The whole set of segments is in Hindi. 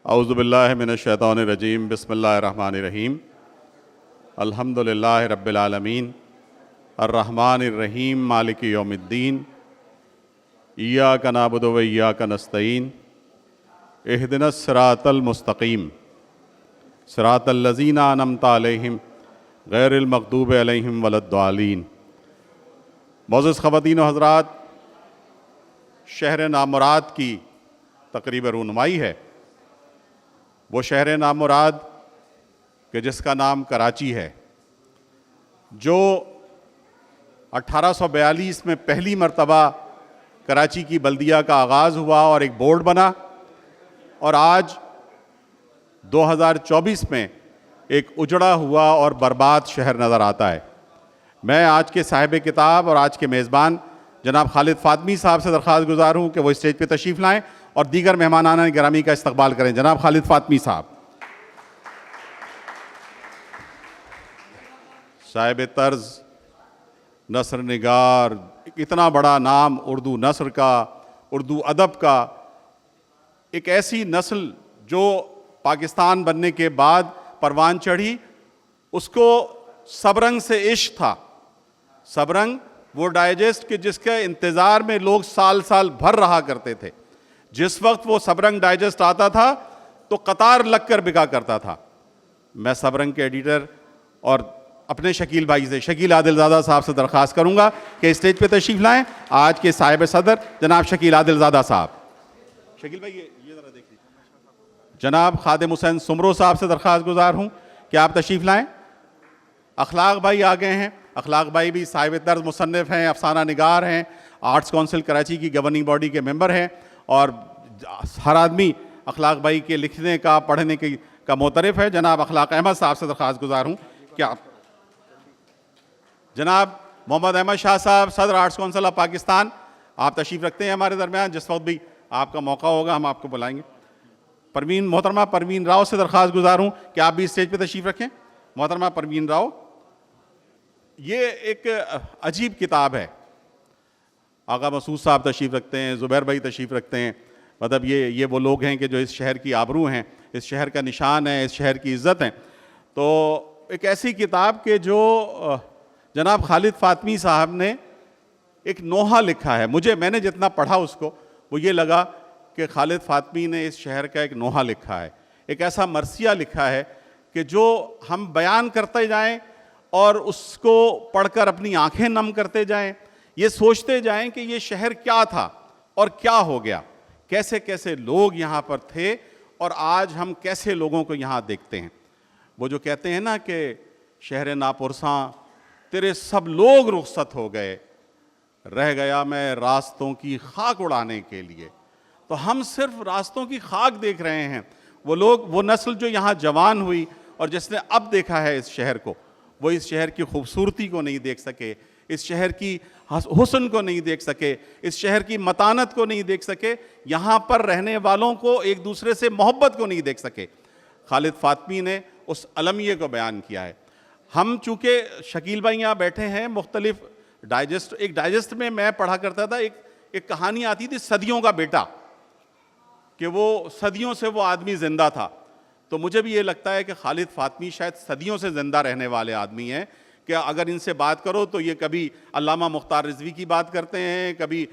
औज़ुबिल्लाहि मिनश्शैतानिर्रजीम बिस्मिल्लाहिर्रहमानिर्रहीम अल्हम्दुलिल्लाहि रब्बिल आलमीन अर्रहमानिर्रहीम मालिकि यौमिद्दीन इय्याका नअबुदु व इय्याका नस्तईन इहदिनस सिरातल मुस्तकीम सिरातल लज़ीना अनअमता अलैहिम गैरिल मग़दूबि अलैहिम वलद्दालीन। मोअज़्ज़ज़ ख़वातीन व हज़रात, शहर नामुराद की तक़रीब रूनुमाई है। वो शहर नामुराद कि जिसका नाम कराची है, जो 1842 में पहली मरतबा कराची की बल्दिया का आगाज़ हुआ और एक बोर्ड बना, और आज 2024 में एक उजड़ा हुआ और बर्बाद शहर नज़र आता है। मैं आज के साहिब किताब और आज के मेज़बान जनाब खालिद फ़ातमी साहब से दरख्वास्त गुजार हूँ कि वो स्टेज पे तशरीफ़ लाएँ और दीगर मेहमानाना गिरामी का इस्तकबाल करें। जनाब खालिद फ़ातमी साहब, साहिब तर्ज, नसर निगार, इतना बड़ा नाम उर्दू नसर का, उर्दू अदब का, एक ऐसी नस्ल जो पाकिस्तान बनने के बाद परवान चढ़ी, उसको सबरंग से इश्क था। सबरंग वो डाइजेस्ट के जिसके इंतज़ार में लोग साल साल भर रहा करते थे। जिस वक्त वो सबरंग डाइजेस्ट आता था तो कतार लगकर बिका करता था। मैं सबरंग के एडिटर और अपने शकील भाई से, शकील आदिलज़ादा साहब से दरख्वास्त करूंगा कि स्टेज पे तशरीफ़ लाएं आज के साहिब सदर जनाब शकील आदिलज़ादा साहब। शकील भाई ये ज़रा देख लीजिए। जनाब खादिम हुसैन सुमरो साहब से दरख्वास्त गुजार हूँ कि आप तशरीफ़ लाएं। अखलाक भाई आ गए हैं। अखलाक भाई भी साहिब तर्ज मुसन्निफ़ हैं, अफसाना निगार हैं, आर्ट्स काउंसिल कराची की गवर्निंग बॉडी के मेंबर हैं, और हर आदमी अखलाक भाई के लिखने का, पढ़ने की का मोतरफ़ है। जनाब अखलाक अहमद साहब से दरख्वास्त गुजार हूँ कि आप, जनाब मोहम्मद अहमद शाह साहब, सदर आर्ट्स काउंसिल ऑफ पाकिस्तान, आप तशरीफ़ रखते हैं हमारे दरमियान। जिस वक्त भी आपका मौका होगा हम आपको बुलाएंगे। परवीन, मोहतरमा परवीन राव से दरख्वास्त गुजार हूँ कि आप भी स्टेज पर तशरीफ़ रखें। मोहतरमा परवीन राव, ये एक अजीब किताब है। आगा मसूद साहब तशरीफ़ रखते हैं, ज़ुबैर भाई तशरीफ़ रखते हैं। मतलब ये वो लोग हैं कि जो इस शहर की आबरू हैं, इस शहर का निशान है, इस शहर की इज़्ज़त है। तो एक ऐसी किताब के जो जनाब खालिद फ़ातमी साहब ने एक नोहा लिखा है। मैंने जितना पढ़ा उसको वो ये लगा कि खालिद फ़ातमी ने इस शहर का एक नोहा लिखा है, एक ऐसा मरसिया लिखा है कि जो हम बयान करते जाएं और उसको पढ़कर अपनी आंखें नम करते जाएं, ये सोचते जाएं कि ये शहर क्या था और क्या हो गया, कैसे कैसे लोग यहाँ पर थे और आज हम कैसे लोगों को यहाँ देखते हैं। वो जो कहते हैं ना कि शहर नापुरसां तेरे सब लोग रुखसत हो गए, रह गया मैं रास्तों की खाक उड़ाने के लिए। तो हम सिर्फ रास्तों की खाक देख रहे हैं। वो लोग, वो नस्ल जो यहाँ जवान हुई और जिसने अब देखा है इस शहर को, वो इस शहर की खूबसूरती को नहीं देख सके, इस शहर की हुस्न को नहीं देख सके, इस शहर की मतानत को नहीं देख सके, यहाँ पर रहने वालों को एक दूसरे से मोहब्बत को नहीं देख सके। खालिद फ़ातमी ने उस अलमिये को बयान किया है। हम चूँकि शकील भाई यहाँ बैठे हैं, मुख्तलिफ डाइजेस्ट, एक डाइजेस्ट में मैं पढ़ा करता था, एक कहानी आती थी सदियों का बेटा, कि वो सदियों से वो आदमी ज़िंदा था। तो मुझे भी ये लगता है कि खालिद फ़ातमी शायद सदियों से ज़िंदा रहने वाले आदमी हैं, कि अगर इनसे बात करो तो ये कभी अल्लामा मुख्तार रिज़वी की बात करते हैं, कभी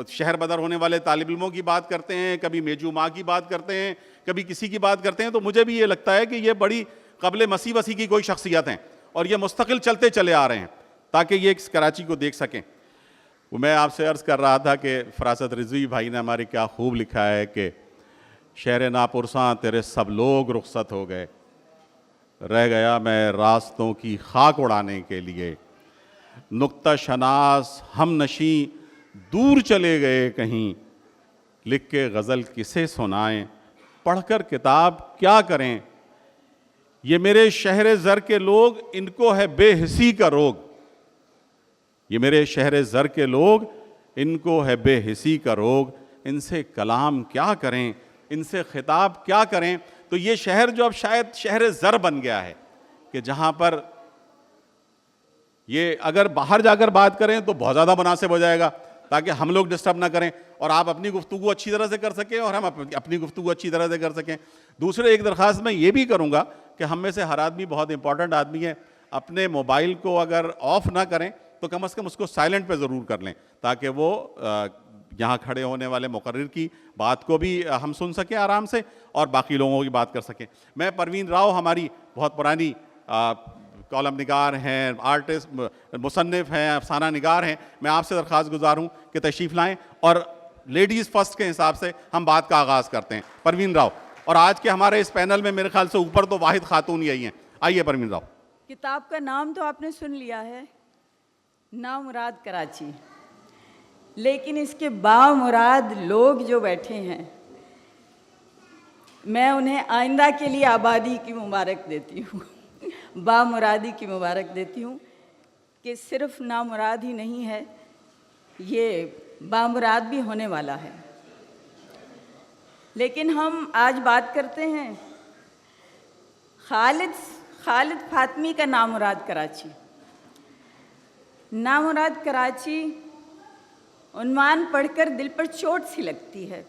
शहर बदर होने वाले तालिब इल्मों की बात करते हैं, कभी मेजू माँ की बात करते हैं, कभी किसी की बात करते हैं। तो मुझे भी ये लगता है कि ये बड़ी क़ब्ल मसीह वसी की कोई शख्सियत हैं और ये मुस्तकिल चलते चले आ रहे हैं ताकि ये इस कराची को देख सकें। मैं आपसे अर्ज़ कर रहा था कि फ़रासत रिज़वी भाई ने हमारे क्या खूब लिखा है कि शहर नापुरसां तेरे सब लोग रुखसत हो गए, रह गया मैं रास्तों की खाक उड़ाने के लिए। नुक्ता शनास हम नशी दूर चले गए कहीं, लिख के गज़ल किसे सुनाएं, पढ़कर किताब क्या करें। ये मेरे शहर ज़र के लोग, इनको है बेहिसी का रोग। ये मेरे शहर ज़र के लोग, इनको है बेहिसी का रोग। इनसे कलाम क्या करें, इनसे खिताब क्या करें। तो ये शहर जो अब शायद शहर ज़र बन गया है, कि जहाँ पर ये अगर बाहर जाकर बात करें तो बहुत ज़्यादा मुनासिब हो जाएगा। ताकि हम लोग डिस्टर्ब ना करें और आप अपनी गुफ्तगू अच्छी तरह से कर सकें और हम अपनी गुफ्तगू अच्छी तरह से कर सकें। दूसरे एक दरख्वास्त मैं ये भी करूँगा कि हम में से हर आदमी बहुत इंपॉर्टेंट आदमी है, अपने मोबाइल को अगर ऑफ ना करें तो कम से कम उसको साइलेंट पे ज़रूर कर लें, ताकि वो यहाँ खड़े होने वाले मुकर्रिर की बात को भी हम सुन सकें आराम से और बाकी लोगों की बात कर सकें। मैं परवीन राव, हमारी बहुत पुरानी कॉलम निगार हैं, आर्टिस्ट, मुसन्निफ़ हैं, अफसाना निगार हैं, मैं आपसे दरख्वास्त गुजार हूँ कि तशरीफ़ लाएँ और लेडीज़ फ़र्स्ट के हिसाब से हम बात का आगाज़ करते हैं। परवीन राव, और आज के हमारे इस पैनल में मेरे ख्याल से ऊपर तो वाहिद खातून ही आई हैं। आइए परवीन राव। किताब का नाम तो आपने सुन लिया है, नामुराद कराची, लेकिन इसके बामुराद लोग जो बैठे हैं, मैं उन्हें आइंदा के लिए आबादी की मुबारक देती हूँ, बामुरादी की मुबारक देती हूँ कि सिर्फ नामुराद ही नहीं है, ये बामुराद भी होने वाला है। लेकिन हम आज बात करते हैं खालिद फातमी का नामुराद कराची। नामुराद कराची उन्वान पढ़कर दिल पर चोट सी लगती है।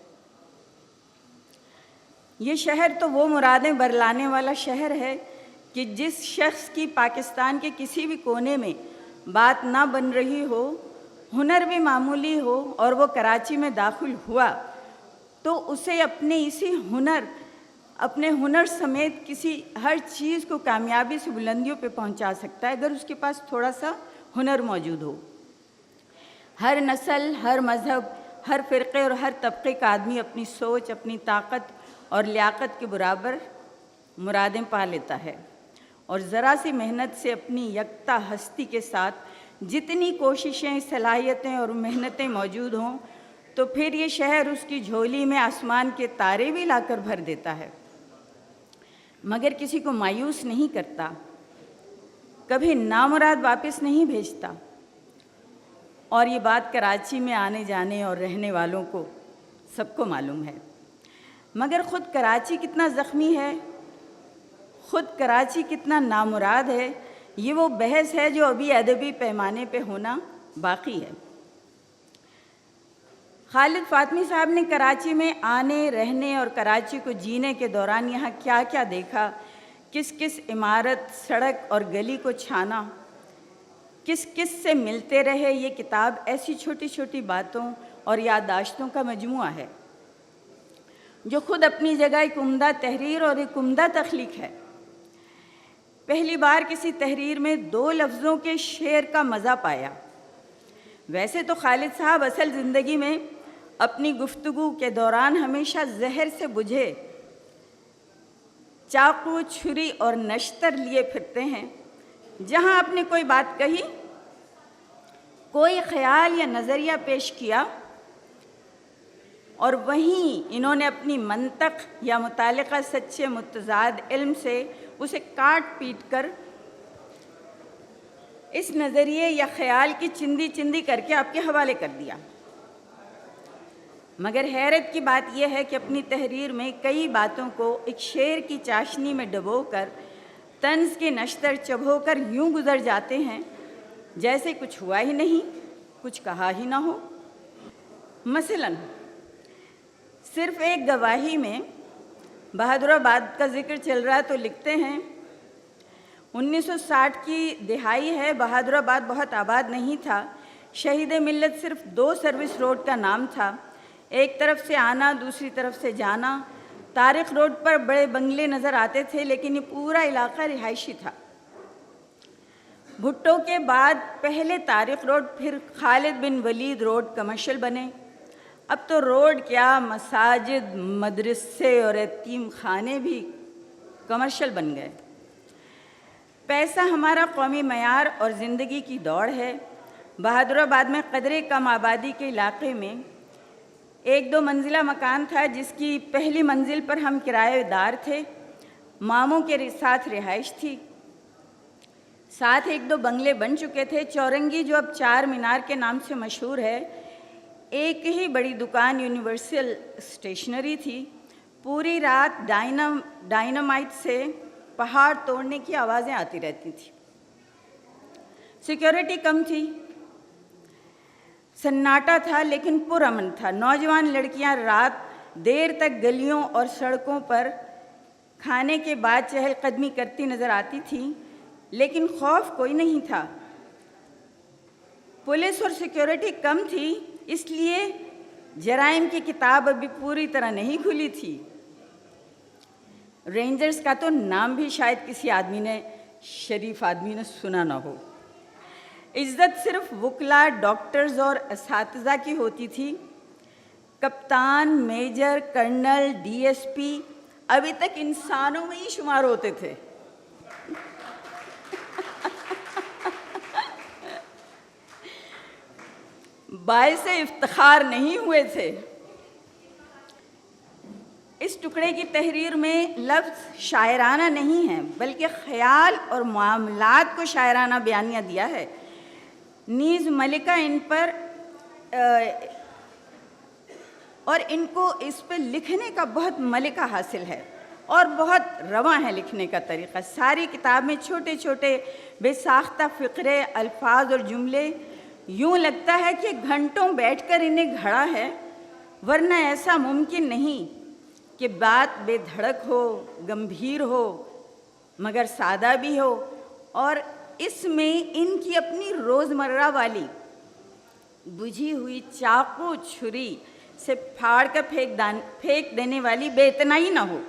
ये शहर तो वो मुरादें बरलाने वाला शहर है कि जिस शख्स की पाकिस्तान के किसी भी कोने में बात ना बन रही हो, हुनर भी मामूली हो और वो कराची में दाखिल हुआ तो उसे अपने हुनर समेत किसी हर चीज़ को कामयाबी से बुलंदियों पे पहुंचा सकता है अगर उसके पास थोड़ा सा हुनर मौजूद हो। हर नस्ल, हर मज़हब, हर फ़िरक़े और हर तबक़े का आदमी अपनी सोच, अपनी ताकत और लियाकत के बराबर मुरादें पा लेता है और ज़रा सी मेहनत से अपनी यकता हस्ती के साथ जितनी कोशिशें, सलाहियतें और मेहनतें मौजूद हों तो फिर ये शहर उसकी झोली में आसमान के तारे भी लाकर भर देता है, मगर किसी को मायूस नहीं करता, कभी नामुराद वापस नहीं भेजता। और ये बात कराची में आने जाने और रहने वालों को सबको मालूम है। मगर ख़ुद कराची कितना ज़ख्मी है, ख़ुद कराची कितना नामुराद है, ये वो बहस है जो अभी अदबी पैमाने पे होना बाकी है। खालिद फातमी साहब ने कराची में आने, रहने और कराची को जीने के दौरान यहाँ क्या क्या देखा, किस किस इमारत, सड़क और गली को छाना, किस किस से मिलते रहे, ये किताब ऐसी छोटी छोटी बातों और याददाश्तों का मजमुआ है जो खुद अपनी जगह एक उम्दा तहरीर और एक उम्दा तख्लीक है। पहली बार किसी तहरीर में 2 लफ्ज़ों के शेर का मज़ा पाया। वैसे तो खालिद साहब असल ज़िंदगी में अपनी गुफ्तगू के दौरान हमेशा जहर से बुझे चाकू, छुरी और नश्तर लिए फिरते हैं। जहाँ आपने कोई बात कही, कोई ख्याल या नज़रिया पेश किया और वहीं इन्होंने अपनी मंतक या मुतालिका सच्चे मुतज़ाद इल्म से उसे काट पीट कर इस नज़रिए या ख्याल की चिंदी चिंदी करके आपके हवाले कर दिया। मगर हैरत की बात यह है कि अपनी तहरीर में कई बातों को एक शेर की चाशनी में डुबोकर तंज़ के नश्तर चबोकर यूं गुज़र जाते हैं जैसे कुछ हुआ ही नहीं, कुछ कहा ही ना हो। मसलन सिर्फ़ एक गवाही में बहादुराबाद का जिक्र चल रहा तो लिखते हैं 1960 की दिहाई है, बहादुराबाद बहुत आबाद नहीं था, शहीद मिल्लत सिर्फ 2 सर्विस रोड का नाम था, एक तरफ से आना, दूसरी तरफ से जाना। तारिक रोड पर बड़े बंगले नज़र आते थे लेकिन ये पूरा इलाका रिहायशी था। भुट्टो के बाद पहले तारिक रोड, फिर खालिद बिन वलीद रोड कमर्शियल बने। अब तो रोड क्या, मसाजिद, मदरसे और यतीम खाने भी कमर्शियल बन गए। पैसा हमारा कौमी मयार और ज़िंदगी की दौड़ है। बहादुराबाद में कदरे कम आबादी के इलाके में 1-2 मंजिला मकान था जिसकी पहली मंजिल पर हम किराएदार थे, मामों के साथ रिहाइश थी, साथ 1-2 बंगले बन चुके थे। चौरंगी जो अब 4 मीनार के नाम से मशहूर है, एक ही बड़ी दुकान यूनिवर्सल स्टेशनरी थी। पूरी रात डायनामाइट से पहाड़ तोड़ने की आवाज़ें आती रहती थी। सिक्योरिटी कम थी। सन्नाटा था लेकिन पुरअमन था। नौजवान लड़कियां रात देर तक गलियों और सड़कों पर खाने के बाद चहलकदमी करती नजर आती थीं, लेकिन खौफ कोई नहीं था। पुलिस और सिक्योरिटी कम थी, इसलिए जराइम की किताब अभी पूरी तरह नहीं खुली थी। रेंजर्स का तो नाम भी शायद किसी आदमी ने, शरीफ आदमी ने सुना ना हो। इज्जत सिर्फ वकला, डॉक्टर्स और असातिज़ा की होती थी। कप्तान, मेजर, कर्नल, डीएसपी अभी तक इंसानों में ही शुमार होते थे। बाइसे इफ्तिखार नहीं हुए थे। इस टुकड़े की तहरीर में लफ्ज़ शायराना नहीं है, बल्कि ख्याल और मामलात को शायराना बयानिया दिया है। नीज़ मलिका इन पर और इनको इस पर लिखने का बहुत मलिका हासिल है और बहुत रवां है लिखने का तरीक़ा। सारी किताब में छोटे छोटे बेसाख्ता फ़िक्रे, अल्फाज और जुमले, यूँ लगता है कि घंटों बैठकर इन्हें घड़ा है, वरना ऐसा मुमकिन नहीं कि बात बेधड़क हो, गंभीर हो, मगर सादा भी हो और इसमें इनकी अपनी रोज़मर्रा वाली बुझी हुई चाकू छुरी से फाड़ कर फेंक देने वाली बेइतनाई ना हो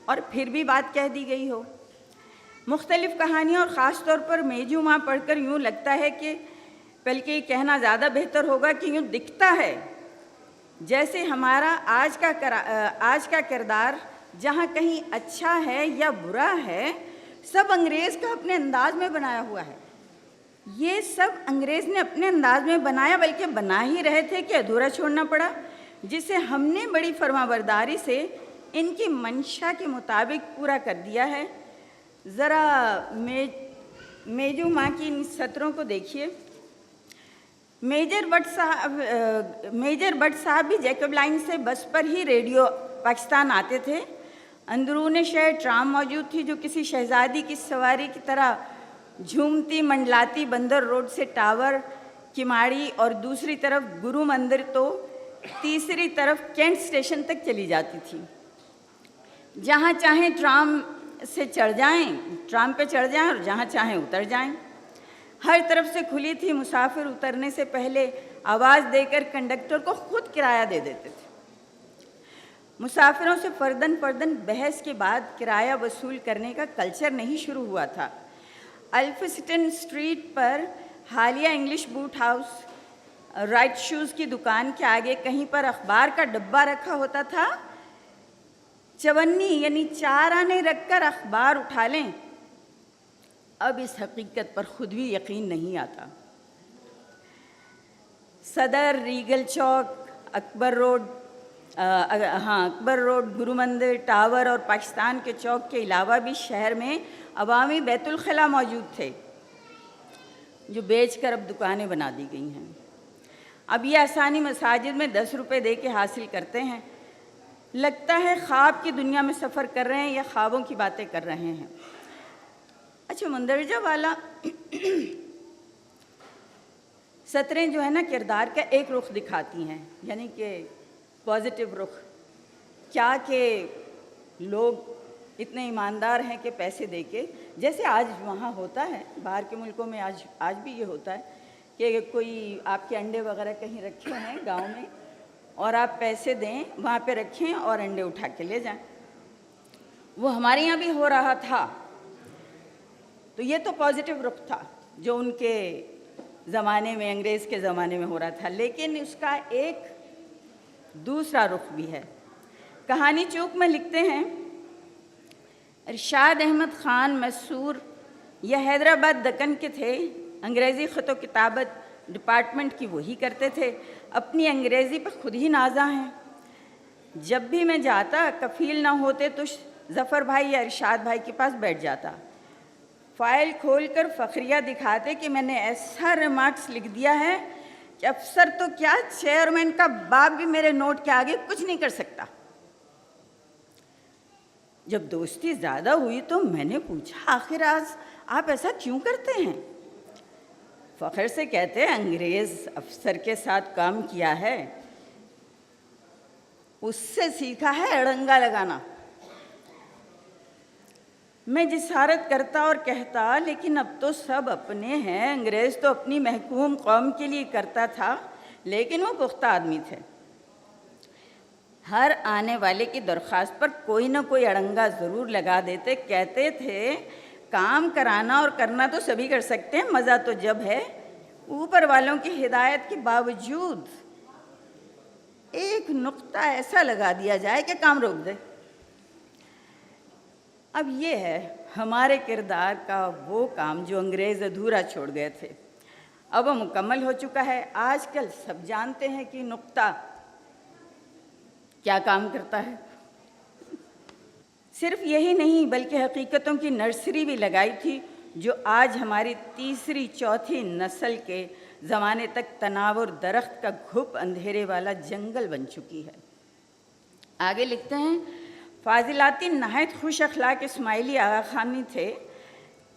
और फिर भी बात कह दी गई हो। मुख्तलिफ़ कहानियाँ और ख़ास तौर पर मेजू माँ पढ़कर यूँ लगता है कि, बल्कि कहना ज़्यादा बेहतर होगा कि यूँ दिखता है जैसे हमारा आज का किरदार जहाँ कहीं अच्छा है या बुरा है, सब अंग्रेज़ का अपने अंदाज में बनाया हुआ है। ये सब अंग्रेज़ ने अपने अंदाज में बनाया, बल्कि बना ही रहे थे कि अधूरा छोड़ना पड़ा, जिसे हमने बड़ी फरमाबरदारी से इनकी मंशा के मुताबिक पूरा कर दिया है। ज़रा मेजू माँ की इन सत्रों को देखिए। मेजर भट्ट साहब भी जैकब लाइन से बस पर ही रेडियो पाकिस्तान आते थे। अंदरूने शहर ट्राम मौजूद थी जो किसी शहजादी की सवारी की तरह झूमती मंडलाती बंदर रोड से टावर, किमाड़ी और दूसरी तरफ गुरु मंदिर तो तीसरी तरफ कैंट स्टेशन तक चली जाती थी। जहाँ चाहें ट्राम पे चढ़ जाएं और जहाँ चाहें उतर जाएं। हर तरफ से खुली थी। मुसाफिर उतरने से पहले आवाज़ देकर कंडक्टर को खुद किराया दे देते थे। मुसाफिरों से फ़र्दन बहस के बाद किराया वसूल करने का कल्चर नहीं शुरू हुआ था। अल्फिस्टन स्ट्रीट पर हालिया English boot house, right shoes की दुकान के आगे कहीं पर अखबार का डब्बा रखा होता था। चवन्नी यानी 4 आने रखकर अखबार उठा लें, अब इस हकीकत पर खुद भी यकीन नहीं आता। सदर, रीगल चौक, अकबर रोड, गुरु मंदिर, टावर और पाकिस्तान के चौक के अलावा भी शहर में अवामी बैतुल खला मौजूद थे, जो बेचकर अब दुकानें बना दी गई हैं। अब ये आसानी मसाजिद में 10 रुपये दे के हासिल करते हैं। लगता है ख्वाब की दुनिया में सफ़र कर रहे हैं या ख्वाबों की बातें कर रहे हैं। अच्छा, मंदरजा वाला सतरें जो है ना, किरदार का एक रुख दिखाती हैं, यानी कि पॉजिटिव रुख। क्या कि लोग इतने ईमानदार हैं कि पैसे देके, जैसे आज वहाँ होता है, बाहर के मुल्कों में आज भी ये होता है कि कोई आपके अंडे वगैरह कहीं रखे हैं गांव में और आप पैसे दें, वहाँ पे रखें और अंडे उठा के ले जाएं। वो हमारे यहाँ भी हो रहा था। तो ये तो पॉजिटिव रुख था जो उनके ज़माने में, अंग्रेज़ के ज़माने में हो रहा था। लेकिन उसका एक दूसरा रुख भी है। कहानी चूक में लिखते हैं, इरशाद अहमद ख़ान मैसूर यह हैदराबाद दक्कन के थे। अंग्रेज़ी ख़त किताबत डिपार्टमेंट की वही करते थे। अपनी अंग्रेज़ी पर खुद ही नाज़ा हैं। जब भी मैं जाता, कफ़ील ना होते तो ज़फ़र भाई या इरशाद भाई के पास बैठ जाता। फ़ाइल खोलकर फ़खरिया दिखाते कि मैंने ऐसा रिमार्क्स लिख दिया है कि अफसर तो क्या, चेयरमैन का बाप भी मेरे नोट के आगे कुछ नहीं कर सकता। जब दोस्ती ज़्यादा हुई तो मैंने पूछा, आखिर आज आप ऐसा क्यों करते हैं? फ़ख्र से कहते हैं अंग्रेज़ अफसर के साथ काम किया है, उससे सीखा है अड़ंगा लगाना। मैं जिसारत करता और कहता, लेकिन अब तो सब अपने हैं। अंग्रेज़ तो अपनी महकूम कौम के लिए करता था, लेकिन वो पुख्ता आदमी थे। हर आने वाले की दरख्वास्त पर कोई ना कोई अड़ंगा ज़रूर लगा देते। कहते थे काम कराना और करना तो सभी कर सकते हैं, मज़ा तो जब है ऊपर वालों की हिदायत के बावजूद एक नुक्ता ऐसा लगा दिया जाए कि काम रोक दे। अब ये है हमारे किरदार का वो काम जो अंग्रेज़ अधूरा छोड़ गए थे, अब वो मुकम्मल हो चुका है। आजकल सब जानते हैं कि नुक्ता क्या काम करता है। सिर्फ यही नहीं बल्कि हकीकतों की नर्सरी भी लगाई थी, जो आज हमारी तीसरी चौथी नस्ल के ज़माने तक तनाव और दरख्त का घुप अंधेरे वाला जंगल बन चुकी है। आगे लिखते हैं, फाजिलाती नहायत खुश अखलाक इस्माइली आगा खानी थे।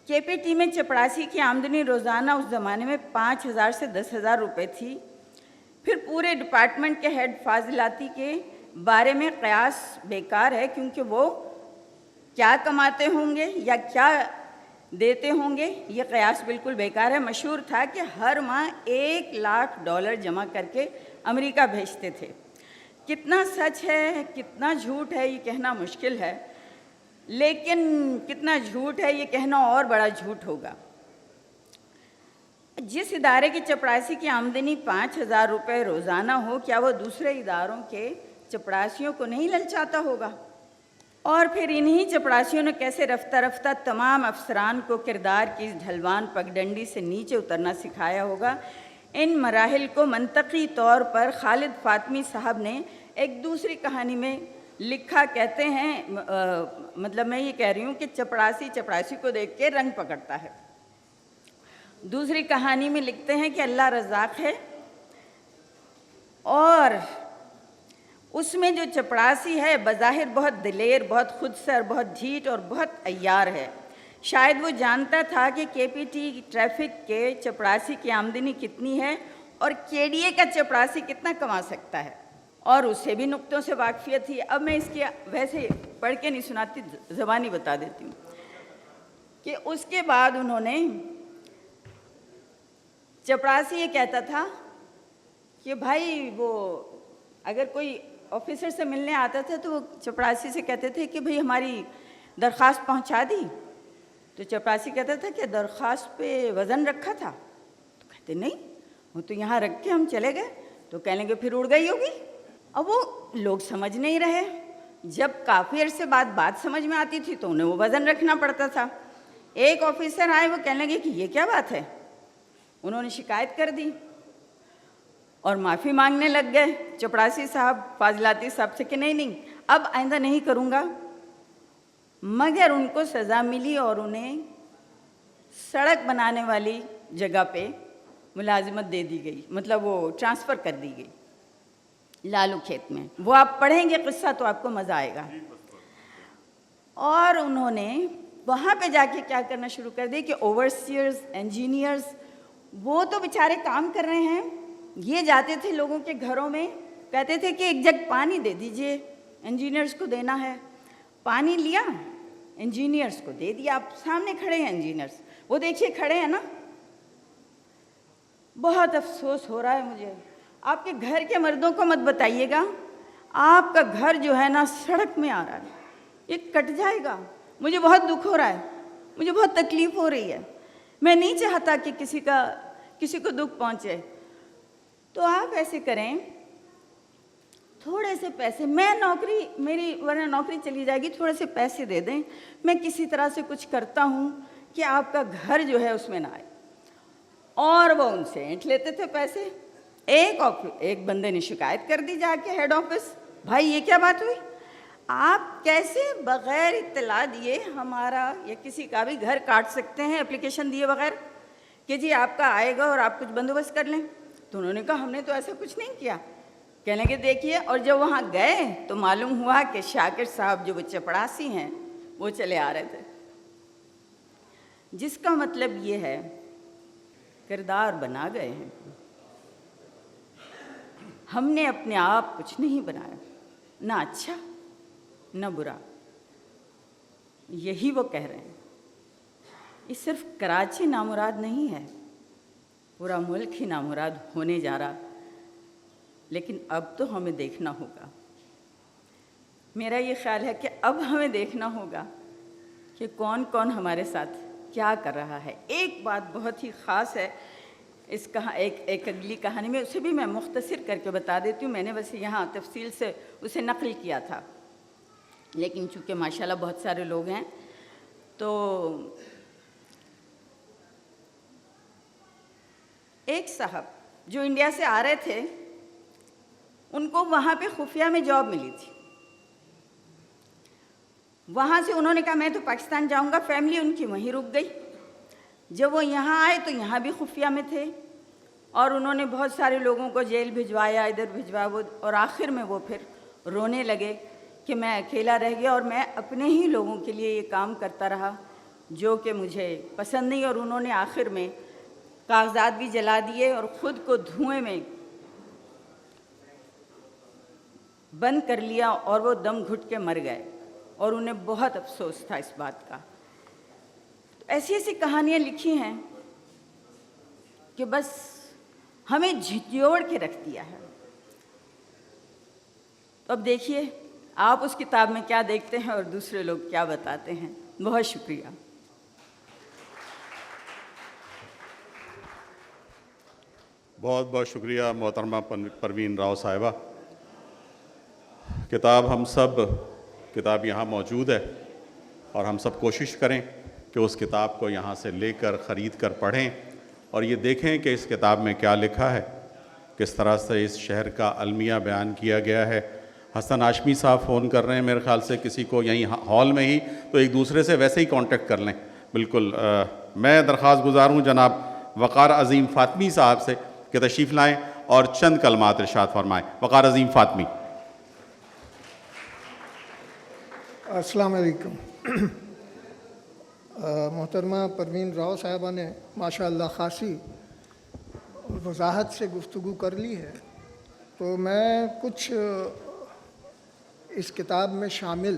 केपीटी में चपरासी की आमदनी रोज़ाना उस ज़माने में 5,000 से 10,000 रुपये थी। फिर पूरे डिपार्टमेंट के हेड फाजिलाती के बारे में कयास बेकार है, क्योंकि वो क्या कमाते होंगे या क्या देते होंगे, ये कयास बिल्कुल बेकार है। मशहूर था कि हर माह $1,00,000 जमा करके अमेरिका भेजते थे। कितना सच है कितना झूठ है ये कहना मुश्किल है, लेकिन कितना झूठ है ये कहना और बड़ा झूठ होगा। जिस इदारे की चपरासी की आमदनी 5,000 रुपये रोज़ाना हो, क्या वो दूसरे इदारों के चपरासियों को नहीं ललचाता होगा? और फिर इन्हीं चपरासियों ने कैसे रफ्ता रफ्ता तमाम अफसरान को किरदार की ढलवान पगडंडी से नीचे उतरना सिखाया होगा। इन मराहिल को मंतकी तौर पर खालिद फातमी साहब ने एक दूसरी कहानी में लिखा। कहते हैं मतलब मैं ये कह रही हूँ कि चपरासी चपरासी को देख के रंग पकड़ता है। दूसरी कहानी में लिखते हैं कि अल्लाह रज़ाक है और उसमें जो चपरासी है बज़ाहिर बहुत दिलेर, बहुत खुदसर, बहुत ढीठ और बहुत अय्यार है। शायद वो जानता था कि केपीटी ट्रैफिक के चपरासी की आमदनी कितनी है और केडीए का चपरासी कितना कमा सकता है, और उसे भी नुक्तों से वाकफियत थी। अब मैं इसकी वैसे पढ़ के नहीं सुनाती, ज़बानी बता देती हूँ कि उसके बाद उन्होंने चपरासी ये कहता था कि भाई वो अगर कोई ऑफिसर से मिलने आता था तो वो चपरासी से कहते थे कि भाई हमारी दरख्वास्त पहुंचा दी। तो चपरासी कहता था कि दरख्वास्त पे वज़न रखा था? तो कहते नहीं, वो तो यहाँ रख के हम चले गए। तो कह लेंगे फिर उड़ गई होगी। अब वो लोग समझ नहीं रहे। जब काफ़ी अरसे बाद बात समझ में आती थी तो उन्हें वो वज़न रखना पड़ता था। एक ऑफिसर आए, वो कहने लगे कि ये क्या बात है। उन्होंने शिकायत कर दी और माफ़ी मांगने लग गए चपरासी साहब फाजिलाती साहब से कि नहीं नहीं अब आइंदा नहीं करूँगा। मगर उनको सज़ा मिली और उन्हें सड़क बनाने वाली जगह पे मुलाजिमत दे दी गई, मतलब वो ट्रांसफ़र कर दी गई लालू खेत में। वो आप पढ़ेंगे किस्सा तो आपको मज़ा आएगा। और उन्होंने वहाँ पे जाके क्या करना शुरू कर दिया कि ओवरसियर्स, इंजीनियर्स, वो तो बेचारे काम कर रहे हैं, ये जाते थे लोगों के घरों में, कहते थे कि एक जग पानी दे दीजिए, इंजीनियर्स को देना है। पानी लिया, इंजीनियर्स को दे दिया। आप सामने खड़े हैं इंजीनियर्स, वो देखिए खड़े हैं ना। बहुत अफसोस हो रहा है मुझे, आपके घर के मर्दों को मत बताइएगा, आपका घर जो है ना सड़क में आ रहा है, ये कट जाएगा। मुझे बहुत दुख हो रहा है, मुझे बहुत तकलीफ़ हो रही है, मैं नहीं चाहता कि किसी को दुख पहुँचे। तो आप ऐसे करें, थोड़े से पैसे, मैं नौकरी मेरी वरना नौकरी चली जाएगी, थोड़े से पैसे दे दें, मैं किसी तरह से कुछ करता हूँ कि आपका घर जो है उसमें ना आए। और वो उनसे ऐंठ लेते थे पैसे। एक बंदे ने शिकायत कर दी जाके हेड ऑफिस, भाई ये क्या बात हुई, आप कैसे बग़ैर इत्तला दिए हमारा या किसी का भी घर काट सकते हैं एप्लीकेशन दिए बगैर कि जी आपका आएगा और आप कुछ बंदोबस्त कर लें। तो उन्होंने कहा हमने तो ऐसा कुछ नहीं किया। कहने के देखिए, और जब वहाँ गए तो मालूम हुआ कि शाकिर साहब जो वो चपरासी हैं वो चले आ रहे थे। जिसका मतलब ये है किरदार बना गए हैं। हमने अपने आप कुछ नहीं बनाया, ना अच्छा न बुरा। यही वो कह रहे हैं। ये सिर्फ कराची नामुराद नहीं है, पूरा मुल्क ही नामुराद होने जा रहा। लेकिन अब तो हमें देखना होगा। मेरा ये ख्याल है कि अब हमें देखना होगा कि कौन कौन हमारे साथ क्या कर रहा है। एक बात बहुत ही ख़ास है इस एक अगली कहानी में, उसे भी मैं मुख्तसर करके बता देती हूँ। मैंने वैसे यहाँ तफसील से उसे नक़ल किया था, लेकिन चूँकि माशाल्लाह बहुत सारे लोग हैं तो एक साहब जो इंडिया से आ रहे थे, उनको वहाँ पे खुफिया में जॉब मिली थी। वहाँ से उन्होंने कहा मैं तो पाकिस्तान जाऊँगा, फैमिली उनकी वहीं रुक गई। जब वो यहाँ आए तो यहाँ भी खुफिया में थे और उन्होंने बहुत सारे लोगों को जेल भिजवाया, इधर भिजवाया वो, और आखिर में वो फिर रोने लगे कि मैं अकेला रह गया और मैं अपने ही लोगों के लिए ये काम करता रहा जो कि मुझे पसंद नहीं। और उन्होंने आखिर में कागजात भी जला दिए और ख़ुद को धुएं में बंद कर लिया और वो दम घुट के मर गए और उन्हें बहुत अफसोस था इस बात का। तो ऐसी ऐसी कहानियाँ लिखी हैं कि बस हमें झिझोड़ के रख दिया है। तो अब देखिए आप उस किताब में क्या देखते हैं और दूसरे लोग क्या बताते हैं। बहुत शुक्रिया। बहुत बहुत शुक्रिया मोहतरमा परवीन राव साहिबा। किताब यहाँ मौजूद है और हम सब कोशिश करें कि उस किताब को यहाँ से लेकर ख़रीद कर पढ़ें और ये देखें कि इस किताब में क्या लिखा है, किस तरह से इस शहर का अलमिया बयान किया गया है। हसन हाशमी साहब फ़ोन कर रहे हैं मेरे ख़्याल से किसी को यहीं हॉल में ही, तो एक दूसरे से वैसे ही कांटेक्ट कर लें। बिल्कुल मैं दरख्वास्त गुजार हूँ जनाब वक़ार अज़ीम फ़ातमी साहब से कि तशरीफ़ लाएँ और चंद कलमात इरशाद फरमाएँ। वक़ार अज़ीम फ़ातमी। अस्सलाम वालेकुम। मोहतरमा परवीन राव साहिबा ने माशाअल्लाह ख़ासी वजाहत से गुफ्तगू कर ली है, तो मैं कुछ इस किताब में शामिल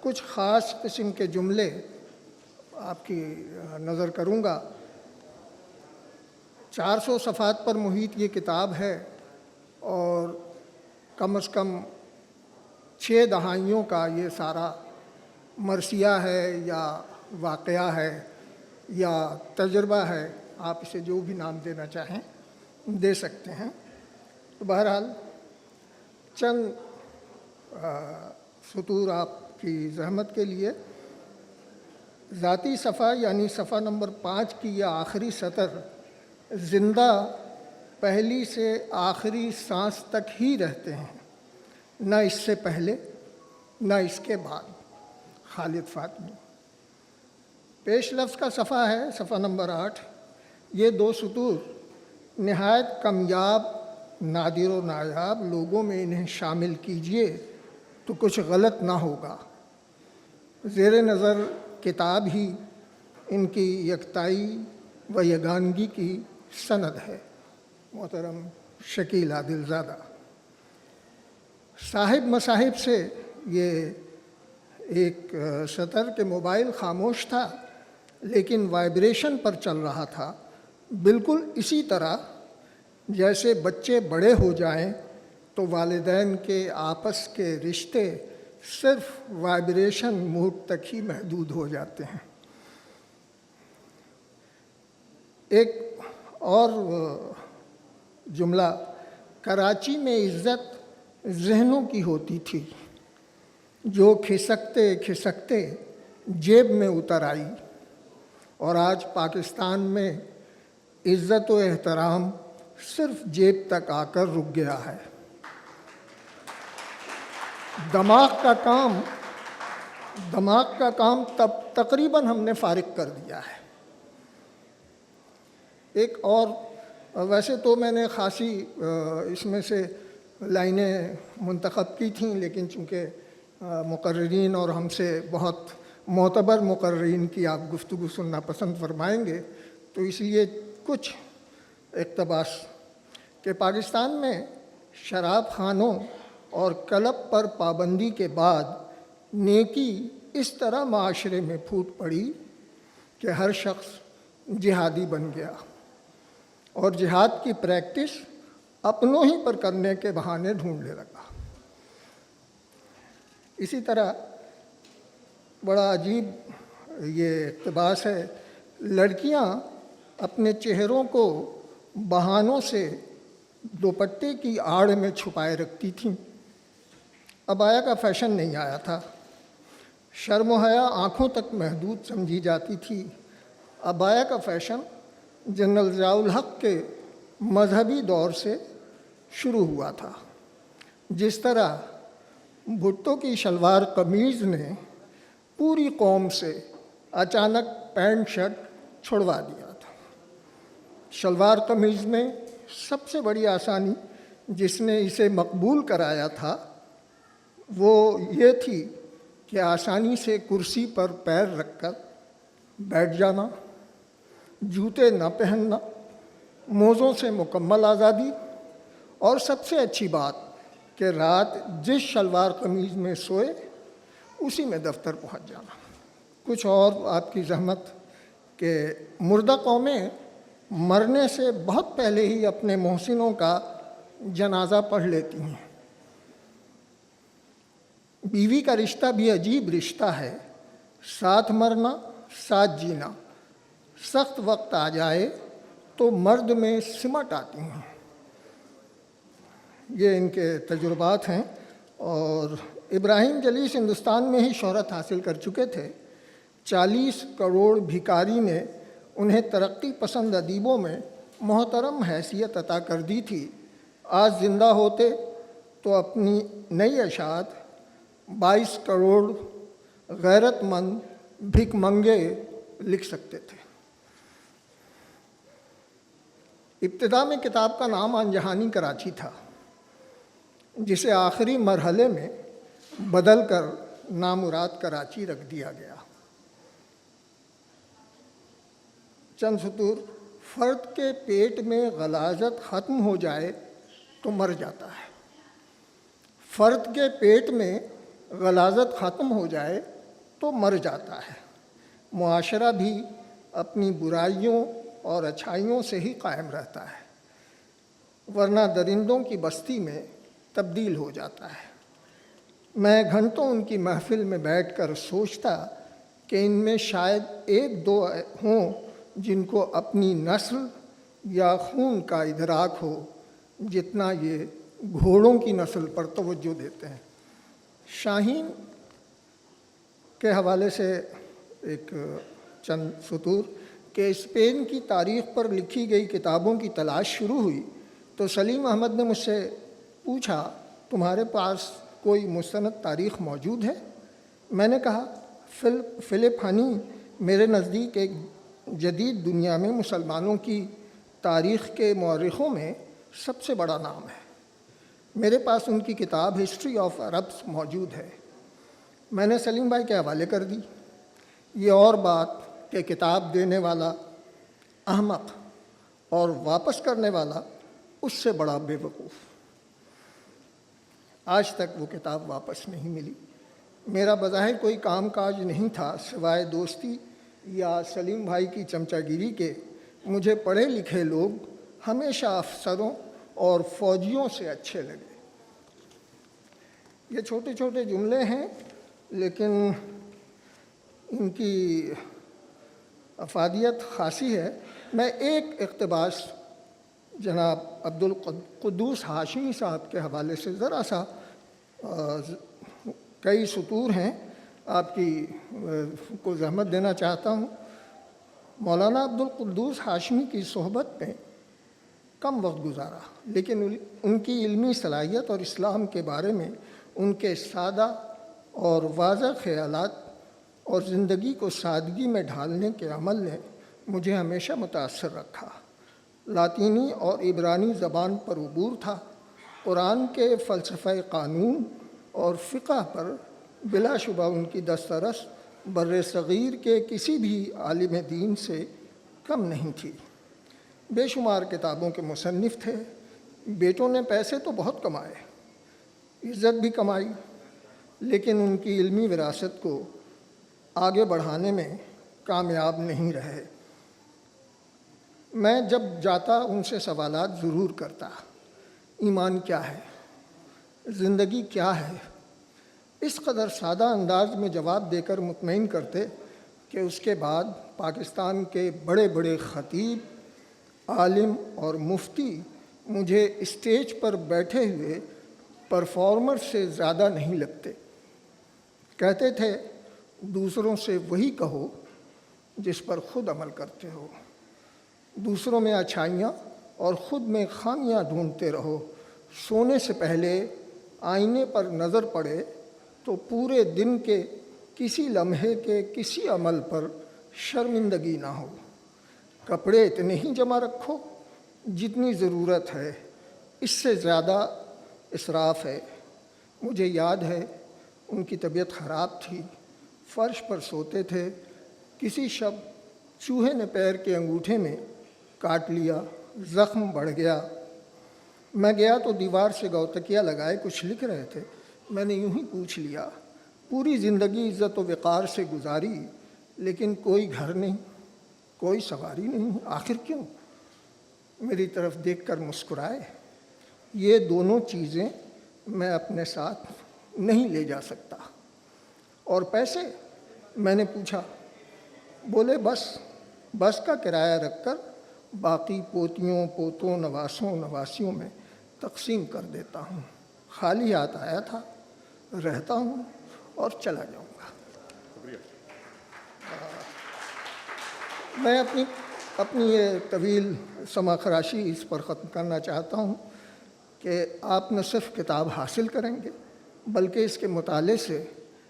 कुछ ख़ास किस्म के जुमले आपकी नज़र करूँगा। 400 सफ़ात पर मुहित ये किताब है और कम से कम 6 दहाइयों का ये सारा मरसिया है या वाक़या है या तजुर्बा है, आप इसे जो भी नाम देना चाहें दे सकते हैं। तो बहरहाल चंद सतूर आपकी ज़हमत के लिए। ज़ाती सफ़ा यानी सफ़ा नंबर 5 की यह आखिरी सतर, ज़िंदा पहली से आखिरी सांस तक ही रहते हैं, न इससे पहले न इसके बाद। खालिद फ़ातमी। पेश लफ्ज़ का सफ़ा है सफ़ा नंबर 8। ये 2 सतूर नहायत कमयाब, नादिर व नायाब लोगों में इन्हें शामिल कीजिए तो कुछ गलत ना होगा। ज़ेर नज़र किताब ही इनकी यकताई व यगानगी की सनद है। मोहतरम शकील आदिलज़ादा साहिब मसाहिब से ये एक सतर के मोबाइल खामोश था लेकिन वाइब्रेशन पर चल रहा था, बिल्कुल इसी तरह जैसे बच्चे बड़े हो जाएं तो वालिदैन के आपस के रिश्ते सिर्फ वाइब्रेशन मोड तक ही महदूद हो जाते हैं। एक और जुमला, कराची में इज़्ज़त जहनों की होती थी जो खिसकते खिसकते जेब में उतर आई, और आज पाकिस्तान में इज़्ज़त व एहतराम सिर्फ जेब तक आकर रुक गया है। दिमाग का काम तब तकरीबन हमने फ़ारिग कर दिया है। एक और, वैसे तो मैंने ख़ासी इसमें से लाइनें मुंतखब की थीं, लेकिन चूँकि मुकर्रिरीन और हमसे बहुत मोतबर मुकर्रिरीन की आप गुफ्तगू सुनना पसंद फरमाएंगे तो इसलिए कुछ इक़्तिबास कि पाकिस्तान में शराब खानों और क्लब पर पाबंदी के बाद नेकी इस तरह माशरे में फूट पड़ी कि हर शख्स जिहादी बन गया और जिहाद की प्रैक्टिस अपनों ही पर करने के बहाने ढूंढने लगा। इसी तरह बड़ा अजीब ये इक़्तिबास है, लड़कियां अपने चेहरों को बहानों से दुपट्टे की आड़ में छुपाए रखती थीं। अबाया का फैशन नहीं आया था, शर्म व हया आँखों तक महदूद समझी जाती थी। अबाया का फैशन जनरल ज़ियाउल हक़ के मजहबी दौर से शुरू हुआ था। जिस तरह भुट्टो की शलवार कमीज़ ने पूरी कौम से अचानक पैंट शर्ट छुड़वा दिया था। शलवार कमीज़ में सबसे बड़ी आसानी जिसने इसे मकबूल कराया था वो ये थी कि आसानी से कुर्सी पर पैर रखकर बैठ जाना, जूते न पहनना, मोज़ों से मुकम्मल आज़ादी और सबसे अच्छी बात कि रात जिस शलवार कमीज़ में सोए उसी में दफ्तर पहुंच जाना। कुछ और आपकी ज़हमत कि मुर्दा कौमें मरने से बहुत पहले ही अपने मोहसिनों का जनाजा पढ़ लेती हैं। बीवी का रिश्ता भी अजीब रिश्ता है, साथ मरना साथ जीना। सख्त वक्त आ जाए तो मर्द में सिमट आती हैं। ये इनके तजुर्बात हैं और इब्राहिम जलीस हिंदुस्तान में ही शोहरत हासिल कर चुके थे। 40 करोड़ भिखारी ने उन्हें तरक्की पसंद अदीबों में मोहतरम हैसियत अता कर दी थी। आज ज़िंदा होते तो अपनी नई अशात 22 करोड़ गैरतमंद भिखमंगे लिख सकते थे। इब्तिदा में किताब का नाम अनजहानी कराची था, जिसे आखिरी मरहले में बदल कर नामुराद कराची रख दिया गया। चंद सतूर, फ़र्द के पेट में गलाजत ख़त्म हो जाए तो मर जाता है। फ़र्द के पेट में गलाजत ख़त्म हो जाए तो मर जाता है। मुआशरा भी अपनी बुराइयों और अच्छाइयों से ही कायम रहता है, वरना दरिंदों की बस्ती में तब्दील हो जाता है। मैं घंटों उनकी महफिल में बैठकर सोचता कि इनमें शायद एक दो हों जिनको अपनी नस्ल या खून का इदराक हो, जितना ये घोड़ों की नस्ल पर तवज्जो देते हैं। शाहीन के हवाले से एक चंद सतूर कि स्पेन की तारीख़ पर लिखी गई किताबों की तलाश शुरू हुई तो सलीम अहमद ने मुझसे पूछा, तुम्हारे पास कोई मुस्तनद तारीख़ मौजूद है? मैंने कहा, फ़िलिप हनी मेरे नज़दीक एक जदीद दुनिया में मुसलमानों की तारीख़ के मौरिख़ों में सबसे बड़ा नाम है। मेरे पास उनकी किताब हिस्ट्री ऑफ अरब्स मौजूद है। मैंने सलीम भाई के हवाले कर दी। ये और बात कि किताब देने वाला अहमक और वापस करने वाला उससे बड़ा बेवकूफ़। आज तक वो किताब वापस नहीं मिली। मेरा बज़ाहिर कोई काम काज नहीं था सिवाय दोस्ती या सलीम भाई की चमचागिरी के। मुझे पढ़े लिखे लोग हमेशा अफसरों और फ़ौजियों से अच्छे लगे। ये छोटे छोटे जुमले हैं, लेकिन इनकी अफादियत ख़ासी है। मैं एक इक़्तिबास जनाब अब्दुल क़ुद्दूस हाशमी साहब के हवाले से ज़रा सा कई सतूर हैं आपकी को ज़हमत देना चाहता हूँ। मौलाना अब्दुल क़ुद्दूस हाशमी की सोहबत में कम वक्त गुजारा, लेकिन उनकी इल्मी सलाहियत और इस्लाम के बारे में उनके सादा और वाज़ह ख़यालात और ज़िंदगी को सादगी में ढालने के अमल ने मुझे हमेशा मुतासर रखा। लातीनी और इब्रानी ज़बान पर उबूर था। कुरान के फ़लसफ़े क़ानून और फ़िक़ह पर बिलाशुबा उनकी दस्तरस बर्रे सग़ीर के किसी भी आलिम दीन से कम नहीं थी। बेशुमार किताबों के मुसन्निफ़ थे। बेटों ने पैसे तो बहुत कमाए, इज़्ज़त भी कमाई, लेकिन उनकी इल्मी विरासत को आगे बढ़ाने में कामयाब नहीं रहे। मैं जब जाता उनसे सवालात ज़रूर करता, ईमान क्या है, ज़िंदगी क्या है। इस कदर सादा अंदाज में जवाब देकर मुतमईन करते कि उसके बाद पाकिस्तान के बड़े बड़े ख़तीब, आलिम और मुफ्ती मुझे स्टेज पर बैठे हुए परफॉर्मर से ज़्यादा नहीं लगते। कहते थे, दूसरों से वही कहो जिस पर ख़ुद अमल करते हो। दूसरों में अच्छाइयाँ और ख़ुद में खामियाँ ढूंढते रहो। सोने से पहले आईने पर नज़र पड़े तो पूरे दिन के किसी लम्हे के किसी अमल पर शर्मिंदगी ना हो। कपड़े इतने ही जमा रखो जितनी ज़रूरत है, इससे ज़्यादा इसराफ़ है। मुझे याद है उनकी तबीयत ख़राब थी, फ़र्श पर सोते थे। किसी शब चूहे ने पैर के अंगूठे में काट लिया, ज़ख्म बढ़ गया। मैं गया तो दीवार से गौतकिया लगाए कुछ लिख रहे थे। मैंने यूं ही पूछ लिया, पूरी ज़िंदगी इज़्ज़त व वक़ार से गुजारी, लेकिन कोई घर नहीं, कोई सवारी नहीं, आखिर क्यों? मेरी तरफ देखकर मुस्कुराए। ये दोनों चीज़ें मैं अपने साथ नहीं ले जा सकता। और पैसे? मैंने पूछा। बोले बस का किराया रखकर बाकी पोतियों पोतों नवासों नवासियों में तकसीम कर देता हूँ। खाली हाथ आया था, रहता हूँ और चला जाऊँगा। मैं अपनी ये तवील समाखराशी इस पर ख़त्म करना चाहता हूँ कि आप न सिर्फ किताब हासिल करेंगे बल्कि इसके मुताले से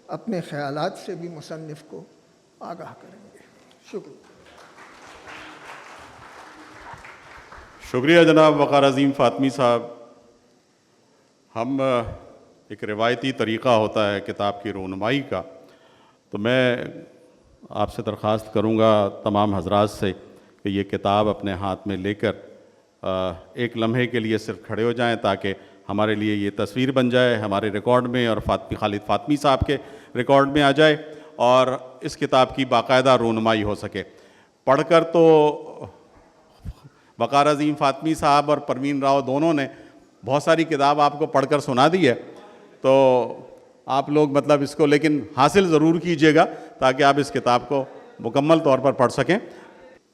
अपने ख़यालात से भी मुसन्निफ़ को आगाह करेंगे। शुक्रिया। शुक्रिया जनाब वक़ार अज़ीम फ़ातमी साहब। हम एक रिवायती तरीक़ा होता है किताब की रूनमाई का, तो मैं आपसे दरख्वास्त करूँगा तमाम हजरात से कि ये किताब अपने हाथ में लेकर एक लम्हे के लिए सिर्फ खड़े हो जाएं, ताकि हमारे लिए ये तस्वीर बन जाए, हमारे रिकॉर्ड में और खालिद फ़ातमी साहब के रिकॉर्ड में आ जाए और इस किताब की बाकायदा रूनमाई हो सके। पढ़कर तो वक़ार अज़ीम फ़ातमी साहब और परवीन राव दोनों ने बहुत सारी किताब आपको पढ़कर सुना दी है, तो आप लोग मतलब इसको लेकिन हासिल ज़रूर कीजिएगा ताकि आप इस किताब को मुकम्मल तौर पर पढ़ सकें।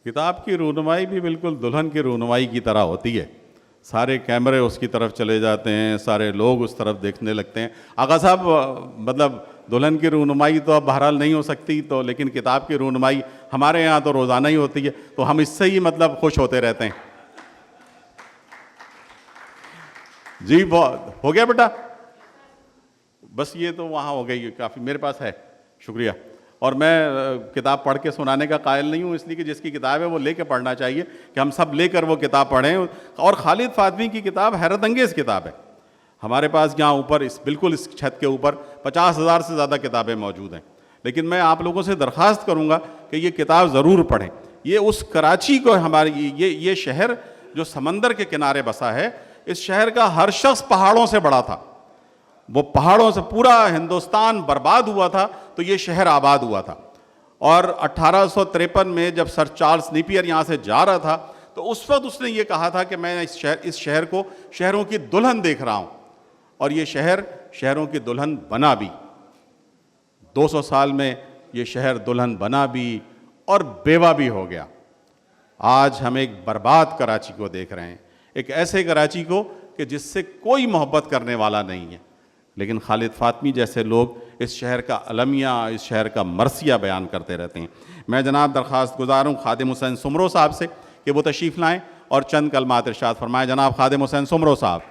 किताब की रूनमाई भी बिल्कुल दुल्हन की रूनमाई की तरह होती है। सारे कैमरे उसकी तरफ चले जाते हैं, सारे लोग उस तरफ देखने लगते हैं। आगा साहब, मतलब दुल्हन की रूनमाई तो अब बहरहाल नहीं हो सकती, तो लेकिन किताब की रूनमाई हमारे यहाँ तो रोज़ाना ही होती है, तो हम इससे ही मतलब खुश होते रहते हैं। जी बहुत हो गया बेटा, बस ये तो वहाँ हो गई, काफ़ी मेरे पास है। शुक्रिया। और मैं किताब पढ़ के सुनाने का कायल नहीं हूँ, इसलिए कि जिसकी किताब है वो लेके पढ़ना चाहिए, कि हम सब लेकर वो किताब पढ़ें। और खालिद फ़ातमी की किताब हैरत अंगेज़ किताब है। हमारे पास यहाँ ऊपर बिल्कुल इस छत के ऊपर 50,000 से ज़्यादा किताबें मौजूद हैं, लेकिन मैं आप लोगों से दरख्वास्त करूँगा कि ये किताब ज़रूर पढ़ें। ये उस कराची को, हमारी ये शहर जो समंदर के किनारे बसा है, इस शहर का हर शख्स पहाड़ों से बड़ा था। वो पहाड़ों से पूरा हिंदुस्तान बर्बाद हुआ था तो ये शहर आबाद हुआ था। और 1853 में जब सर चार्ल्स नेपियर यहाँ से जा रहा था तो उस वक्त उसने ये कहा था कि मैं इस शहर को शहरों की दुल्हन देख रहा हूँ, और ये शहर शहरों की दुल्हन बना भी। 200 साल में ये शहर दुल्हन बना भी और बेवा भी हो गया। आज हम एक बर्बाद कराची को देख रहे हैं, एक ऐसे कराची को कि जिससे कोई मोहब्बत करने वाला नहीं है। लेकिन खालिद फ़ातमी जैसे लोग इस शहर का अलमिया, इस शहर का मरसिया बयान करते रहते हैं। मैं जनाब दरख्वास्त गुजार हूँ खादिम हुसैन सुमरो साहब से कि वो तशरीफ़ लाएँ और चंद कलमात इरशाद फरमाएँ। जनाब खादिम हुसैन सुमरो साहब।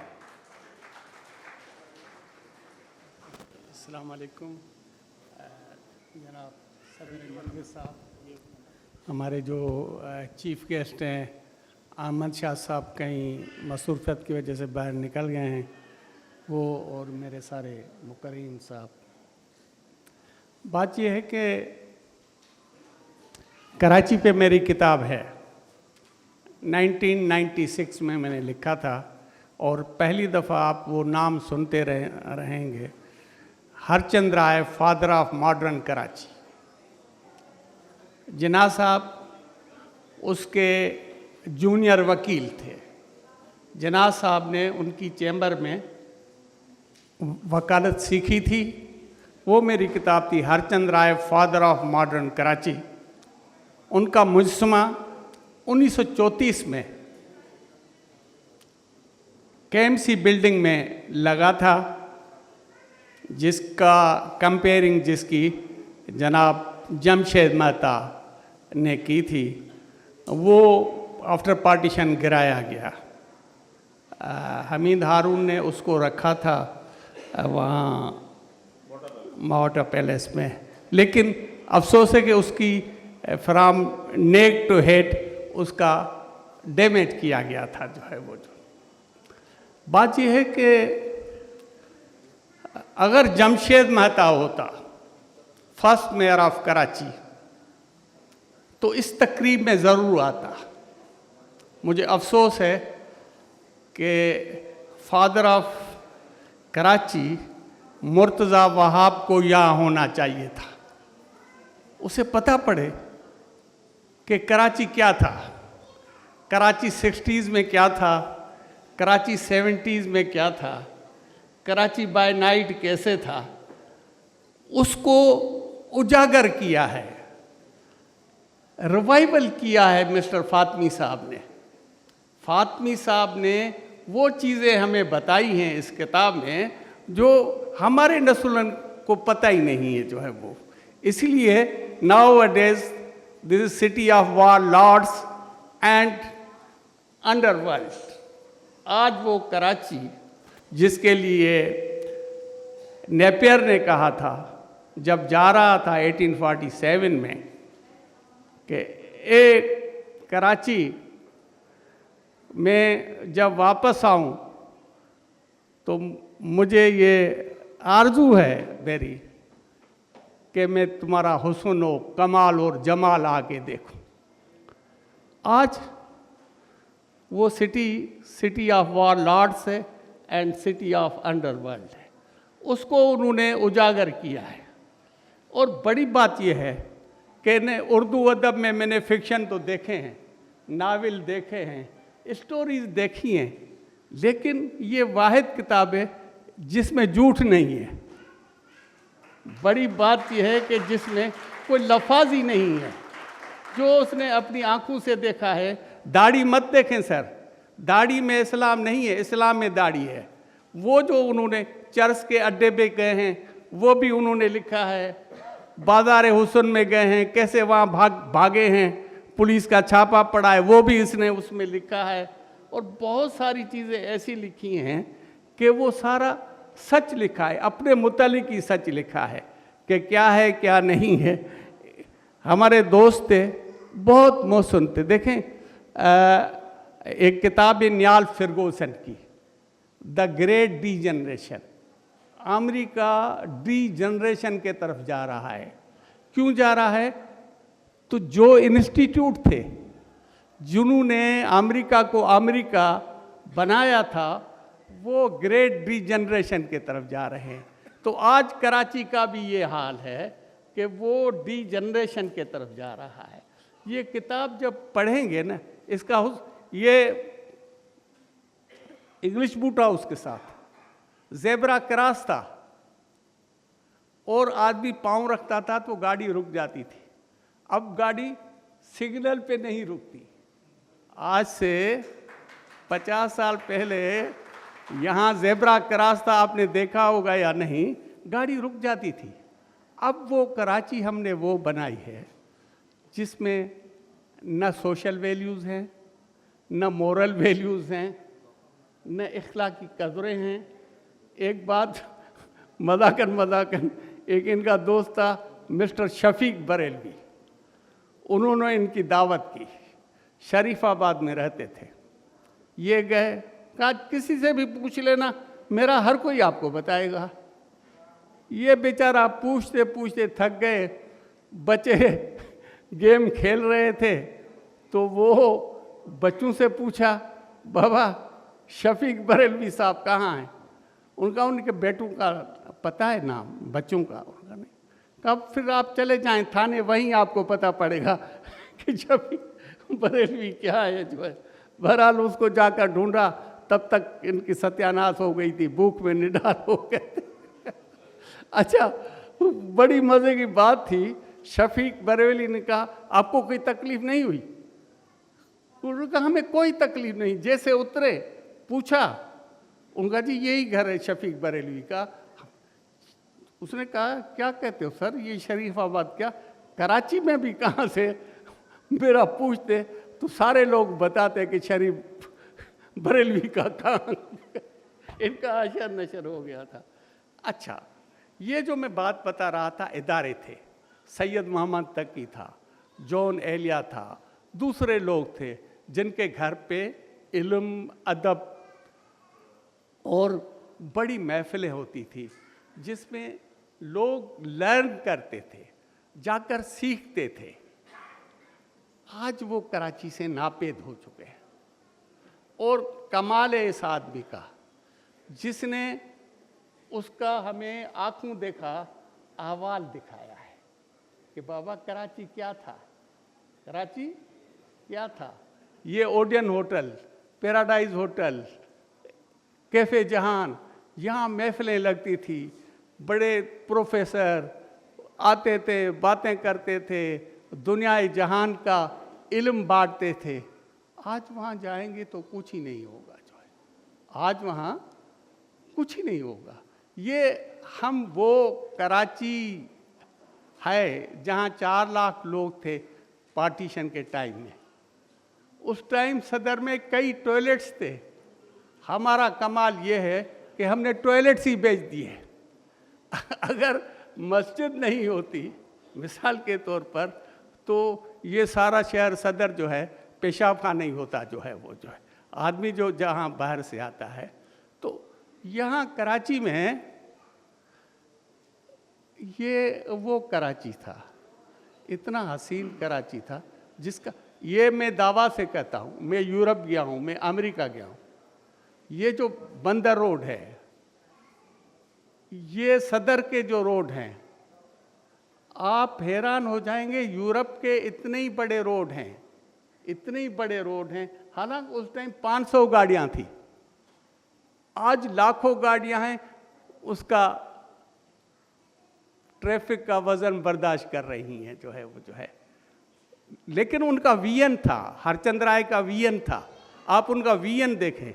अस्सलाम वालेकुम जनाब सदर मजलिस साहब, हमारे जो चीफ़ गेस्ट हैं अहमद शाह साहब कहीं मसरूफ़ियत की वजह से बाहर निकल गए हैं, वो और मेरे सारे मुकर्रीन साहब। बात यह है कि कराची पे मेरी किताब है, 1996 में मैंने लिखा था, और पहली दफ़ा आप वो नाम सुनते रहेंगे, हरचंद राय, फादर ऑफ मॉडर्न कराची। जिन्ना साहब उसके जूनियर वकील थे। जिन्ना साहब ने उनकी चैम्बर में वकालत सीखी थी। वो मेरी किताब थी हरचंद राय, फादर ऑफ मॉडर्न कराची। उनका मुजस्समा 1934 में KMC बिल्डिंग में लगा था, जिसका कंपेयरिंग जिसकी जनाब जमशेद मेहता ने की थी, वो आफ्टर पार्टीशन गिराया गया। हमीद हारून ने उसको रखा था वहाँ मावटा पैलेस में, लेकिन अफसोस है कि उसकी फ्राम नेक टू हेड उसका डैमेज किया गया था। जो है वो जो बात यह है कि अगर जमशेद मेहता होता फर्स्ट मेयर ऑफ कराची तो इस तकरीब में ज़रूर आता। मुझे अफसोस है कि फादर ऑफ कराची मुर्तज़ा वहाब को यहाँ होना चाहिए था। उसे पता पड़े कि कराची क्या था, कराची 60s में क्या था, कराची 70s में क्या था, कराची बाय नाइट कैसे था, उसको उजागर किया है, रिवाइवल किया है मिस्टर फातमी साहब ने। फातमी साहब ने वो चीज़ें हमें बताई हैं इस किताब में जो हमारे नस्लन को पता ही नहीं है जो है वो। इसलिए nowadays this is city of warlords and underworld. आज वो कराची जिसके लिए नेपियर ने कहा था जब जा रहा था 1847 में कि एक कराची में जब वापस आऊं तो मुझे ये आरजू है मेरी कि मैं तुम्हारा हुस्न व कमाल और जमाल आके देखूं। आज वो सिटी ऑफ वार लॉर्ड्स है एंड सिटी ऑफ अंडरवर्ल्ड है, उसको उन्होंने उजागर किया है। और बड़ी बात यह है कि ने उर्दू अदब में मैंने फिक्शन तो देखे हैं, नावल देखे हैं, स्टोरीज देखी हैं, लेकिन ये वाहिद किताब है जिसमें झूठ नहीं है। बड़ी बात यह है कि जिसमें कोई लफाजी नहीं है, जो उसने अपनी आंखों से देखा है। दाढ़ी मत देखें सर, दाढ़ी में इस्लाम नहीं है, इस्लाम में दाढ़ी है। वो जो उन्होंने चर्च के अड्डे पे गए हैं वो भी उन्होंने लिखा है, बाज़ार हुस्न में गए हैं कैसे वहाँ भागे हैं, पुलिस का छापा पड़ा है वो भी इसने उसमें लिखा है। और बहुत सारी चीज़ें ऐसी लिखी हैं कि वो सारा सच लिखा है, अपने मुतालिक ही सच लिखा है कि क्या है क्या नहीं है। हमारे दोस्त थे बहुत मोहसिन थे। देखें एक किताब है नियाल फिरगोसन की, the great D generation. America D generation के तरफ जा रहा है। क्यों जा रहा है? तो जो इंस्टीट्यूट थे जिन्होंने अमेरिका को अमेरिका बनाया था वो ग्रेट डी जनरेशन के तरफ जा रहे हैं। तो आज कराची का भी ये हाल है कि वो डी जनरेशन के तरफ जा रहा है। ये किताब जब पढ़ेंगे ना, इसका ये इंग्लिश बूटा उसके साथ ज़ेब्रा क्रॉस था और आदमी पाँव रखता था तो गाड़ी रुक जाती थी। अब गाड़ी सिग्नल पे नहीं रुकती। आज से 50 साल पहले यहाँ ज़ेब्रा क्रॉस था, आपने देखा होगा या नहीं, गाड़ी रुक जाती थी। अब वो कराची हमने वो बनाई है जिसमें न सोशल वैल्यूज़ हैं, न मोरल वैल्यूज़ हैं, न इखलाकी कदरें हैं। एक बात मजाकन एक इनका दोस्त था मिस्टर शफीक बरेलवी, उन्होंने इनकी दावत की, शरीफाबाद में रहते थे। ये गए, कहा किसी से भी पूछ लेना, मेरा हर कोई आपको बताएगा। ये बेचारा पूछते पूछते थक गए। बच्चे गेम खेल रहे थे तो वो बच्चों से पूछा, बाबा शफीक बरेलवी साहब कहाँ हैं? उनका उनके बेटों का पता है नाम, बच्चों का उनका नहीं। कब फिर आप चले जाएं थाने, वहीं आपको पता पड़ेगा कि शफीक बरेलवी क्या है जो है। बहरहाल उसको जाकर ढूंढा, तब तक इनकी सत्यानाश हो गई थी, भूख में निडाल हो गए थे। अच्छा, बड़ी मज़े की बात थी, शफीक बरेलवी ने कहा आपको कोई तकलीफ नहीं हुई? उन्होंने कहा हमें कोई तकलीफ नहीं। जैसे उतरे पूछा, उनका जी यही घर है शफीक बरेलवी का। उसने कहा क्या कहते हो सर, ये शरीफाबाद क्या, कराची में भी कहाँ से? मेरा पूछते तो सारे लोग बताते कि शरीफ बरेलवी का कहाँ। इनका अशर नशर हो गया था। अच्छा, ये जो मैं बात बता रहा था, इदारे थे, सैयद मोहम्मद तकी था, जॉन एलिया था, दूसरे लोग थे जिनके घर पे इल्म, अदब और बड़ी महफिलें होती थी, जिसमें लोग लर्न करते थे, जाकर सीखते थे। आज वो कराची से नापेद हो चुके हैं। और कमाल है इस आदमी का, जिसने उसका हमें आंखों देखा अहवाल दिखाया है कि बाबा कराची क्या था, कराची क्या था। ये Odeon hotel, Paradise hotel, cafe Jahan, यहाँ महफिलें लगती थी, बड़े प्रोफेसर आते थे, बातें करते थे, दुनिया जहान का इल्म बांटते थे। आज वहाँ जाएंगे तो कुछ ही नहीं होगा जो है, आज वहाँ कुछ ही नहीं होगा। ये हम वो कराची है जहाँ 4 लाख लोग थे पार्टीशन के टाइम में। उस टाइम सदर में कई टॉयलेट्स थे। हमारा कमाल ये है कि हमने टॉयलेट्स ही बेच दिए। अगर मस्जिद नहीं होती मिसाल के तौर पर, तो ये सारा शहर सदर जो है पेशाब खाना नहीं होता जो है। वो जो है आदमी जो जहाँ बाहर से आता है, तो यहाँ कराची में ये वो कराची था, इतना हसीन कराची था जिसका ये मैं दावा से कहता हूँ। मैं यूरोप गया हूँ, मैं अमेरिका गया हूँ। ये जो बंदर रोड है, ये सदर के जो रोड हैं, आप हैरान हो जाएंगे। यूरोप के इतने ही बड़े रोड हैं, इतने ही बड़े रोड हैं। हालांकि उस टाइम 500 गाड़ियाँ थी, आज लाखों गाड़ियाँ हैं। उसका ट्रैफिक का वजन बर्दाश्त कर रही हैं जो है वो जो है। लेकिन उनका विजन था, हरचंद राय का विजन था। आप उनका विजन देखें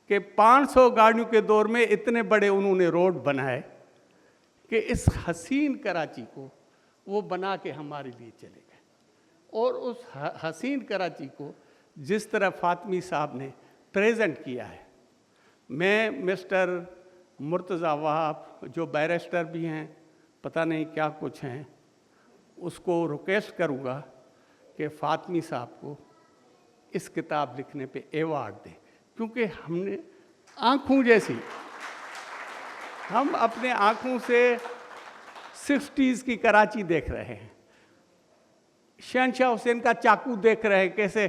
कि 500 गाड़ियों के दौर में इतने बड़े उन्होंने रोड बनाए कि इस हसीन कराची को वो बना के हमारे लिए चले गए। और उस हसीन कराची को जिस तरह फातमी साहब ने प्रेजेंट किया है, मैं मिस्टर मुर्तज़ा वहाब जो बैरिस्टर भी हैं, पता नहीं क्या कुछ हैं, उसको रिक्वेस्ट करूँगा कि फातमी साहब को इस किताब लिखने पे एवार्ड दें। क्योंकि हमने आँखों जैसी, हम अपने आँखों से 60s की कराची देख रहे हैं। शहनशाह हुसैन का चाकू देख रहे हैं, कैसे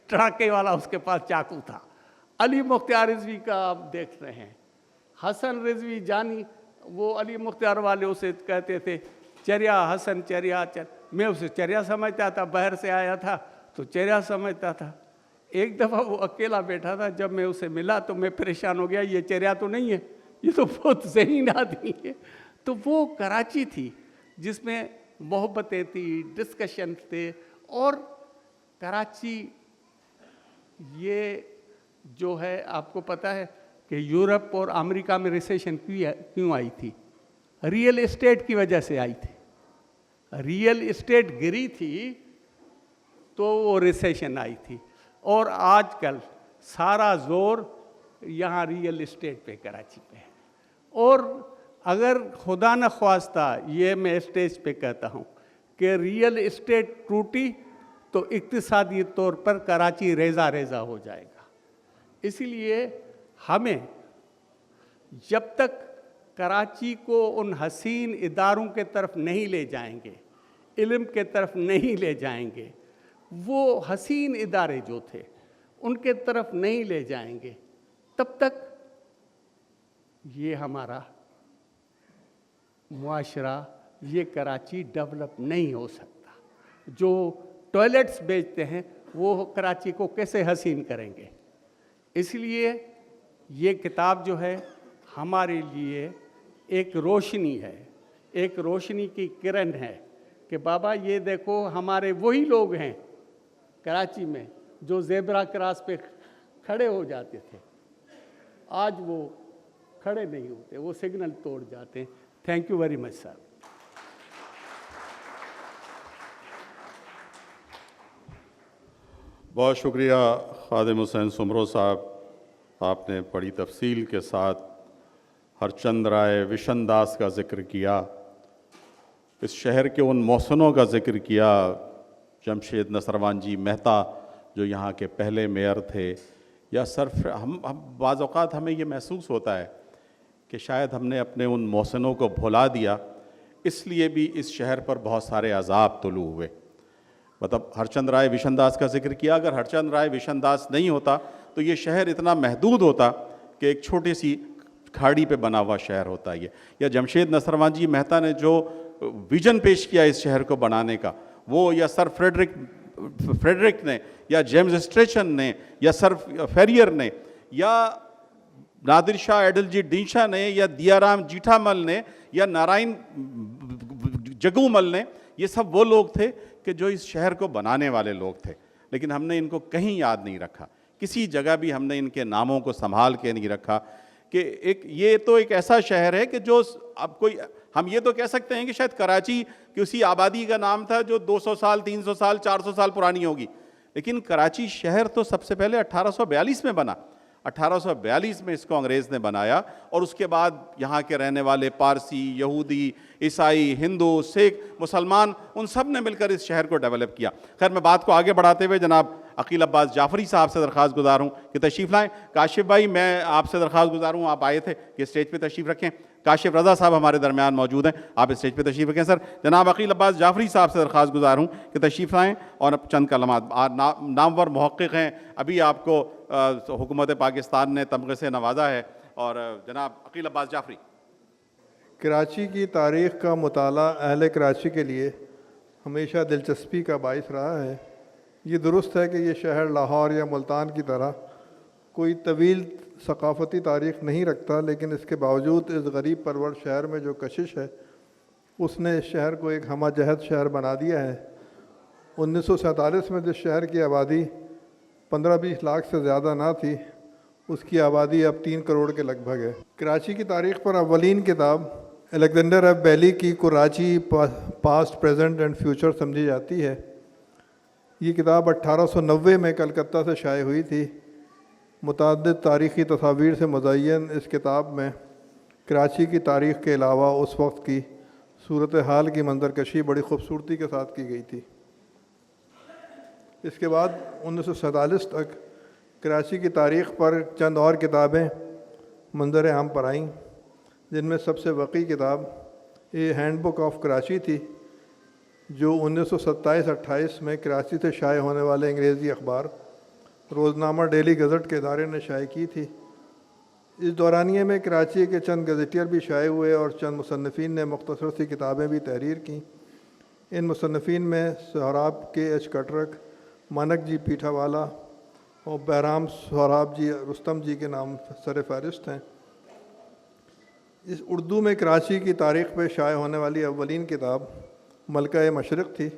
ट्राके वाला उसके पास चाकू था। अली मुख्तियार रिजवी का आप देख रहे हैं। हसन रिजवी जानी, वो अली मुख्तियार वाले उसे कहते थे चरिया हसन चरिया मैं उसे चरिया समझता था, बाहर से आया था तो चरिया समझता था। एक दफ़ा वो अकेला बैठा था, जब मैं उसे मिला तो मैं परेशान हो गया, ये चरिया तो नहीं है, ये तो बहुत ज़हीन आदमी है। तो वो कराची थी जिसमें मोहब्बतें थी, डिस्कशन थे। और कराची ये जो है, आपको पता है कि यूरोप और अमेरिका में रिसेशन क्यों आई थी? रियल एस्टेट की वजह से आई थी। रियल एस्टेट गिरी थी तो वो रिसेशन आई थी। और आजकल सारा जोर यहाँ रियल एस्टेट पे, कराची पे है। और अगर खुदा न ख्वास्ता, ये मैं स्टेज पे कहता हूँ कि रियल एस्टेट टूटी तो इक्तिसादी तौर पर कराची रेजा रेजा हो जाएगा। इसीलिए हमें जब तक कराची को उन हसीन इदारों के तरफ नहीं ले जाएंगे, इल्म के तरफ नहीं ले जाएंगे, वो हसीन इदारे जो थे उनके तरफ नहीं ले जाएंगे, तब तक ये हमारा मुआशरा, ये कराची डेवलप नहीं हो सकता। जो टॉयलेट्स बेचते हैं वो कराची को कैसे हसीन करेंगे? इसलिए ये किताब जो है हमारे लिए एक रोशनी है, एक रोशनी की किरण है कि बाबा ये देखो, हमारे वही लोग हैं कराची में जो ज़ेब्रा क्रॉस पे खड़े हो जाते थे, आज वो खड़े नहीं होते, वो सिग्नल तोड़ जाते हैं। Thank you very much sir. बहुत शुक्रिया खादिम हुसैन सुमरो साहब, आपने बड़ी तफसील के साथ हरचंद राय विशन दास का ज़िक्र किया, इस शहर के उन मौसनों का ज़िक्र किया, जमशेद नसरवान जी मेहता जो यहाँ के पहले मेयर थे, या सर्फ हम बाज़ औक़ात हमें ये महसूस होता है कि शायद हमने अपने उन मौसनों को भुला दिया, इसलिए भी इस शहर पर बहुत सारे अज़ाब तुलू हुए। मतलब हरचंद राय विशन दास का जिक्र किया, अगर हरचंद राय विशन दास नहीं होता तो ये शहर इतना महदूद होता कि एक छोटी सी खाड़ी पे बना हुआ शहर होता ये। या जमशेद नसरवान जी मेहता ने जो विजन पेश किया इस शहर को बनाने का, वो या सर फ्रेडरिक ने, या जेम्स स्ट्रेचन ने, या सर फेरियर ने, या नादिर शाह एडलजी डीशा ने, या दियाराम जीठामल ने, या नारायण जगूमल ने, ये सब वो लोग थे कि जो इस शहर को बनाने वाले लोग थे। लेकिन हमने इनको कहीं याद नहीं रखा, किसी जगह भी हमने इनके नामों को संभाल के नहीं रखा कि ये तो एक ऐसा शहर है कि जो अब कोई, हम ये तो कह सकते हैं कि शायद कराची किसी आबादी का नाम था जो 200 साल, 300 साल, 400 साल पुरानी होगी, लेकिन कराची शहर तो सबसे पहले 1842 में बना। 1842 में इसको अंग्रेज़ ने बनाया और उसके बाद यहाँ के रहने वाले पारसी, यहूदी, ईसाई, हिंदू, सिख, मुसलमान, उन सब ने मिलकर इस शहर को डेवलप किया। खैर, मैं बात को आगे बढ़ाते हुए जनाब अकील अब्बास जाफरी साहब से दरख्वास्त गुजार हूँ कि तशरीफ़ लाएँ। काशिफ भाई, मैं आपसे दरख्वास्त गुजार हूँ, आप आए थे कि स्टेज पे तशरीफ़ रखें। काशिफ रज़ा साहब हमारे दरमियान मौजूद हैं, आप स्टेज पे तशरीफ़ रखें। सर, जनाब अकील अब्बास जाफरी साहब से दरख्वास्त गुजार हूँ कि तशरीफ़ लाएँ और चंद कलमात। नामवर मुहक्किक़ हैं, अभी आपको हुकूमत पाकिस्तान ने तमग़े से नवाजा है। और जनाब अकील अब्बास जाफरी। कराची की तारीख़ का मुताला अहले कराची के लिए हमेशा दिलचस्पी का बाइस रहा है। ये दुरुस्त है कि ये शहर लाहौर या मुल्तान की तरह कोई तवील सकाफ़ती तारीख़ नहीं रखता, लेकिन इसके बावजूद इस गरीब परवर शहर में जो कशिश है उसने इस शहर को एक हमाजहत शहर बना दिया है। 1947 में जिस शहर की आबादी 15-20 लाख से ज़्यादा ना थी, उसकी आबादी अब 3 करोड़ के लगभग है। कराची की तारीख़ पर अव्वलीन किताब अलेक्जेंडर एफ बेली की Karachi past, present and future समझी जाती है। ये किताब 1890 में कलकत्ता से शाये हुई थी। मुतअद्दिद तारीख़ी तस्वीर से मुज़य्यन इस किताब में कराची की तारीख़ के अलावा उस वक्त की सूरत हाल की मंजरकशी बड़ी खूबसूरती के साथ की गई थी। इसके बाद 1947 तक कराची की तारीख़ पर चंद और किताबें मंजर आम पर आईं, जिनमें सबसे वक़ी किताब ये हैंडबुक ऑफ कराची थी, जो 1927-28 में कराची से शाये होने वाले अंग्रेज़ी अखबार रोज़नामा डेली गज़ट के इदारे ने शाये की थी। इस दौरानिए में कराची के चंद गज़टियर भी शाये हुए और चंद मुसन्निफ़ीन ने मुख्तसर सी किताबें भी तहरीर की। इन मुसन्निफ़ीन में सोहराब के एच कटरक, मानक जी पीठावाला और बहराम सोहराब जी रुस्तम जी के नाम सर फहरिस्त हैं। इस उर्दू में कराची की तारीख़ पर शाये होने वाली अव्वलीन किताब मलका मशरिक़ थी,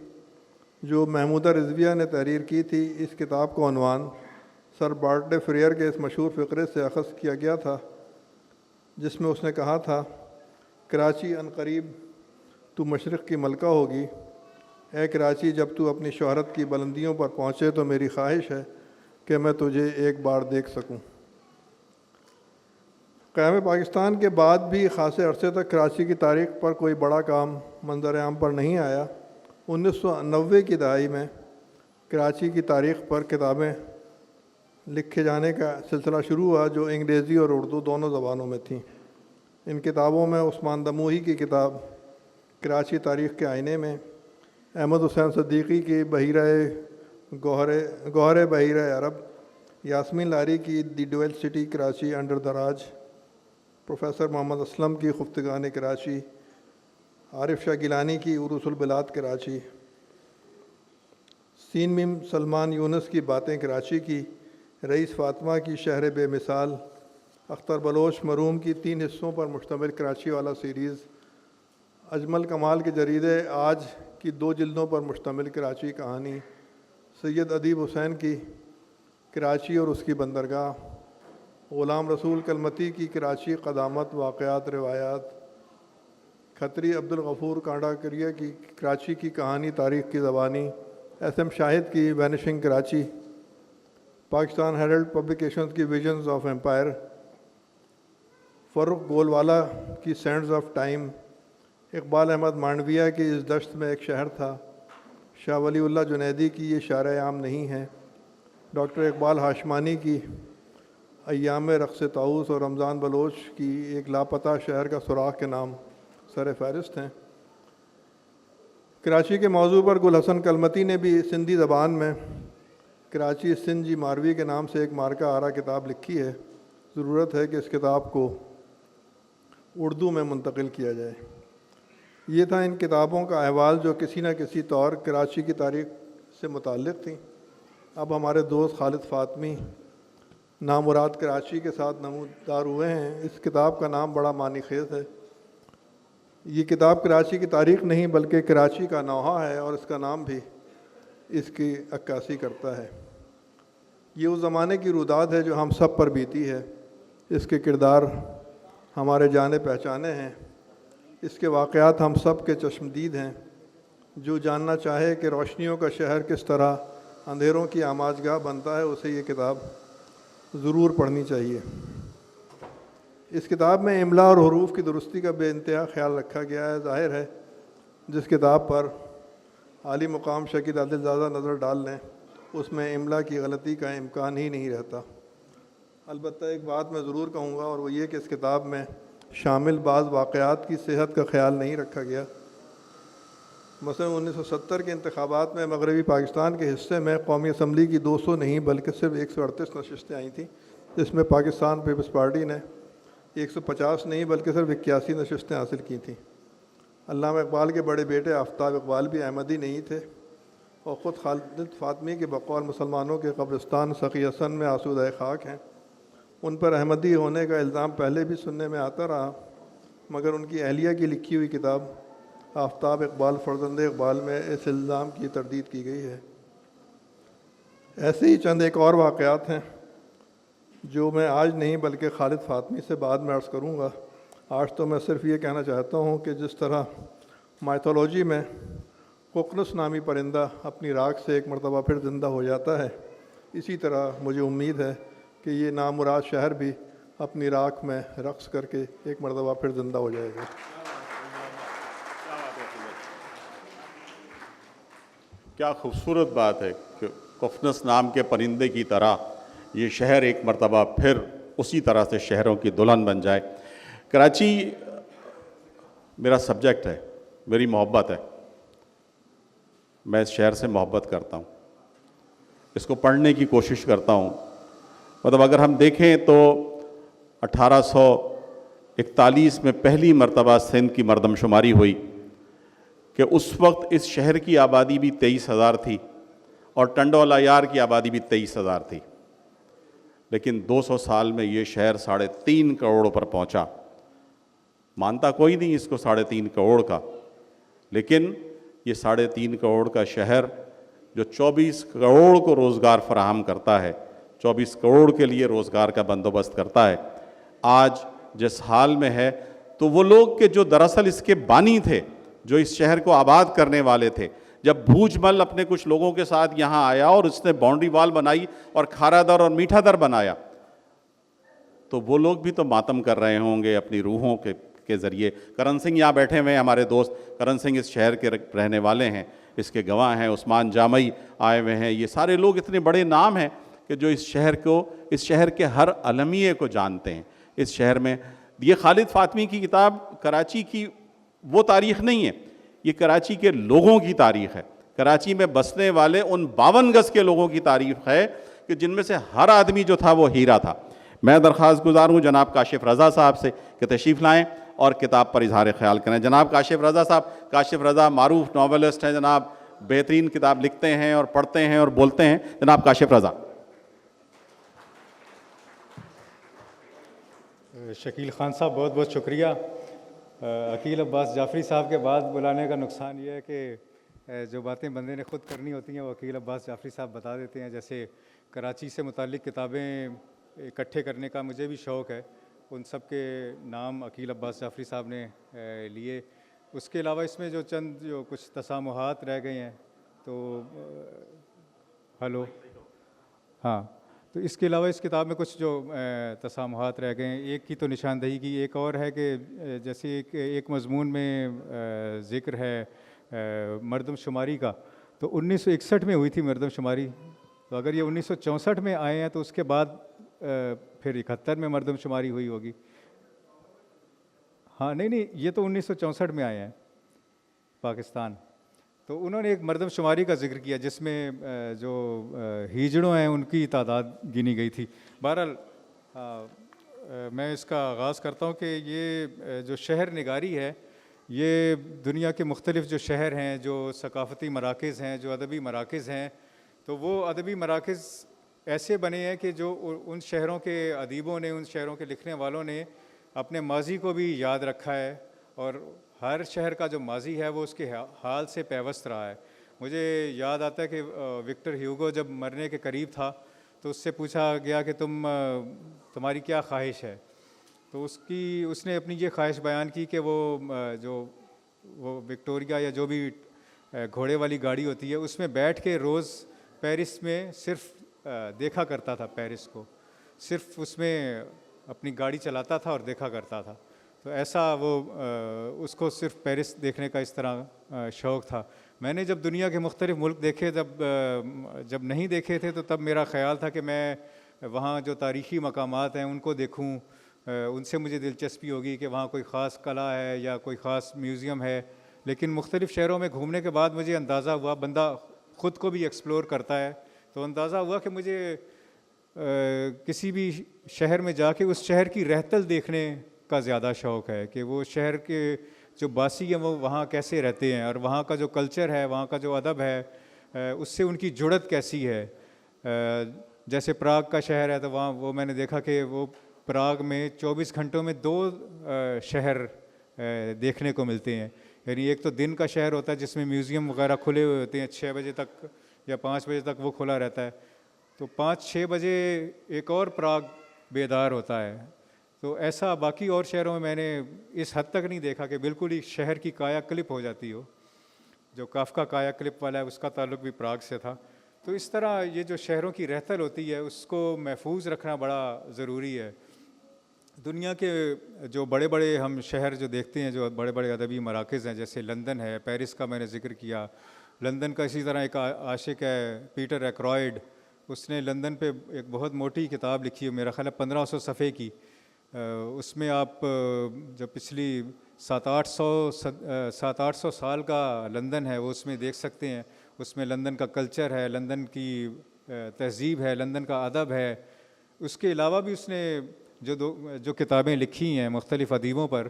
जो महमूदा रिजविया ने तहरीर की थी। इस किताब को उन्वान सर बार्टले फ्रेयर के इस मशहूर फ़िक्रे से अख़ज़ किया गया था, जिसमें उसने कहा था, कराची अनकरीब तू मशरिक़ की मलका होगी। ए कराची, जब तू अपनी शोहरत की बुलंदियों पर पहुँचे तो मेरी ख्वाहिश है कि मैं तुझे एक बार देख सकूँ। क़याम पाकिस्तान के बाद भी ख़ासे अरसे तक कराची की तारीख़ पर कोई बड़ा काम मंजर आम पर नहीं आया। 1990 की दहाई में कराची की तारीख़ पर किताबें लिखे जाने का सिलसिला शुरू हुआ, जो अंग्रेज़ी और उर्दू दोनों ज़बानों में थीं। इन किताबों में उस्मान दमूही की किताब कराची तारीख़ के आईने में, अहमद हुसैन सिद्दीकी की बहिरा गौहर बहीर अरब, यास्मीन लारी की दी डुअल सिटी कराची अंडर दराज, प्रोफेसर मोहम्मद असलम की खुफ्तगान कराची, आरिफ शाह गिलानी की उरूसुल बिलाद कराची, सीन मिम सलमान यूनुस की बातें कराची की, रईस फातिमा की शहर बेमिसाल, अख्तर बलोच मरूम की 3 हिस्सों पर मुश्तमिल कराची वाला सीरीज़, अजमल कमाल के जरीदे आज की 2 जिल्दों पर मुश्तमिल कराची कहानी, सैयद अदीब हुसैन की कराची और उसकी बंदरगाह, ग़ुलाम रसूल कलमती की कराची क़दामत वाक़यात रिवायात, खतरी अब्दुल गफ़ूर कांडा करिया की कराची की कहानी तारीख़ की ज़बानी, SM शाहिद की vanishing Karachi, Pakistan Herald publications की visions of empire, Farrukh Golwala की sands of time, Iqbal Ahmed Mandviya की इस दश्त में एक शहर था, शाह वलीउल्लाह जुनैदी की ये शायर आम नहीं है, डॉक्टर इकबाल हाशमानी की अय्याम रक़्स ताऊस और रमज़ान बलोच की एक लापता शहर का सुराख के नाम सर फहरिस्त हैं। कराची के मौजू पर गुल हसन कलमती ने भी सिंधी ज़बान में कराची सिंध जी मारवी के नाम से एक मार्का आरा किताब लिखी है। ज़रूरत है कि इस किताब को उर्दू में मुंतकिल किया जाए। ये था इन किताबों का अहवाल जो किसी न किसी तौर कराची की तारीख़ से मुताल्लिक़ थी। अब हमारे दोस्त खालिद फ़ातमी नामुराद कराची के साथ नमूदार हुए हैं। इस किताब का नाम बड़ा मानी खेज़ है। ये किताब कराची की तारीख़ नहीं बल्कि कराची का नौहा है और इसका नाम भी इसकी अक्कासी करता है। ये उस ज़माने की रुदाद है जो हम सब पर बीती है। इसके किरदार हमारे जाने पहचाने हैं। इसके वाक़यात हम सब के चश्मदीद हैं। जो जानना चाहे कि रोशनियों का शहर किस तरह अंधेरों की आमाजगाह बनता है, उसे ये किताब ज़रूर पढ़नी चाहिए। इस किताब में इमला और हरूफ की दुरुस्ती का बेइंतहा ख्याल रखा गया है। ज़ाहिर है जिस किताब पर आली मुकाम शकील आदिलज़ादा नज़र डाल लें उसमें इमला की गलती का इम्कान ही नहीं रहता। अलबत्ता एक बात मैं ज़रूर कहूँगा और वो ये कि इस किताब में शामिल बाज़ वाक़यात की सेहत का ख्याल नहीं रखा गया। मसलन 1970 के इंतखाबात में मगरबी पाकिस्तान के हिस्से में कौमी असम्बली की 200 नहीं बल्कि सिर्फ 138 नशस्तें आई थीं, जिसमें पाकिस्तान पीपल्स पार्टी ने 150 नहीं बल्कि सिर्फ 81 नशस्तें हासिल की थीं। अल्लामा इकबाल के बड़े बेटे आफ्ताब इकबाल भी अहमदी नहीं थे और ख़ुद खालिद फ़ातमी के बकौल मुसलमानों के कब्रिस्तान सखी हसन में आसूदा खाक हैं। उन पर अहमदी होने का इल्ज़ाम पहले भी सुनने में आता रहा, मगर उनकी अहलिया की लिखी हुई किताब आफ्ताब इकबाल फ़र्ज़ंद इकबाल में इस इल्ज़ाम की तरदीद की गई है। ऐसे ही चंद एक और वाक़यात हैं जो मैं आज नहीं बल्कि खालिद फ़ातमी से बाद में अर्ज़ करूँगा। आज तो मैं सिर्फ ये कहना चाहता हूँ कि जिस तरह माइथोलॉजी में कुकनुस नामी परिंदा अपनी राख से एक मरतबा फिर ज़िंदा हो जाता है, इसी तरह मुझे उम्मीद है कि ये नामुराद शहर भी अपनी राख में रक़्स करके एक मरतबा फिर ज़िंदा हो जाएगा। क्या खूबसूरत बात है कि कुकनुस नाम के परिंदे की तरह ये शहर एक मरतबा फिर उसी तरह से शहरों की दुल्हन बन जाए। कराची मेरा सब्जेक्ट है, मेरी मोहब्बत है। मैं इस शहर से मोहब्बत करता हूँ, इसको पढ़ने की कोशिश करता हूँ। मतलब अगर हम देखें तो 1841 में पहली मरतबा सिंध की मरदमशुमारी हुई कि उस वक्त इस शहर की आबादी भी 23,000 थी और टंडोला यार की आबादी भी 23,000 थी। लेकिन 200 साल में ये शहर 3.5 करोड़ पर पहुंचा। मानता कोई नहीं इसको 3.5 करोड़ का, लेकिन ये 3.5 करोड़ का शहर जो 24 करोड़ को रोज़गार फराहम करता है, 24 करोड़ के लिए रोज़गार का बंदोबस्त करता है, आज जिस हाल में है, तो वो लोग के जो दरअसल इसके बानी थे, जो इस शहर को आबाद करने वाले थे, जब भूजमल अपने कुछ लोगों के साथ यहाँ आया और उसने बाउंड्री वाल बनाई और खारा दर और मीठा दर बनाया, तो वो लोग भी तो मातम कर रहे होंगे अपनी रूहों के ज़रिए। करण सिंह यहाँ बैठे हुए हैं, हमारे दोस्त करण सिंह इस शहर के रहने वाले हैं, इसके गवाह हैं। उस्मान जामई आए हुए हैं। ये सारे लोग इतने बड़े नाम हैं कि जो इस शहर के हर अलमिये को जानते हैं। इस शहर में ये खालिद फ़ातमी की किताब कराची की वो तारीख़ नहीं है, ये कराची के लोगों की तारीख़ है। कराची में बसने वाले उन 52 गज के लोगों की तारीफ है कि जिनमें से हर आदमी जो था वो हीरा था। मैं दरख्वास्त गुजार हूँ जनाब काशिफ रज़ा साहब से कि तशरीफ़ लाएँ और किताब पर इजहार ख्याल करें। जनाब काशिफ रज़ा साहब, काशिफ रज़ा मारूफ नावलिस्ट हैं जनाब, बेहतरीन किताब लिखते हैं और पढ़ते हैं और बोलते हैं। जनाब काशिफ रज़ा। शकील ख़ान साहब बहुत बहुत शुक्रिया। अकील अब्बास जाफ़री साहब के बाद बुलाने का नुकसान ये है कि जो बातें बंदे ने ख़ुद करनी होती हैं वो अकील अब्बास जाफ़री साहब बता देते हैं। जैसे कराची से मुताल्लिक़ किताबें इकट्ठे करने का मुझे भी शौक़ है, उन सब के नाम अकील अब्बास जाफ़री साहब ने लिए। उसके अलावा इसमें जो चंद जो कुछ तसामुहात रह गए हैं तो हेलो हाँ, तो इसके अलावा इस किताब में कुछ जो तसामुहात रह गए हैं, एक की तो निशानदही की, एक और है कि जैसे एक मज़मून में ज़िक्र है मरदमशुमारी का, तो 1961 में हुई थी मरदमशुमारी। तो अगर ये 1964 में आए हैं तो उसके बाद फिर 71 में मरदमशुमारी हुई होगी। हाँ नहीं, ये तो 1964 में आए हैं पाकिस्तान। तो उन्होंने एक मरदमशुमारी का जिक्र किया जिसमें जो हिजड़ों हैं उनकी तादाद गिनी गई थी। बहरहाल मैं इसका आगाज़ करता हूँ कि ये जो शहर निगारी है, ये दुनिया के मुख्तलिफ़ जो शहर हैं, जो सकाफ़ती मराकज़ हैं, जो अदबी मराकज़ हैं, तो वो अदबी मराकज़ ऐसे बने हैं कि जो उन शहरों के अदीबों ने, उन शहरों के लिखने वालों ने अपने माजी को भी याद रखा है और हर शहर का जो माजी है वो उसके हाल से पैवस्त रहा है। मुझे याद आता है कि विक्टर ह्यूगो जब मरने के करीब था तो उससे पूछा गया कि तुम्हारी क्या ख्वाहिश है, तो उसने अपनी ये ख्वाहिश बयान की कि वो विक्टोरिया या जो भी घोड़े वाली गाड़ी होती है उसमें बैठ के रोज़ पेरिस में सिर्फ देखा करता था, पेरिस को सिर्फ उसमें अपनी गाड़ी चलाता था और देखा करता था। तो ऐसा वो उसको सिर्फ पेरिस देखने का इस तरह शौक़ था। मैंने जब दुनिया के मुख्तलिफ़ मुल्क देखे, जब नहीं देखे थे तो तब मेरा ख़्याल था कि मैं वहाँ जो तारीख़ी मकामात हैं उनको देखूँ, उनसे मुझे दिलचस्पी होगी कि वहाँ कोई ख़ास कला है या कोई ख़ास म्यूज़ियम है। लेकिन मुख्तलिफ़ शहरों में घूमने के बाद मुझे अंदाज़ा हुआ, बंदा ख़ुद को भी एक्सप्लोर करता है, तो अंदाज़ा हुआ कि मुझे किसी भी शहर में जाके उस शहर की रहतल देखने का ज़्यादा शौक़ है कि वो शहर के जो बासी हैं वो वहाँ कैसे रहते हैं और वहाँ का जो कल्चर है, वहाँ का जो अदब है, उससे उनकी जुड़त कैसी है। जैसे प्राग का शहर है तो वहाँ वो मैंने देखा कि वो प्राग में 24 घंटों में 2 शहर देखने को मिलते हैं। यानी एक तो दिन का शहर होता है जिसमें म्यूज़ियम वगैरह खुले हुए होते हैं, 6 बजे तक या 5 बजे तक वो खुला रहता है, तो 5-6 बजे एक और प्राग बेदार होता है। तो ऐसा बाकी और शहरों में मैंने इस हद तक नहीं देखा कि बिल्कुल ही शहर की काया क्लिप हो जाती हो। जो काफ्का काया क्लिप वाला है उसका ताल्लुक़ भी प्राग से था। तो इस तरह ये जो शहरों की रहतल होती है उसको महफूज रखना बड़ा ज़रूरी है। दुनिया के जो बड़े बड़े हम शहर जो देखते हैं, जो बड़े बड़े अदबी मराकज़ हैं, जैसे लंदन है, पेरिस का मैंने ज़िक्र किया, लंदन का इसी तरह एक आशिक है पीटर एक्रॉयड, उसने लंदन पे एक बहुत मोटी किताब लिखी है, मेरा ख्याल है 1500 सफ़े की। उसमें आप जब पिछली 700-800 साल का लंदन है वो उसमें देख सकते हैं। उसमें लंदन का कल्चर है, लंदन की तहज़ीब है, लंदन का अदब है। उसके अलावा भी उसने जो किताबें लिखी हैं मुख्तलिफ़ अदीबों पर,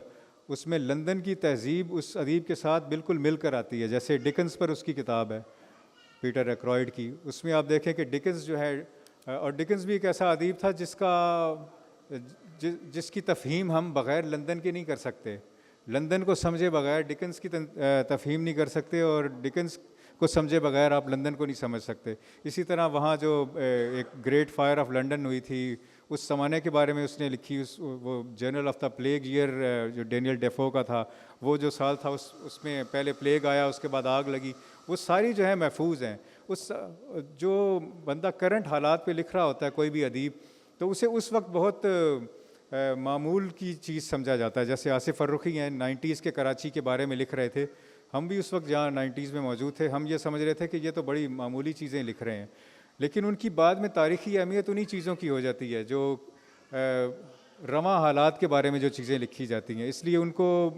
उसमें लंदन की तहज़ीब उस अदीब के साथ बिल्कुल मिल कर आती है। जैसे डिकन्स पर उसकी किताब है पीटर एक्रॉयड की, उसमें आप देखें कि डिकन्स जो है, और डिकन्स भी एक ऐसा अदीब था जिसकी तफ़हीम हम बग़ैर लंदन के नहीं कर सकते। लंदन को समझे बग़ैर डिकन्स की तफ़हीम नहीं कर सकते और डिकन्स को समझे बग़ैर आप लंदन को नहीं समझ सकते। इसी तरह वहाँ जो एक ग्रेट फायर ऑफ लंदन हुई थी उस ज़माने के बारे में उसने लिखी, वो journal of the plague year जो डेनियल डेफो का था, वो जो साल था उसमें पहले प्लेग आया, उसके बाद आग लगी, वो सारी जो है महफूज हैं। जो बंदा करंट हालात पे लिख रहा होता है कोई भी अदीब, तो उसे उस वक्त बहुत मामूल की चीज़ समझा जाता है। जैसे आसिफ फ़र्रुखी हैं, 90s के कराची के बारे में लिख रहे थे, हम भी उस वक्त जहाँ 90s में मौजूद थे, हम ये समझ रहे थे कि ये तो बड़ी मामूली चीज़ें लिख रहे हैं, लेकिन उनकी बाद में तारीख़ी अहमियत उन्हीं चीज़ों की हो जाती है जो रवां हालात के बारे में जो चीज़ें लिखी जाती हैं, इसलिए उनको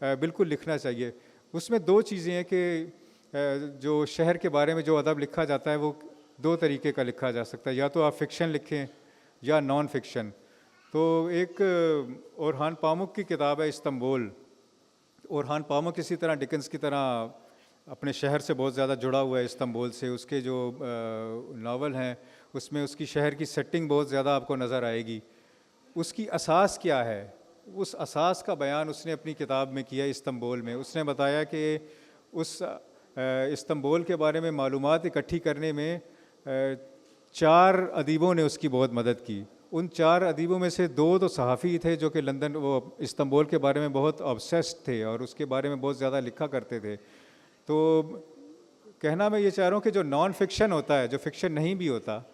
बिल्कुल लिखना चाहिए। उसमें 2 चीज़ें हैं कि जो शहर के बारे में जो अदब लिखा जाता है वो दो तरीके का लिखा जा सकता है, या तो आप फ़िक्शन लिखें या नॉन फिक्शन। तो एक ओरहान पामुक की किताब है इस्तंबुल। ओरहान पामुक इसी तरह डिकेंस की तरह अपने शहर से बहुत ज़्यादा जुड़ा हुआ है, इस्तंबुल से। उसके जो नावल हैं उसमें उसकी शहर की सेटिंग बहुत ज़्यादा आपको नज़र आएगी। उसकी असास क्या है, उस असास का बयान उसने अपनी किताब में किया इस्तंबुल में। उसने बताया कि उस इस्तंबुल के बारे में मालूमात इकट्ठी करने में 4 अदीबों ने उसकी बहुत मदद की। उन 4 अदीबों में से 2 तो सहाफ़ी थे जो कि लंदन वो इस्तंबुल के बारे में बहुत ऑब्सेस्ड थे और उसके बारे में बहुत ज़्यादा लिखा करते थे। तो कहना मैं ये चाह रहा हूँ कि जो नॉन फिक्शन होता है, जो फिक्शन नहीं भी होता,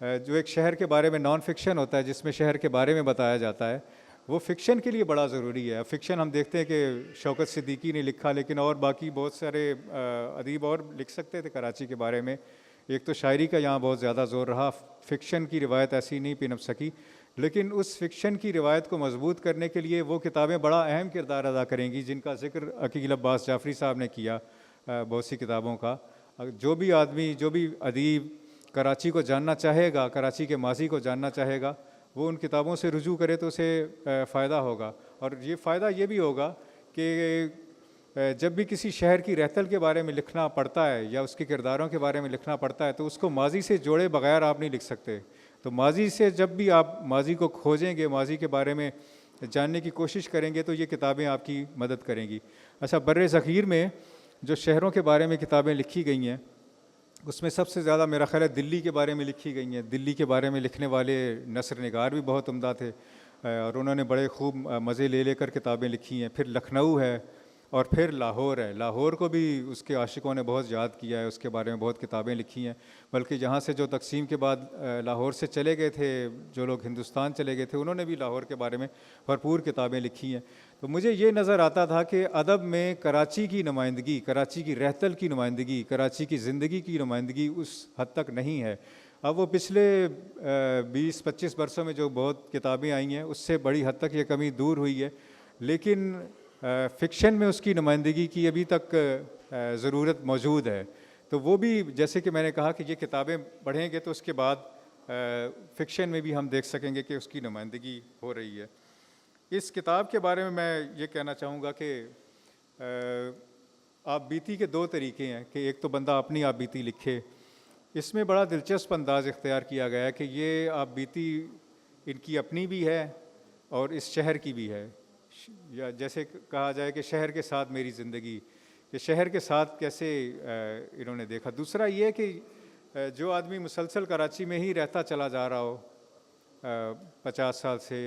जो एक शहर के बारे में नॉन फिक्शन होता है जिसमें शहर के बारे में बताया जाता है, वो फ़िक्शन के लिए बड़ा ज़रूरी है। फ़िक्शन हम देखते हैं कि शौकत सिद्दीकी ने लिखा, लेकिन और बाकी बहुत सारे अदीब और लिख सकते थे कराची के बारे में। एक तो शायरी का यहाँ बहुत ज़्यादा ज़ोर रहा, फ़िक्शन की रिवायत ऐसी नहीं पिनप सकी, लेकिन उस फ़िक्शन की रिवायत को मजबूत करने के लिए वो किताबें बड़ा अहम किरदार अदा करेंगी, जिनका ज़िक्र अकील अब्बास जाफ़री साहब ने किया बहुत सी किताबों का। जो भी आदमी, जो भी अदीब कराची को जानना चाहेगा, कराची के माजी को जानना चाहेगा, वो उन किताबों से रुजू करे तो उसे फ़ायदा होगा। और ये फ़ायदा ये भी होगा कि जब भी किसी शहर की रहतल के बारे में लिखना पड़ता है या उसके किरदारों के बारे में लिखना पड़ता है तो उसको माजी से जोड़े बगैर आप नहीं लिख सकते। तो माजी से जब भी आप माजी को खोजेंगे, माजी के बारे में जानने की कोशिश करेंगे, तो ये किताबें आपकी मदद करेंगी। अच्छा, बर्रे ज़ख़ीर में जो शहरों के बारे में किताबें लिखी गई हैं उसमें सबसे ज़्यादा मेरा ख़्याल है दिल्ली के बारे में लिखी गई हैं। दिल्ली के बारे में लिखने वाले नसर निगार भी बहुत उम्दा थे और उन्होंने बड़े खूब मज़े ले लेकर किताबें लिखी हैं। फिर लखनऊ है और फिर लाहौर है। लाहौर को भी उसके आशिकों ने बहुत याद किया है, उसके बारे में बहुत किताबें लिखी हैं। बल्कि यहाँ से जो तकसीम के बाद लाहौर से चले गए थे, जो लोग हिंदुस्तान चले गए थे, उन्होंने भी लाहौर के बारे में भरपूर किताबें लिखी हैं। तो मुझे ये नज़र आता था कि अदब में कराची की नुमाइंदगी, कराची की रहतल की नुमाइंदगी, कराची की ज़िंदगी की नुमाइंदगी उस हद तक नहीं है। अब वो पिछले 20-25 बरसों में जो बहुत किताबें आई हैं उससे बड़ी हद तक ये कमी दूर हुई है, लेकिन फ़िक्शन में उसकी नुमाइंदगी की अभी तक ज़रूरत मौजूद है। तो वो भी, जैसे कि मैंने कहा कि ये किताबें पढ़ेंगे तो उसके बाद फ़िक्शन में भी हम देख सकेंगे कि उसकी नुमाइंदगी हो रही है। इस किताब के बारे में मैं ये कहना चाहूँगा कि आप बीती के 2 तरीके हैं कि एक तो बंदा अपनी आप बीती लिखे। इसमें बड़ा दिलचस्प अंदाज़ इख्तियार किया गया है कि ये आप बीती इनकी अपनी भी है और इस शहर की भी है। या जैसे कहा जाए कि शहर के साथ मेरी ज़िंदगी, कि शहर के साथ कैसे इन्होंने देखा। दूसरा ये कि जो आदमी मुसलसल कराची में ही रहता चला जा रहा हो 50 साल से,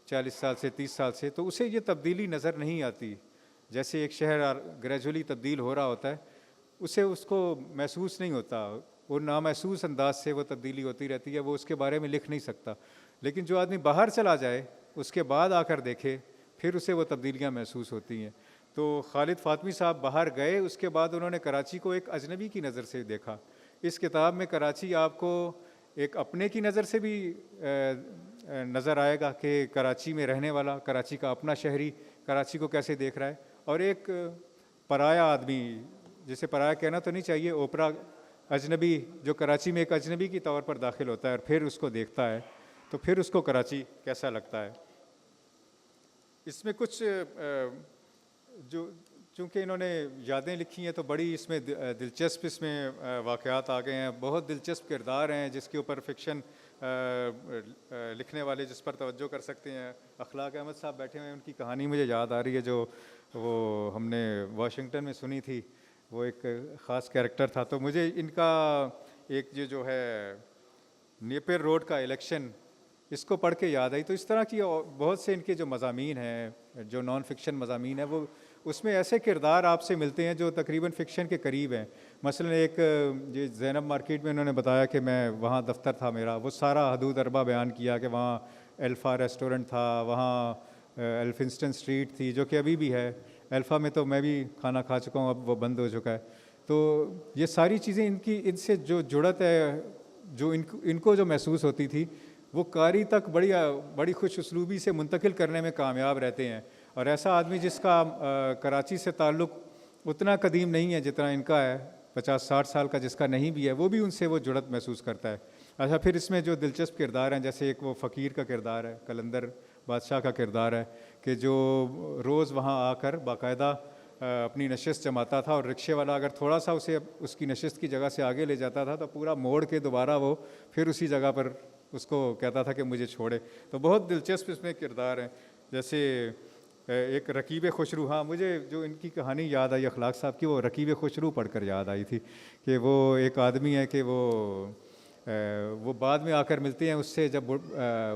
40 साल से, 30 साल से, तो उसे ये तब्दीली नज़र नहीं आती। जैसे एक शहर ग्रेजुअली तब्दील हो रहा होता है, उसे उसको महसूस नहीं होता, वो नामहसूस अंदाज से वो तब्दीली होती रहती है, वो उसके बारे में लिख नहीं सकता। लेकिन जो आदमी बाहर चला जाए, उसके बाद आकर देखे, फिर उसे वो तब्दीलियाँ महसूस होती हैं। तो खालिद फातमी साहब बाहर गए, उसके बाद उन्होंने कराची को एक अजनबी की नज़र से देखा। इस किताब में कराची आपको एक अपने की नज़र से भी नज़र आएगा कि कराची में रहने वाला, कराची का अपना शहरी कराची को कैसे देख रहा है, और एक पराया आदमी, जिसे पराया कहना तो नहीं चाहिए, ओपरा अजनबी, जो कराची में एक अजनबी की तौर पर दाखिल होता है और फिर उसको देखता है, तो फिर उसको कराची कैसा लगता है। इसमें कुछ जो चूँकि इन्होंने यादें लिखी हैं तो बड़ी इसमें दिलचस्प इसमें वाक़यात आ गए हैं, बहुत दिलचस्प किरदार हैं जिसके ऊपर फ़िक्शन लिखने वाले जिस पर तवज्जो कर सकते हैं। अखलाक अहमद साहब बैठे हुए हैं, उनकी कहानी मुझे याद आ रही है जो वो हमने वाशिंगटन में सुनी थी। वो एक ख़ास कैरेक्टर था। तो मुझे इनका एक जो है नेपियर रोड का इलेक्शन, इसको पढ़ के याद आई। तो इस तरह की बहुत से इनके जो मज़ामीन हैं, जो नॉन फिक्शन मज़ामीन हैं, वो उसमें ऐसे किरदार आपसे मिलते हैं जो तकरीबन फ़िक्शन के करीब हैं। मसलन एक ये ज़ैनब मार्केट में उन्होंने बताया कि मैं वहाँ दफ्तर था मेरा, वो सारा हदूद अरबा बयान किया कि वहाँ अल्फ़ा रेस्टोरेंट था, वहाँ एल्फिंस्टन स्ट्रीट थी जो कि अभी भी है। अल्फ़ा में तो मैं भी खाना खा चुका हूँ, अब वो बंद हो चुका है। तो ये सारी चीज़ें इनसे जो जुड़त है, जो इनको जो महसूस होती थी, वो कारी तक बड़ी खुश उसलूबी से मुंतकिल करने में कामयाब रहते हैं। और ऐसा आदमी जिसका कराची से ताल्लुक़ उतना कदीम नहीं है जितना इनका है। 50-60 साल का जिसका नहीं भी है वो भी उनसे वो जुड़त महसूस करता है। अच्छा, फिर इसमें जो दिलचस्प किरदार हैं, जैसे एक वो फ़कीर का किरदार है, कलंदर बादशाह का किरदार है कि जो रोज़ वहाँ आकर बाकायदा अपनी नशिस्त जमाता था, और रिक्शे वाला अगर थोड़ा सा उसे उसकी नशिस्त की जगह से आगे ले जाता था तो पूरा मोड़ के दोबारा वो फिर उसी जगह पर उसको कहता था कि मुझे छोड़े। तो बहुत दिलचस्प इसमें किरदार हैं। जैसे एक रकीब खुशरू, हाँ मुझे जो इनकी कहानी याद आई अखलाक साहब की, वो रकीब खुशरू पढ़कर याद आई थी कि वो एक आदमी है कि वो बाद में आकर मिलते हैं उससे, जब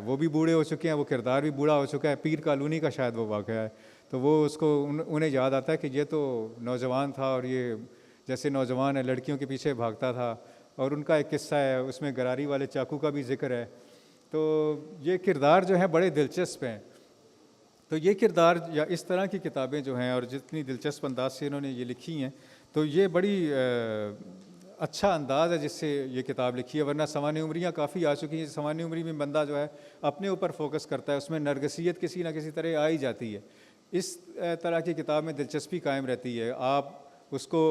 वो भी बूढ़े हो चुके हैं, वो किरदार भी बूढ़ा हो चुका है, पीर कॉलोनी का शायद वो वाक़या है। तो वो उसको उन्हें याद आता है कि ये तो नौजवान था और ये जैसे नौजवान है लड़कियों के पीछे भागता था, और उनका एक किस्सा है उसमें गरारी वाले चाकू का भी जिक्र है। तो ये किरदार जो हैं बड़े दिलचस्प हैं। तो ये किरदार या इस तरह की किताबें जो हैं, और जितनी दिलचस्प अंदाज से इन्होंने ये लिखी हैं, तो ये बड़ी अच्छा अंदाज़ है जिससे ये किताब लिखी है। वरना सवानी उमरियाँ काफ़ी आ चुकी हैं। सवानी उमरी में बंदा जो है अपने ऊपर फोकस करता है, उसमें नरगसियत किसी ना किसी तरह आ ही जाती है। इस तरह की किताब में दिलचस्पी कायम रहती है, आप उसको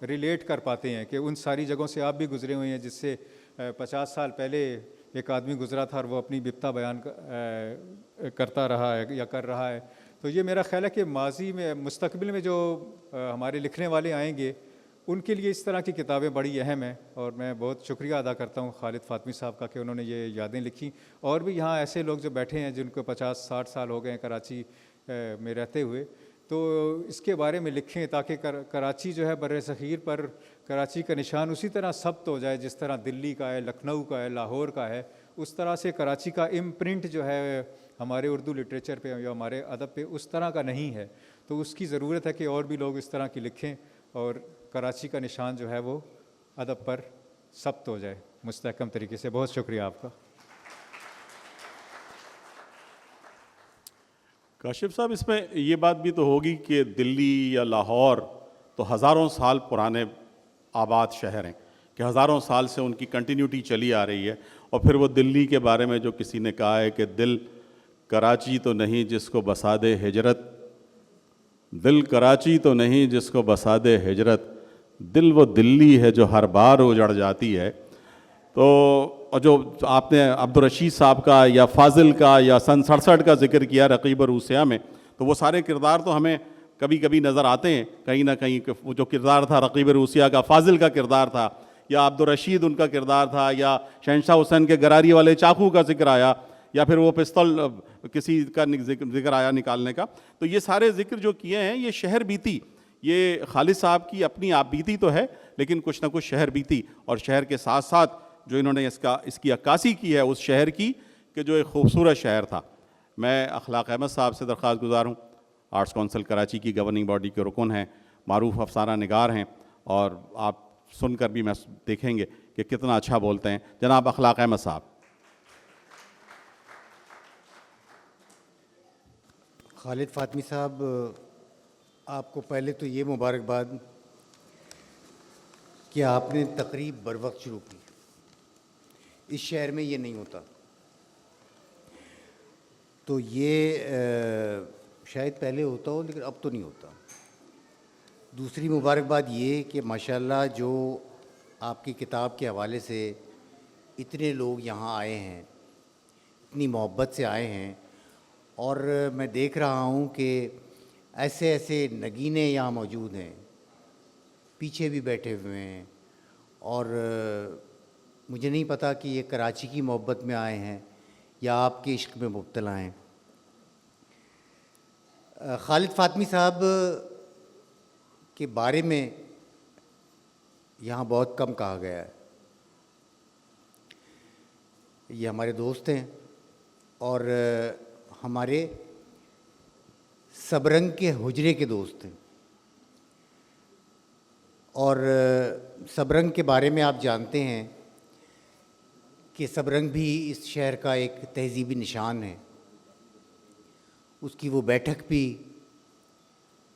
रिलेट कर पाते हैं कि उन सारी जगहों से आप भी गुज़रे हुए हैं जिससे 50 साल पहले एक आदमी गुज़रा था और वो अपनी बिपता बयान करता रहा है या कर रहा है। तो ये मेरा ख्याल है कि माजी में मुस्तकबिल में जो हमारे लिखने वाले आएंगे उनके लिए इस तरह की किताबें बड़ी अहम हैं। और मैं बहुत शुक्रिया अदा करता हूँ खालिद फातमी साहब का कि उन्होंने ये यादें लिखी। और भी यहाँ ऐसे लोग जो बैठे हैं जिनको 50-60 साल हो गए हैं कराची में रहते हुए, तो इसके बारे में लिखें ताकि कराची जो है बर्र सग़ीर पर कराची का निशान उसी तरह सब्त हो जाए जिस तरह दिल्ली का है, लखनऊ का है, लाहौर का है। उस तरह से कराची का इम्प्रिंट जो है हमारे उर्दू लिटरेचर पे या हमारे अदब पे उस तरह का नहीं है। तो उसकी ज़रूरत है कि और भी लोग इस तरह की लिखें और कराची का निशान जो है वो अदब पर सब्त हो जाए मुस्तहकम तरीके से। बहुत शुक्रिया आपका। काशिफ साहब, इसमें ये बात भी तो होगी कि दिल्ली या लाहौर तो हज़ारों साल पुराने आबाद शहर हैं कि हज़ारों साल से उनकी कंटिन्यूटी चली आ रही है। और फिर वो दिल्ली के बारे में जो किसी ने कहा है कि दिल कराची तो नहीं जिसको बसा दे हिजरत, दिल कराची तो नहीं जिसको बसा दे हिजरत, दिल वो दिल्ली है जो हर बार उजड़ जाती है। तो और जो आपने अब्दुल रशीद साहब का या फाजिल का या सन 67 का जिक्र किया रकीब और रूसिया में, तो वो सारे किरदार तो हमें कभी कभी नज़र आते हैं कहीं ना कहीं। वो जो किरदार था रकीब रूसिया का, फाजिल का किरदार था, या अब्दुल रशीद उनका किरदार था, या शहनशाह हुसैन के गरारी वाले चाकू का जिक्र आया, या फिर वो पिस्तौल किसी का जिक्र आया निकालने का। तो ये सारे जिक्र जो किए हैं ये शहर बीती, ये खालिद साहब की अपनी आप बीती तो है, लेकिन कुछ ना कुछ शहर बीती। और शहर के साथ साथ जो इन्होंने इसकी अक्कासी की है उस शहर की कि जो एक खूबसूरत शहर था। मैं अखलाक अहमद साहब से दरख्वास्त गुजार हूँ, आर्ट्स काउंसिल कराची की गवर्निंग बॉडी के रुकन हैं, मारूफ अफसाना निगार हैं, और आप सुनकर भी मैं देखेंगे कि कितना अच्छा बोलते हैं। जनाब अखलाक अहमद साहब। खालिद फातमी साहब, आपको पहले तो ये मुबारकबाद कि आपने तकरीब बर वक्त शुरू की। इस शहर में ये नहीं होता। तो ये शायद पहले होता हो लेकिन अब तो नहीं होता। दूसरी मुबारकबाद ये कि माशाल्लाह जो आपकी किताब के हवाले से इतने लोग यहाँ आए हैं, इतनी मोहब्बत से आए हैं, और मैं देख रहा हूँ कि ऐसे ऐसे नगीने यहाँ मौजूद हैं, पीछे भी बैठे हुए हैं, और मुझे नहीं पता कि ये कराची की मोहब्बत में आए हैं या आपके इश्क में मुब्तला हैं। खालिद फातमी साहब के बारे में यहाँ बहुत कम कहा गया है। ये हमारे दोस्त हैं और हमारे सबरंग के हुजरे के दोस्त हैं, और सबरंग के बारे में आप जानते हैं कि सबरंग भी इस शहर का एक तहज़ीबी निशान है। उसकी वो बैठक भी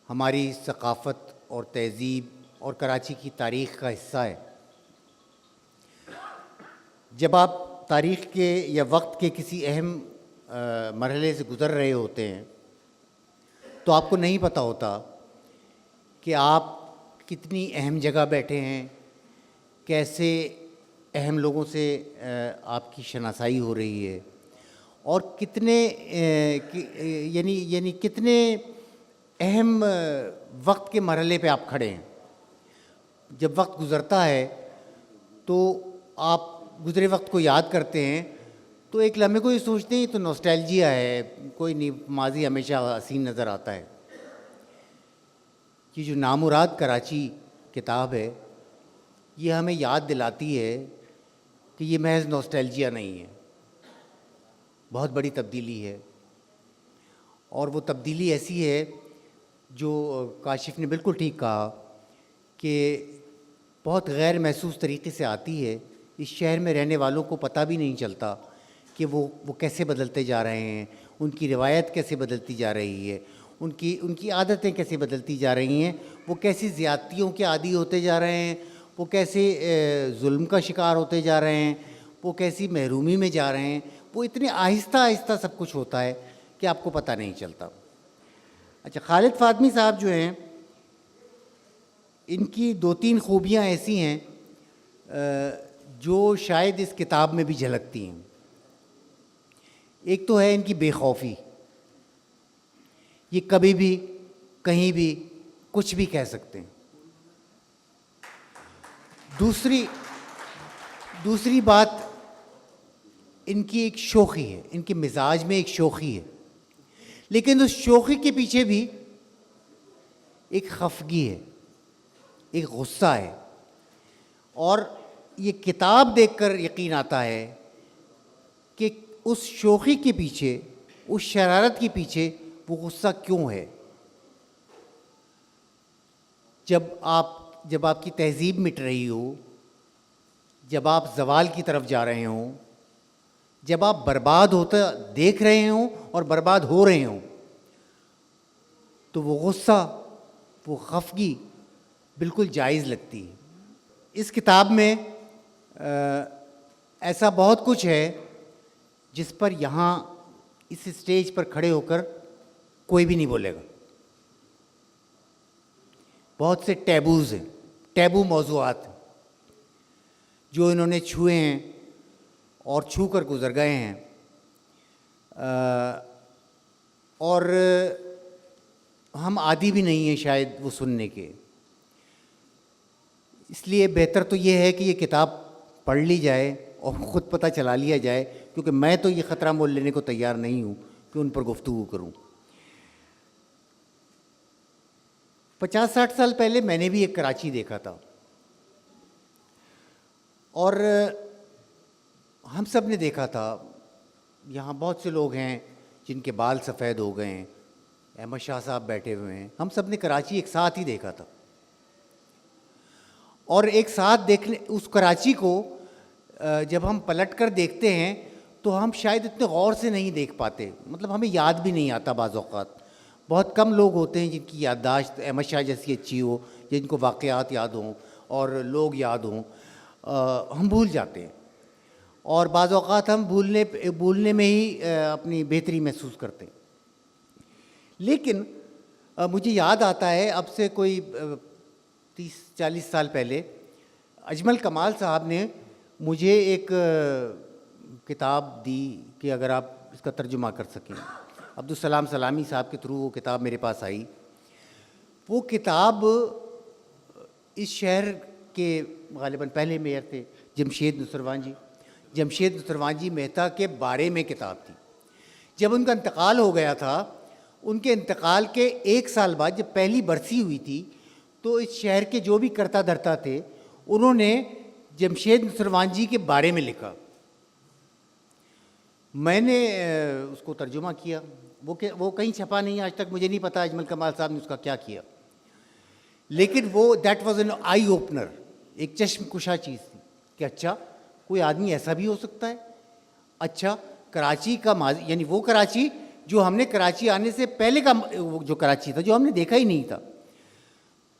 हमारी सकाफ़त और तहज़ीब और कराची की तारीख़ का हिस्सा है। जब आप तारीख़ के या वक्त के किसी अहम मरहले से गुज़र रहे होते हैं तो आपको नहीं पता होता कि आप कितनी अहम जगह बैठे हैं, कैसे अहम लोगों से आपकी शनासाई हो रही है, और कितने यानी कितने अहम वक्त के मरहले पे आप खड़े हैं। जब वक्त गुज़रता है तो आप गुज़रे वक्त को याद करते हैं, तो एक लम्हे को ये सोचते हैं तो नॉस्टैल्जिया है, कोई नहीं, माजी हमेशा हसीन नज़र आता है। ये जो नामुराद कराची किताब है, ये हमें याद दिलाती है कि ये महज नॉस्टैल्जिया नहीं है, बहुत बड़ी तब्दीली है। और वो तब्दीली ऐसी है जो काशिफ ने बिल्कुल ठीक कहा कि बहुत गैर महसूस तरीके से आती है। इस शहर में रहने वालों को पता भी नहीं चलता कि वो कैसे बदलते जा रहे हैं, उनकी रिवायत कैसे बदलती जा रही है, उनकी आदतें कैसे बदलती जा रही हैं, वो कैसी ज़्यादतियों के आदी होते जा रहे हैं, वो कैसे जुल्म का शिकार होते जा रहे हैं, वो कैसी महरूमी में जा रहे हैं। वो इतने आहिस्ता आहिस्ता सब कुछ होता है कि आपको पता नहीं चलता। अच्छा, खालिद फातमी साहब जो हैं, इनकी 2-3 खूबियाँ ऐसी हैं जो शायद इस किताब में भी झलकती हैं। एक तो है इनकी बेखौफी, ये कभी भी कहीं भी कुछ भी कह सकते हैं। दूसरी बात, इनकी एक शोखी है, इनके मिजाज में एक शोखी है, लेकिन उस शोखी के पीछे भी एक खफगी है, एक गुस्सा है। और ये किताब देखकर यकीन आता है कि उस शोखी के पीछे, उस शरारत के पीछे वो गुस्सा क्यों है। जब आपकी तहजीब मिट रही हो, जब आप ज़वाल की तरफ जा रहे हों, जब आप बर्बाद होता देख रहे हों और बर्बाद हो रहे हों, तो वो गुस्सा, वो खफगी बिल्कुल जायज़ लगती है। इस किताब में ऐसा बहुत कुछ है जिस पर यहाँ इस स्टेज पर खड़े होकर कोई भी नहीं बोलेगा। बहुत से टैबूज़ हैं, टैबू मौज़ूआत हैं जो इन्होंने छुए हैं और छू कर गुज़र गए हैं। और हम आदी भी नहीं हैं शायद वो सुनने के। इसलिए बेहतर तो ये है कि ये किताब पढ़ ली जाए और ख़ुद पता चला लिया जाए, क्योंकि मैं तो ये ख़तरा मोल लेने को तैयार नहीं हूँ कि उन पर गुफ्तगू करूँ। 50-60 साल पहले मैंने भी एक कराची देखा था, और हम सब ने देखा था। यहाँ बहुत से लोग हैं जिनके बाल सफ़ेद हो गए हैं, अहमद शाह साहब बैठे हुए हैं। हम सब ने कराची एक साथ ही देखा था, और एक साथ देखने उस कराची को जब हम पलट कर देखते हैं तो हम शायद इतने गौर से नहीं देख पाते, मतलब हमें याद भी नहीं आता। बाज़ औक़ात बहुत कम लोग होते हैं जिनकी याददाश्त अहमद शाह जैसी अच्छी हो, जिनको वाक़यात याद हों और लोग याद हों। हम भूल जाते हैं, और बाज़ औक़ात हम भूलने में ही अपनी बेहतरी महसूस करते हैं। लेकिन मुझे याद आता है, अब से कोई 30-40 साल पहले अजमल कमाल साहब ने मुझे एक किताब दी कि अगर आप इसका तर्जुमा कर सकें। अब्दुल सलाम सलामी साहब के थ्रू वो किताब मेरे पास आई। वो किताब इस शहर के गालिबन पहले मेयर थे जमशेद नुसरवान जी, जमशेद नुसरवान जी मेहता के बारे में किताब थी। जब उनका इंतकाल हो गया था, उनके इंतकाल के 1 साल बाद जब पहली बरसी हुई थी, तो इस शहर के जो भी करता धरता थे उन्होंने जमशेद नुसरवान जी के बारे में लिखा। मैंने उसको तर्जुमा किया। वो कहीं छपा नहीं, आज तक मुझे नहीं पता अजमल कमाल साहब ने उसका क्या किया, लेकिन वो that was an eye opener, एक चश्म कुशा चीज़ थी कि अच्छा कोई आदमी ऐसा भी हो सकता है। अच्छा, कराची का माजी, यानी वो कराची जो हमने कराची आने से पहले का जो कराची था, जो हमने देखा ही नहीं था।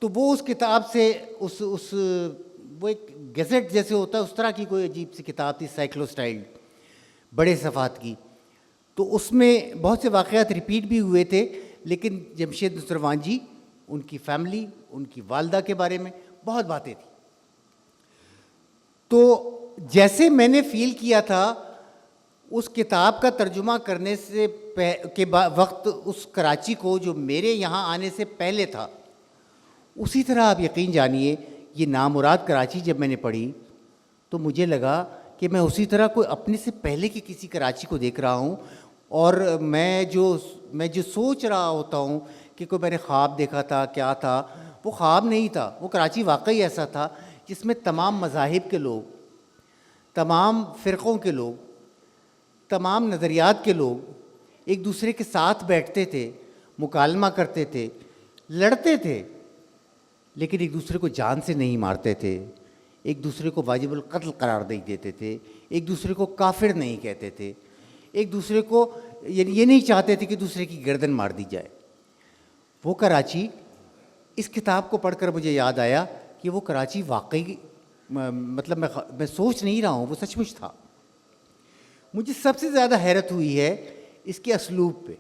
तो वो उस किताब से वो एक गैजेट जैसे होता है उस तरह की कोई अजीब सी किताब थी, साइक्लोस्टाइल, बड़े सफ़ात की। तो उसमें बहुत से वाक़यात रिपीट भी हुए थे, लेकिन जमशेद नुसरवान जी उनकी फैमिली, उनकी वालदा के बारे में बहुत बातें थी। तो जैसे मैंने फील किया था उस किताब का तर्जुमा करने से वक्त उस कराची को जो मेरे यहाँ आने से पहले था, उसी तरह आप यकीन जानिए ये नामुराद कराची जब मैंने पढ़ी तो मुझे लगा कि मैं उसी तरह कोई अपने से पहले की किसी कराची को देख रहा हूँ। और मैं जो सोच रहा होता हूँ कि कोई मैंने ख्वाब देखा था, क्या था, वो ख्वाब नहीं था, वो कराची वाकई ऐसा था जिसमें तमाम मज़ाहिब के लोग, तमाम फ़िरक़ों के लोग, तमाम नज़रियात के लोग एक दूसरे के साथ बैठते थे, मुकालमा करते थे, लड़ते थे, लेकिन एक दूसरे को जान से नहीं मारते थे, एक दूसरे को वाजिबुल कत्ल करार नहीं देते थे, एक दूसरे को काफिर नहीं कहते थे, एक दूसरे को ये नहीं चाहते थे कि दूसरे की गर्दन मार दी जाए। वो कराची, इस किताब को पढ़कर मुझे याद आया कि वो कराची वाकई मतलब मैं सोच नहीं रहा हूँ, वो सचमुच था। मुझे सबसे ज़्यादा हैरत हुई है इसके असलूब पे,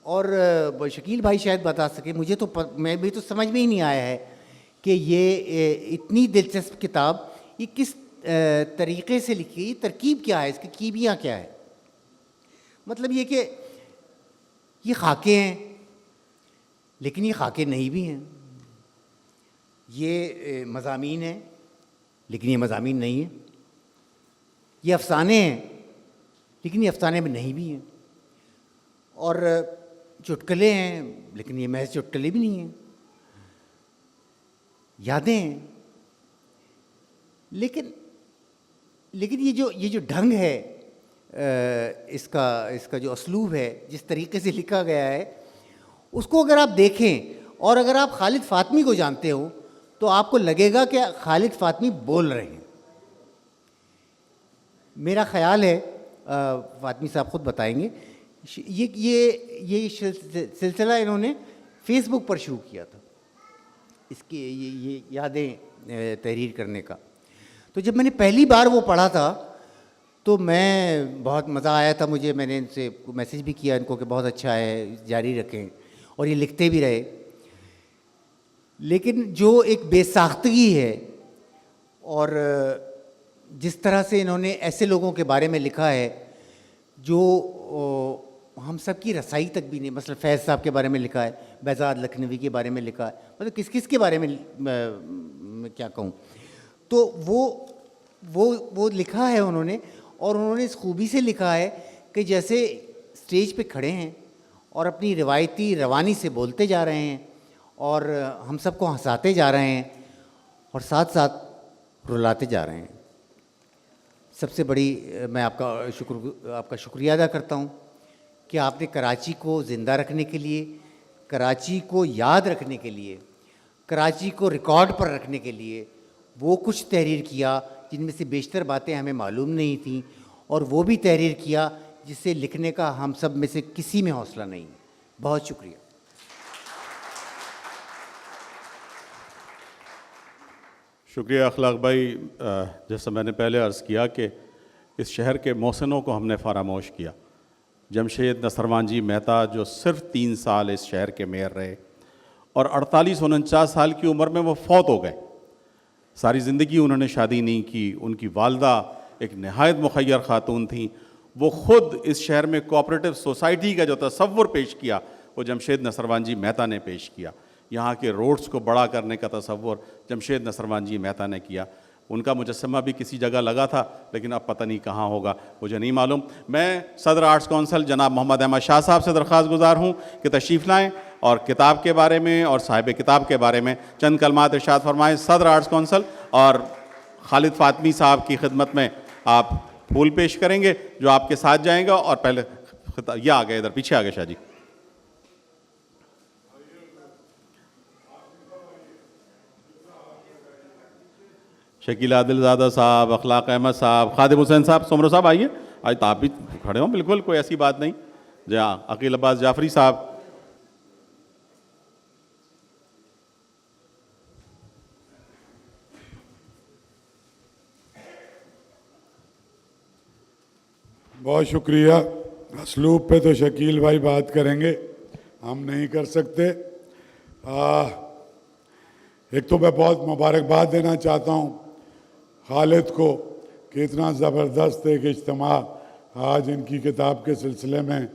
और शकील भाई शायद बता सके, मुझे तो मैं भी तो समझ में ही नहीं आया है कि ये इतनी दिलचस्प किताब ये किस तरीक़े से लिखी, तरकीब क्या है, इसकी कीमिया क्या है। मतलब ये कि ये खाके हैं लेकिन ये खाके नहीं भी हैं, ये मज़ामीन हैं लेकिन ये मज़ामीन नहीं है, ये अफ़साने हैं लेकिन ये अफ़साने में नहीं भी हैं, और चुटकुले हैं लेकिन ये महज चुटकुले भी नहीं हैं, यादें हैं। लेकिन ये जो ढंग है इसका जो असलूब है, जिस तरीके से लिखा गया है, उसको अगर आप देखें और अगर आप खालिद फ़ातमी को जानते हो तो आपको लगेगा कि खालिद फ़ातमी बोल रहे हैं। मेरा ख़्याल है, फ़ातमी साहब ख़ुद बताएंगे, ये सिलसिला इन्होंने फ़ेसबुक पर शुरू किया था, इसकी ये यादें तहरीर करने का। तो जब मैंने पहली बार वो पढ़ा था तो मैं बहुत मज़ा आया था मुझे, मैंने इनसे मैसेज भी किया इनको कि बहुत अच्छा है, जारी रखें, और ये लिखते भी रहे। लेकिन जो एक बेसाख्तगी है और जिस तरह से इन्होंने ऐसे लोगों के बारे में लिखा है जो हम सब की रसाई तक भी नहीं, मतलब फैज़ साहब के बारे में लिखा है, बेजाद लखनवी के बारे में लिखा है, मतलब किस किस के बारे में क्या कहूँ। तो वो लिखा है उन्होंने, और उन्होंने इस खूबी से लिखा है कि जैसे स्टेज पे खड़े हैं और अपनी रिवायती रवानी से बोलते जा रहे हैं और हम सबको हंसाते जा रहे हैं और साथ साथ रुलाते जा रहे हैं। सबसे बड़ी मैं आपका शुक्रिया अदा करता हूँ कि आपने कराची को ज़िंदा रखने के लिए, कराची को याद रखने के लिए, कराची को रिकॉर्ड पर रखने के लिए वो कुछ तहरीर किया जिनमें से बेशतर बातें हमें मालूम नहीं थीं, और वो भी तहरीर किया जिसे लिखने का हम सब में से किसी में हौसला नहीं। बहुत शुक्रिया। शुक्रिया अखलाक भाई। जैसा मैंने पहले अर्ज़ किया कि इस शहर के मोहसिनों को हमने फरामोश किया। जमशेद नसरवान जी मेहता जो सिर्फ 3 साल इस शहर के मेयर रहे और 48-49 साल की उम्र में वो फौत हो गए। सारी ज़िंदगी उन्होंने शादी नहीं की। उनकी वालदा एक नहायत मुखय्यर ख़ातून थी। वो ख़ुद इस शहर में कोऑपरेटिव सोसाइटी का जो तसव्वुर पेश किया वो जमशेद नसरवान जी मेहता ने पेश किया। यहाँ के रोड्स को बड़ा करने का तसव्वुर जमशेद नसरवान जी मेहता ने किया। उनका मुजस्समा भी किसी जगह लगा था लेकिन अब पता नहीं कहाँ होगा, मुझे नहीं मालूम। मैं सदर आर्ट्स कौंसिल जनाब मोहम्मद अहमद शाह साहब से दरख्वास्त गुजार हूँ कि तशरीफ़ लाएँ और किताब के बारे में और साहिब किताब के बारे में चंद कलमात इरशाद फरमाएँ। सदर आर्ट्स कौंसिल और खालिद फ़ातमी साहब की खिदमत में आप फूल पेश करेंगे जो आपके साथ जाएगा। और पहले ये आ गए, इधर पीछे आ गए शाह जी। शकील आदिलज़ादा साहब, अखलाक अहमद साहब, खादिम हुसैन साहब, सुमरो साहब आइए। आज तो आप भी खड़े हो, बिल्कुल कोई ऐसी बात नहीं। जहाँ अकील अब्बास जाफरी साहब, बहुत शुक्रिया। असलूब पे तो शकील भाई बात करेंगे, हम नहीं कर सकते। एक तो मैं बहुत मुबारकबाद देना चाहता हूँ खालिद को कि इतना ज़बरदस्त एक इज्तिमा आज इनकी किताब के सिलसिले में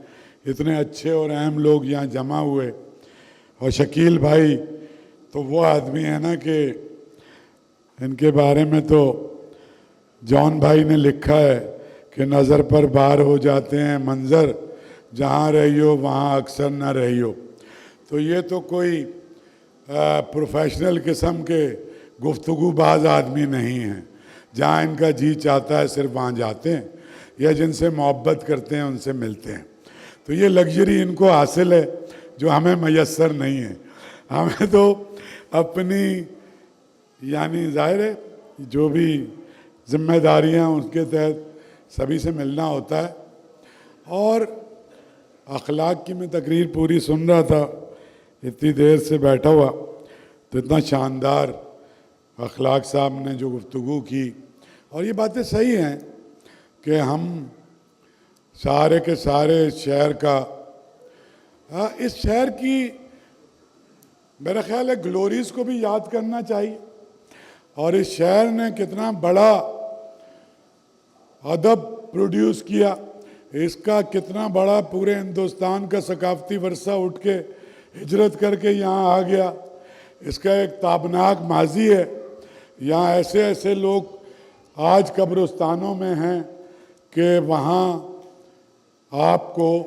इतने अच्छे और अहम लोग यहाँ जमा हुए। और शकील भाई तो वो आदमी है ना कि इनके बारे में तो जॉन भाई ने लिखा है कि नज़र पर बार हो जाते हैं मंज़र, जहाँ रही हो वहाँ अक्सर न रही हो। तो ये तो कोई प्रोफेशनल किस्म के गुफ्तगूबाज आदमी नहीं हैं, जहाँ इनका जी चाहता है सिर्फ वहाँ जाते हैं या जिनसे मोहब्बत करते हैं उनसे मिलते हैं। तो ये लग्जरी इनको हासिल है जो हमें मैसर नहीं है। हमें तो अपनी यानी ज़ाहिर है जो भी जिम्मेदारियाँ उसके तहत सभी से मिलना होता है। और अखलाक की मैं तकरीर पूरी सुन रहा था इतनी देर से बैठा हुआ, तो इतना शानदार अखलाक साहब ने जो गुफ्तगू की, और ये बातें सही हैं कि हम सारे के सारे इस शहर का इस शहर की मेरा ख्याल है ग्लोरीज को भी याद करना चाहिए। और इस शहर ने कितना बड़ा अदब प्रोड्यूस किया, इसका कितना बड़ा पूरे हिंदुस्तान का सकाफती वर्सा उठ के हिजरत करके यहाँ आ गया। इसका एक ताबनाक माजी है। यहाँ ऐसे ऐसे लोग आज कब्रिस्तानों में हैं कि वहाँ आपको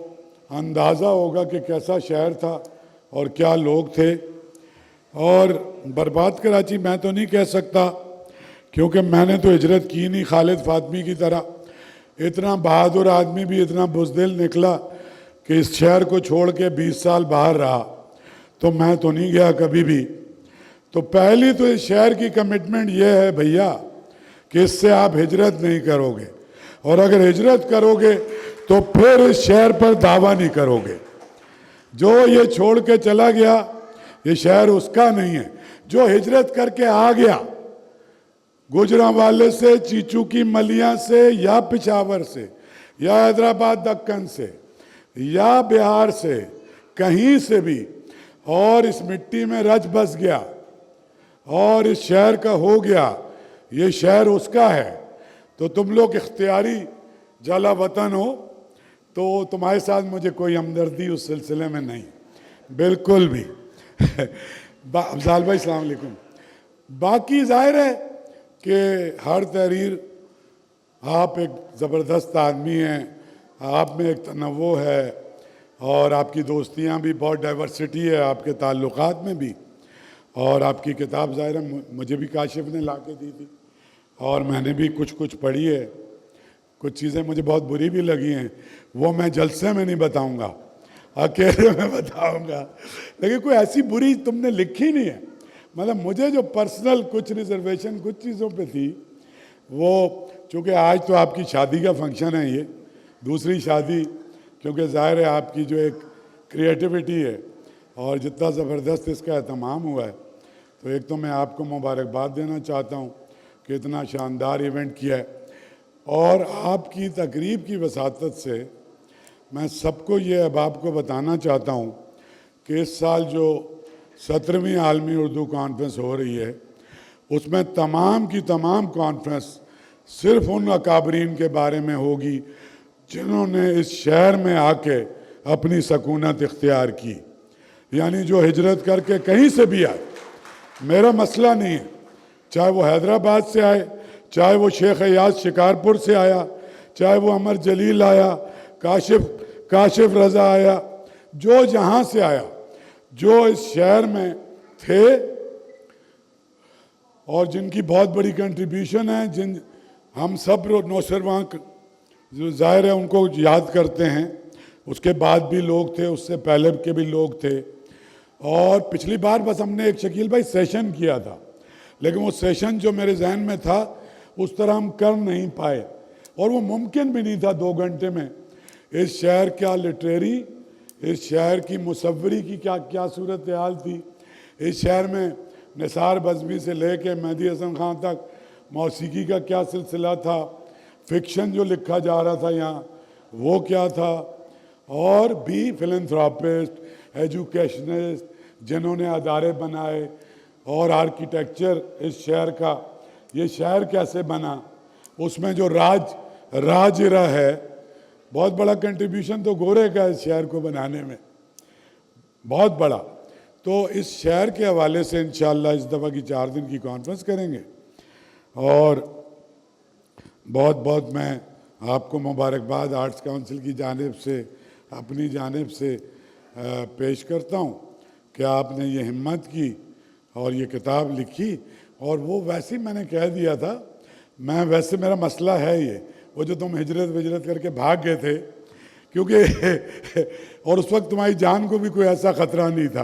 अंदाज़ा होगा कि कैसा शहर था और क्या लोग थे। और बर्बाद कराची मैं तो नहीं कह सकता क्योंकि मैंने तो हिजरत की नहीं खालिद फातमी की तरह। इतना बहादुर आदमी भी इतना बुज़दिल निकला कि इस शहर को छोड़ के 20 साल बाहर रहा, तो मैं तो नहीं गया कभी भी। तो पहली तो इस शहर की कमिटमेंट ये है भैया कि इससे आप हिजरत नहीं करोगे, और अगर हिजरत करोगे तो फिर इस शहर पर दावा नहीं करोगे। जो ये छोड़ के चला गया ये शहर उसका नहीं है। जो हिजरत करके आ गया गुजरांवाले से, चीचू की मलिया से, या पिशावर से, या हैदराबाद दक्कन से, या बिहार से, कहीं से भी, और इस मिट्टी में रच बस गया और इस शहर का हो गया, ये शहर उसका है। तो तुम लोग इख्तियारी जला वतन हो, तो तुम्हारे साथ मुझे कोई हमदर्दी उस सिलसिले में नहीं, बिल्कुल भी। अफजाल भाई अस्सलाम वालेकुम। बाकी जाहिर है कि हर तहरीर, आप एक ज़बरदस्त आदमी हैं, आप में एक तनव्वो है और आपकी दोस्तियां भी बहुत डाइवर्सिटी है आपके ताल्लुकात में भी। और आपकी किताब ज़ाहिर है मुझे भी काशिफ ने ला के दी थी और मैंने भी कुछ कुछ पढ़ी है। कुछ चीज़ें मुझे बहुत बुरी भी लगी हैं, वो मैं जलसे में नहीं बताऊंगा, अकेले में बताऊंगा। लेकिन कोई ऐसी बुरी तुमने लिखी नहीं है। मतलब मुझे जो पर्सनल कुछ रिजर्वेशन कुछ चीज़ों पे थी, वो चूँकि आज तो आपकी शादी का फंक्शन है, ये दूसरी शादी, क्योंकि ज़ाहिर है आपकी जो एक क्रिएटिविटी है और जितना ज़बरदस्त इसका एहतमाम हुआ है, तो एक तो मैं आपको मुबारकबाद देना चाहता हूँ कि इतना शानदार इवेंट किया है। और आपकी तकरीब की वसातत से मैं सबको ये अहबाब को बताना चाहता हूँ कि इस साल जो 17वीं आलमी उर्दू कॉन्फ्रेंस हो रही है, उसमें तमाम की तमाम कॉन्फ्रेंस सिर्फ उन अकाबरीन के बारे में होगी जिन्होंने इस शहर में आके अपनी सकूनत इख्तियार की, यानी जो हिजरत करके कहीं से भी आए। मेरा मसला नहीं है, चाहे वो हैदराबाद से आए, चाहे वो शेख अयाज शिकारपुर से आया, चाहे वो अमर जलील आया, काशिफ रज़ा आया, जो जहाँ से आया, जो इस शहर में थे और जिनकी बहुत बड़ी कंट्रीब्यूशन है, जिन हम सब नौशरवां जो ज़ाहिर है उनको याद करते हैं। उसके बाद भी लोग थे, उससे पहले के भी लोग थे। और पिछली बार बस हमने एक शकील भाई सेशन किया था, लेकिन वो सेशन जो मेरे जहन में था उस तरह हम कर नहीं पाए, और वो मुमकिन भी नहीं था 2 घंटे में। इस शहर का लिटरेरी, इस शहर की मुसव्वरी की क्या सूरत हाल थी, इस शहर में निसार बज़मी से लेके मेहदी हसन खान तक मौसीकी का क्या सिलसिला था, फिक्शन जो लिखा जा रहा था यहाँ वो क्या था, और भी फिलंथ्रापिस्ट, एजुकेशनिस्ट, जिन्होंने अदारे बनाए और आर्किटेक्चर इस शहर का, ये शहर कैसे बना, उसमें जो राजरा है, बहुत बड़ा कंट्रीब्यूशन तो गोरे का इस शहर को बनाने में, बहुत बड़ा। तो इस शहर के हवाले से इंशाअल्लाह इस दफ़ा की 4 दिन की कॉन्फ्रेंस करेंगे। और बहुत बहुत मैं आपको मुबारकबाद आर्ट्स काउंसिल की जानिब से, अपनी जानिब से पेश करता हूँ कि आपने ये हिम्मत की और ये किताब लिखी। और वो वैसे ही मैंने कह दिया था, मैं वैसे मेरा मसला है ये, वो जो तुम हिजरत करके भाग गए थे, क्योंकि और उस वक्त तुम्हारी जान को भी कोई ऐसा ख़तरा नहीं था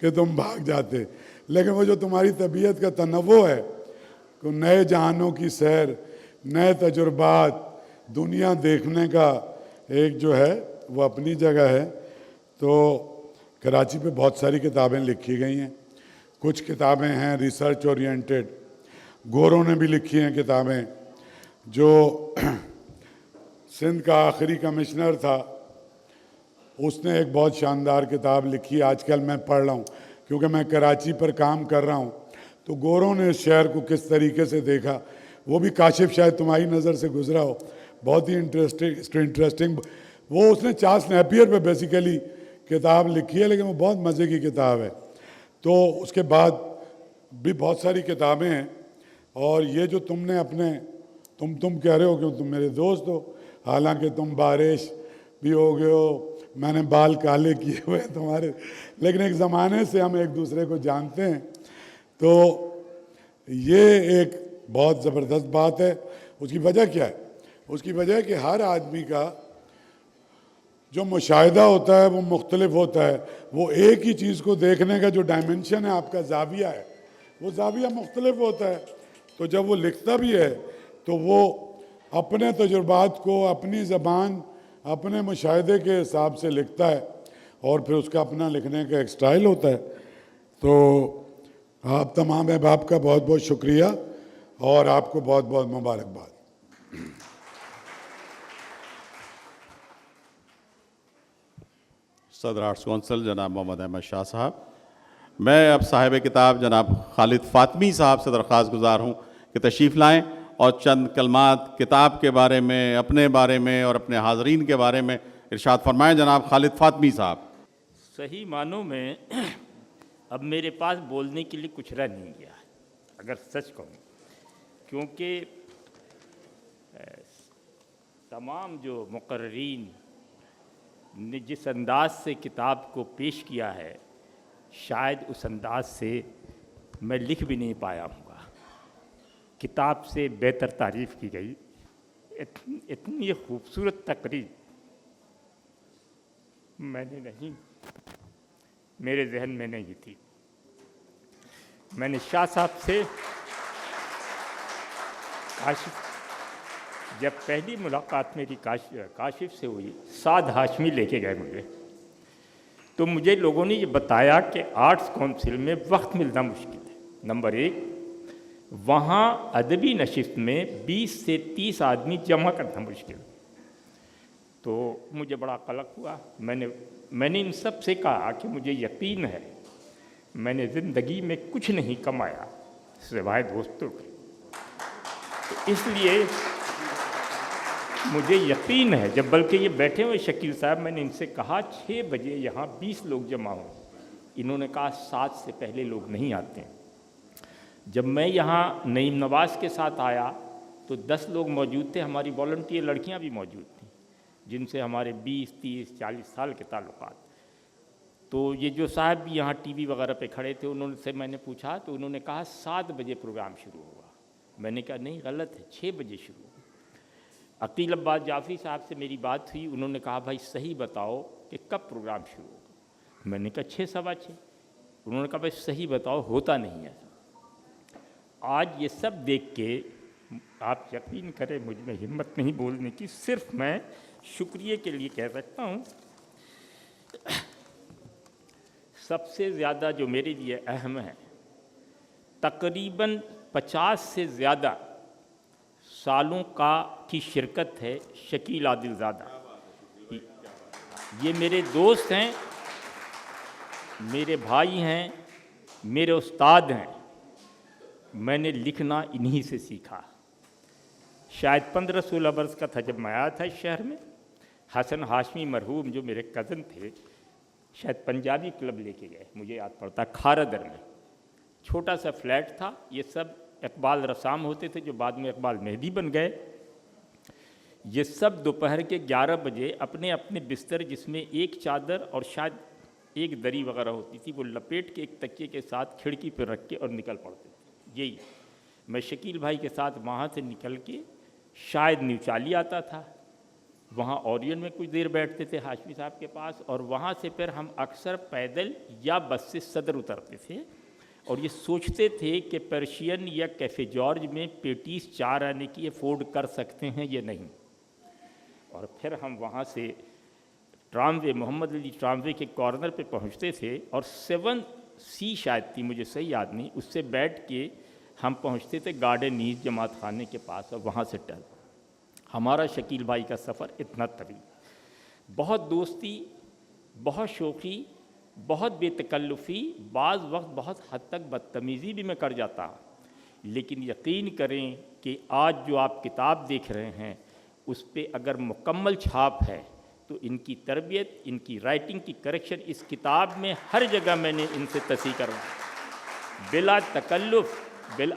कि तुम भाग जाते, लेकिन वो जो तुम्हारी तबीयत का तनव्वुर है कि नए जहानों की सैर, नए तजुर्बात, दुनिया देखने का एक जो है वो अपनी जगह है। तो कराची पे बहुत सारी किताबें लिखी गई हैं, कुछ किताबें हैं रिसर्च ओरिएंटेड, गोरों ने भी लिखी हैं किताबें। जो सिंध का आखिरी कमिश्नर था उसने एक बहुत शानदार किताब लिखी, आजकल मैं पढ़ रहा हूँ क्योंकि मैं कराची पर काम कर रहा हूँ। तो गोरों ने इस शहर को किस तरीके से देखा, वो भी काशिफ शायद तुम्हारी नज़र से गुजरा हो, बहुत ही इंटरेस्टिंग। वो उसने चार्ल्स नेपियर पे बेसिकली किताब लिखी है, लेकिन वो बहुत मज़े की किताब है। तो उसके बाद भी बहुत सारी किताबें हैं। और ये जो तुमने अपने तुम कह रहे हो कि तुम मेरे दोस्त हो, हालांकि तुम बारिश भी हो गए हो, मैंने बाल काले किए हुए हैं तुम्हारे, लेकिन एक ज़माने से हम एक दूसरे को जानते हैं। तो ये एक बहुत ज़बरदस्त बात है। उसकी वजह क्या है? उसकी वजह है कि हर आदमी का जो मुशाहिदा होता है वो मुख्तलिफ होता है। वो एक ही चीज़ को देखने का जो डायमेंशन है, आपका जाविया है, वो जाविया मुख्तलिफ होता है। तो जब वो लिखता भी है तो वो अपने तजुर्बात को अपनी ज़बान, अपने मुशाहिदे के हिसाब से लिखता है और फिर उसका अपना लिखने का एक स्टाइल होता है। तो आप तमाम अहबाब का बहुत बहुत शुक्रिया और आपको बहुत बहुत मुबारकबाद। सदर आर्ट्स कौंसिल जनाब मोहम्मद अहमद शाह साहब, मैं अब साहिब किताब जनाब खालिद फातमी साहब से दरख्वास्त गुजार हूँ कि तशरीफ़ लाएँ और चंद कलमात किताब के बारे में, अपने बारे में और अपने हाज़रीन के बारे में इरशाद फरमाएँ। जनाब खालिद फातमी साहब। सही मानों में अब मेरे पास बोलने के लिए कुछ रह नहीं गया, अगर सच कहूँ, क्योंकि तमाम जो मुकर्रीन ने जिस अंदाज से किताब को पेश किया है, शायद उस अंदाज से मैं लिख भी नहीं पाया हूँगा। किताब से बेहतर तारीफ़ की गई, इतनी खूबसूरत तकरीर मैंने नहीं, मेरे जहन में नहीं थी। मैंने शाह साहब से जब पहली मुलाकात मेरी काशिफ से हुई, साद हाशमी लेके गए मुझे, तो मुझे लोगों ने ये बताया कि आर्ट्स काउंसिल में वक्त मिलना मुश्किल है। नंबर 1, वहाँ अदबी नशिस्त में 20 से 30 आदमी जमा करना मुश्किल। तो मुझे बड़ा कलक हुआ। मैंने इन सब से कहा कि मुझे यकीन है मैंने ज़िंदगी में कुछ नहीं कमाया सिवाय दोस्तों के, तो इसलिए मुझे यकीन है, जब बल्कि ये बैठे हुए शकील साहब, मैंने इनसे कहा 6 बजे यहाँ 20 लोग जमा हों, इन्होंने कहा 7 से पहले लोग नहीं आते हैं। जब मैं यहाँ नईम नवाज़ के साथ आया तो 10 लोग मौजूद थे, हमारी वॉलंटियर लड़कियाँ भी मौजूद थीं जिनसे हमारे 20, 30, 40 साल के ताल्लुकात। तो ये जो साहब भी यहाँ टीवी वगैरह पे खड़े थे, उन्होंने से मैंने पूछा तो उन्होंने कहा 7 बजे प्रोग्राम शुरू होगा। मैंने कहा नहीं, गलत है, 6 बजे शुरू होगा। अकील अब्बास जाफरी साहब से मेरी बात हुई, उन्होंने कहा भाई सही बताओ कि कब प्रोग्राम शुरू होगा। मैंने कहा 6, सवा 6। उन्होंने कहा भाई सही बताओ, होता नहीं ऐसा। आज ये सब देख के आप यकीन करें मुझ में हिम्मत नहीं बोलने की, सिर्फ मैं शुक्रिया के लिए कह सकता हूँ। सबसे ज़्यादा जो मेरे लिए अहम है, तकरीबन 50 से ज़्यादा सालों की शिरकत है शकील आदिलज़ादा। ये मेरे दोस्त हैं, मेरे भाई हैं, मेरे उस्ताद हैं। मैंने लिखना इन्हीं से सीखा। शायद 15-16 वर्ष का था जब मैं आया था इस शहर में। हसन हाशमी मरहूम जो मेरे कज़न थे, शायद पंजाबी क्लब लेके गए, मुझे याद पड़ता, खारादर में। छोटा सा फ्लैट था। ये सब इकबाल रसाम होते थे जो बाद में इकबाल मेहदी बन गए। ये सब दोपहर के 11 बजे अपने अपने बिस्तर, जिसमें एक चादर और शायद एक दरी वगैरह होती थी, वो लपेट के एक तकिए के साथ खिड़की पर रख के और निकल पड़ते थे। यही मैं शकील भाई के साथ वहाँ से निकल के शायद न्यूचाली आता था, वहाँ ओरियन में कुछ देर बैठते थे हाशमी साहब के पास, और वहाँ से फिर हम अक्सर पैदल या बस से सदर उतरते थे और ये सोचते थे कि पर्शियन या कैफ़े जॉर्ज में पेटीज 4 आने की अफोर्ड कर सकते हैं या नहीं। और फिर हम वहाँ से ट्रामवे, मोहम्मद अली ट्रामवे के कॉर्नर पे पहुँचते थे और 7C शायद थी, मुझे सही याद नहीं, उससे बैठ के हम पहुँचते थे गार्डन नीज जमात खाने के पास और वहाँ से टहल। हमारा शकील भाई का सफ़र इतना तवील, बहुत दोस्ती, बहुत शौक़ी, बहुत बेतकल्लुफ़ी, बाज़ वक्त बहुत हद तक बदतमीज़ी भी मैं कर जाता। लेकिन यकीन करें कि आज जो आप किताब देख रहे हैं उस पर अगर मुकम्मल छाप है तो इनकी तरबियत, इनकी राइटिंग की करेक्शन इस किताब में हर जगह मैंने इनसे तस्हीह करवाई बिला तकल्लुफ़।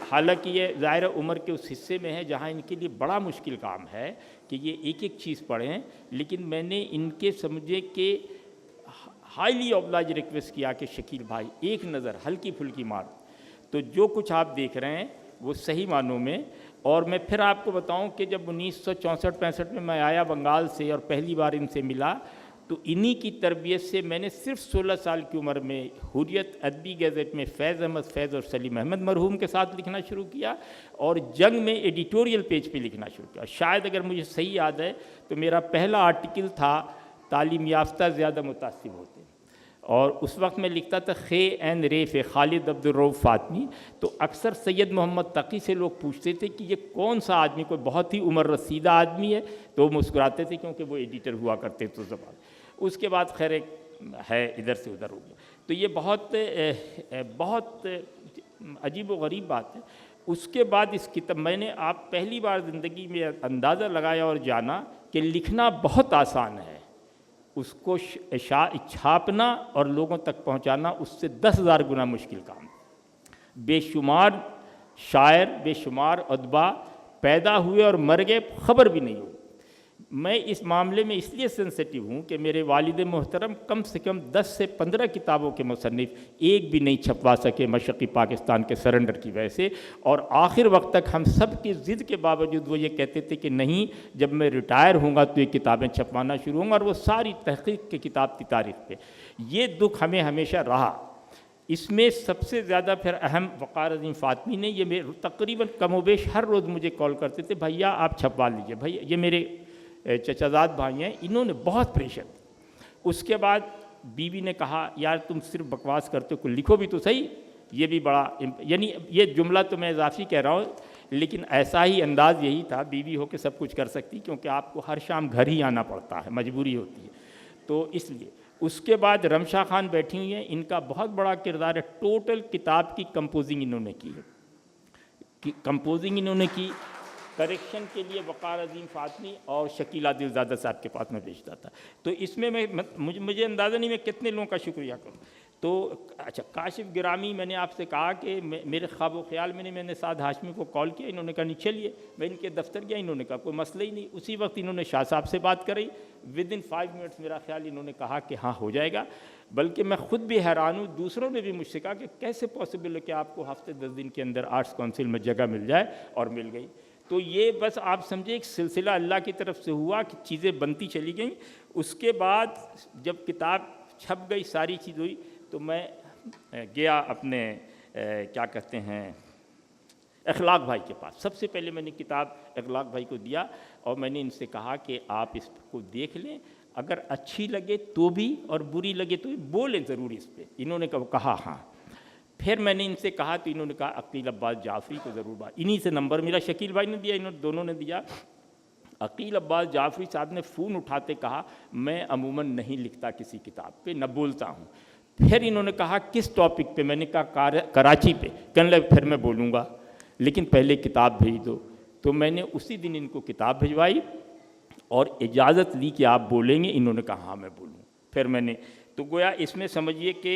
हालांकि ये ज़ाहिर उम्र के उस हिस्से में है जहाँ इनके लिए बड़ा मुश्किल काम है कि ये एक एक चीज़ पढ़ें, लेकिन मैंने इनके समझे कि हाईली ऑब्लाइज रिक्वेस्ट किया कि शकील भाई एक नज़र हल्की फुल्की मार। तो जो कुछ आप देख रहे हैं वो सही मानों में। और मैं फिर आपको बताऊं कि जब 1964-65 में मैं आया बंगाल से और पहली बार इनसे मिला, तो इन्हीं की तरबियत से मैंने सिर्फ 16 साल की उम्र में हुर्रियत अदबी गैज़ेट में फैज़ अहमद फैज़ और सलीम अहमद मरहूम के साथ लिखना शुरू किया और जंग में एडिटोरियल पेज पे लिखना शुरू किया। शायद अगर मुझे सही याद है तो मेरा पहला आर्टिकल था तालीम याफ्ता ज़्यादा मुतासिब होते, और उस वक्त मैं लिखता था खे एन रेफ़ खालिद अब्दुर्रऊफ़ फ़ातमी। तो अक्सर सैयद मोहम्मद तकी से लोग पूछते थे कि ये कौन सा आदमी, कोई बहुत ही उम्र रसीदा आदमी है, तो वो मुस्कुराते थे क्योंकि वो एडिटर हुआ करते थे उस ज़माने। उसके बाद खैर एक है इधर से उधर हो गया। तो ये बहुत अजीब व गरीब बात है। उसके बाद इस किताब मैंने आप पहली बार ज़िंदगी में अंदाज़ा लगाया और जाना कि लिखना बहुत आसान है, उसको छापना और लोगों तक पहुंचाना उससे 10,000 गुना मुश्किल काम। बेशुमार शायर, बेशुमार अदबा पैदा हुए और मर गए, खबर भी नहीं हुई। मैं इस मामले में इसलिए सेंसिटिव हूँ कि मेरे वालिद मोहतरम कम से कम 10 से 15 किताबों के मुसन्निफ, एक भी नहीं छपवा सके मशरक़ी पाकिस्तान के सरेंडर की वजह से। और आखिर वक्त तक हम सब की ज़िद के बावजूद वो ये कहते थे कि नहीं, जब मैं रिटायर होऊंगा तो ये किताबें छपवाना शुरू होंगे, और वो सारी तहक़ीक़ की किताब की तारीख़ पे। ये दुख हमें हमेशा रहा। इसमें सबसे ज़्यादा फिर अहम वक़ार अज़ीम फ़ातमी ने, ये मेरे तकरीबन कमोबेश हर रोज़ मुझे कॉल करते थे, भैया आप छपवा लीजिए, भैया। ये मेरे चचाजाद भाई हैं, इन्होंने बहुत प्रेशर। उसके बाद बीवी ने कहा यार तुम सिर्फ बकवास करते हो, कुछ लिखो भी तो सही। ये भी बड़ा, यानी ये जुमला तो मैं इजाफी कह रहा हूँ, लेकिन ऐसा ही अंदाज़ यही था। बीवी हो के सब कुछ कर सकती, क्योंकि आपको हर शाम घर ही आना पड़ता है, मजबूरी होती है, तो इसलिए। उसके बाद रमशा खान बैठी हुई हैं, इनका बहुत बड़ा किरदार है। टोटल किताब की कंपोजिंग इन्होंने की है, कंपोजिंग इन्होंने की। करेक्शन के लिए वक़ार अज़ीम फ़ातमी और शकील आदिलज़ादा साहब के पास में भेजता था। तो इसमें मुझे अंदाज़ा नहीं मैं कितने लोगों का शुक्रिया करूँ। तो अच्छा, काशिफ गिरामी, मैंने आपसे कहा कि मेरे ख्वाब ख्याल में मैंने साद हाशमी को कॉल किया, इन्होंने कहा नहीं चलिए। मैं इनके दफ्तर गया, इन्होंने कहा कोई मसला ही नहीं। उसी वक्त इन्होंने शाह साहब से बात करी, विदिन 5 मिनट्स मेरा ख्याल इन्होंने कहा कि हाँ हो जाएगा। बल्कि मैं ख़ुद भी हैरान हूँ, दूसरों ने भी मुझसे कहा कि कैसे पॉसिबल है कि आपको हफ्ते 10 दिन के अंदर आर्ट्स काउंसिल में जगह मिल जाए, और मिल गई। तो ये बस आप समझे एक सिलसिला अल्लाह की तरफ से हुआ कि चीज़ें बनती चली गईं। उसके बाद जब किताब छप गई, सारी चीज़ हुई, तो मैं गया अपने क्या कहते हैं अखलाक भाई के पास। सबसे पहले मैंने किताब अखलाक भाई को दिया और मैंने इनसे कहा कि आप इसको देख लें, अगर अच्छी लगे तो भी और बुरी लगे तो भी बोलें ज़रूर इस पर। इन्होंने कहा हाँ। फिर मैंने इनसे कहा तो इन्होंने कहा अकील अब्बास जाफ़री को ज़रूर बात। इन्हीं से नंबर मेरा शकील भाई ने दिया, इन्होंने दोनों ने दिया। अकील अब्बास जाफ़री साहब ने फ़ोन उठाते कहा मैं अमूमन नहीं लिखता किसी किताब पे, न बोलता हूँ, फिर इन्होंने कहा किस टॉपिक पे, मैंने कहा कराची पे। कहने लगे फिर मैं बोलूँगा, लेकिन पहले किताब भेज दो। तो मैंने उसी दिन इनको किताब भिजवाई और इजाज़त ली कि आप बोलेंगे। इन्होंने कहा हाँ मैं बोलूँ। फिर मैंने तो गोया इसमें समझिए कि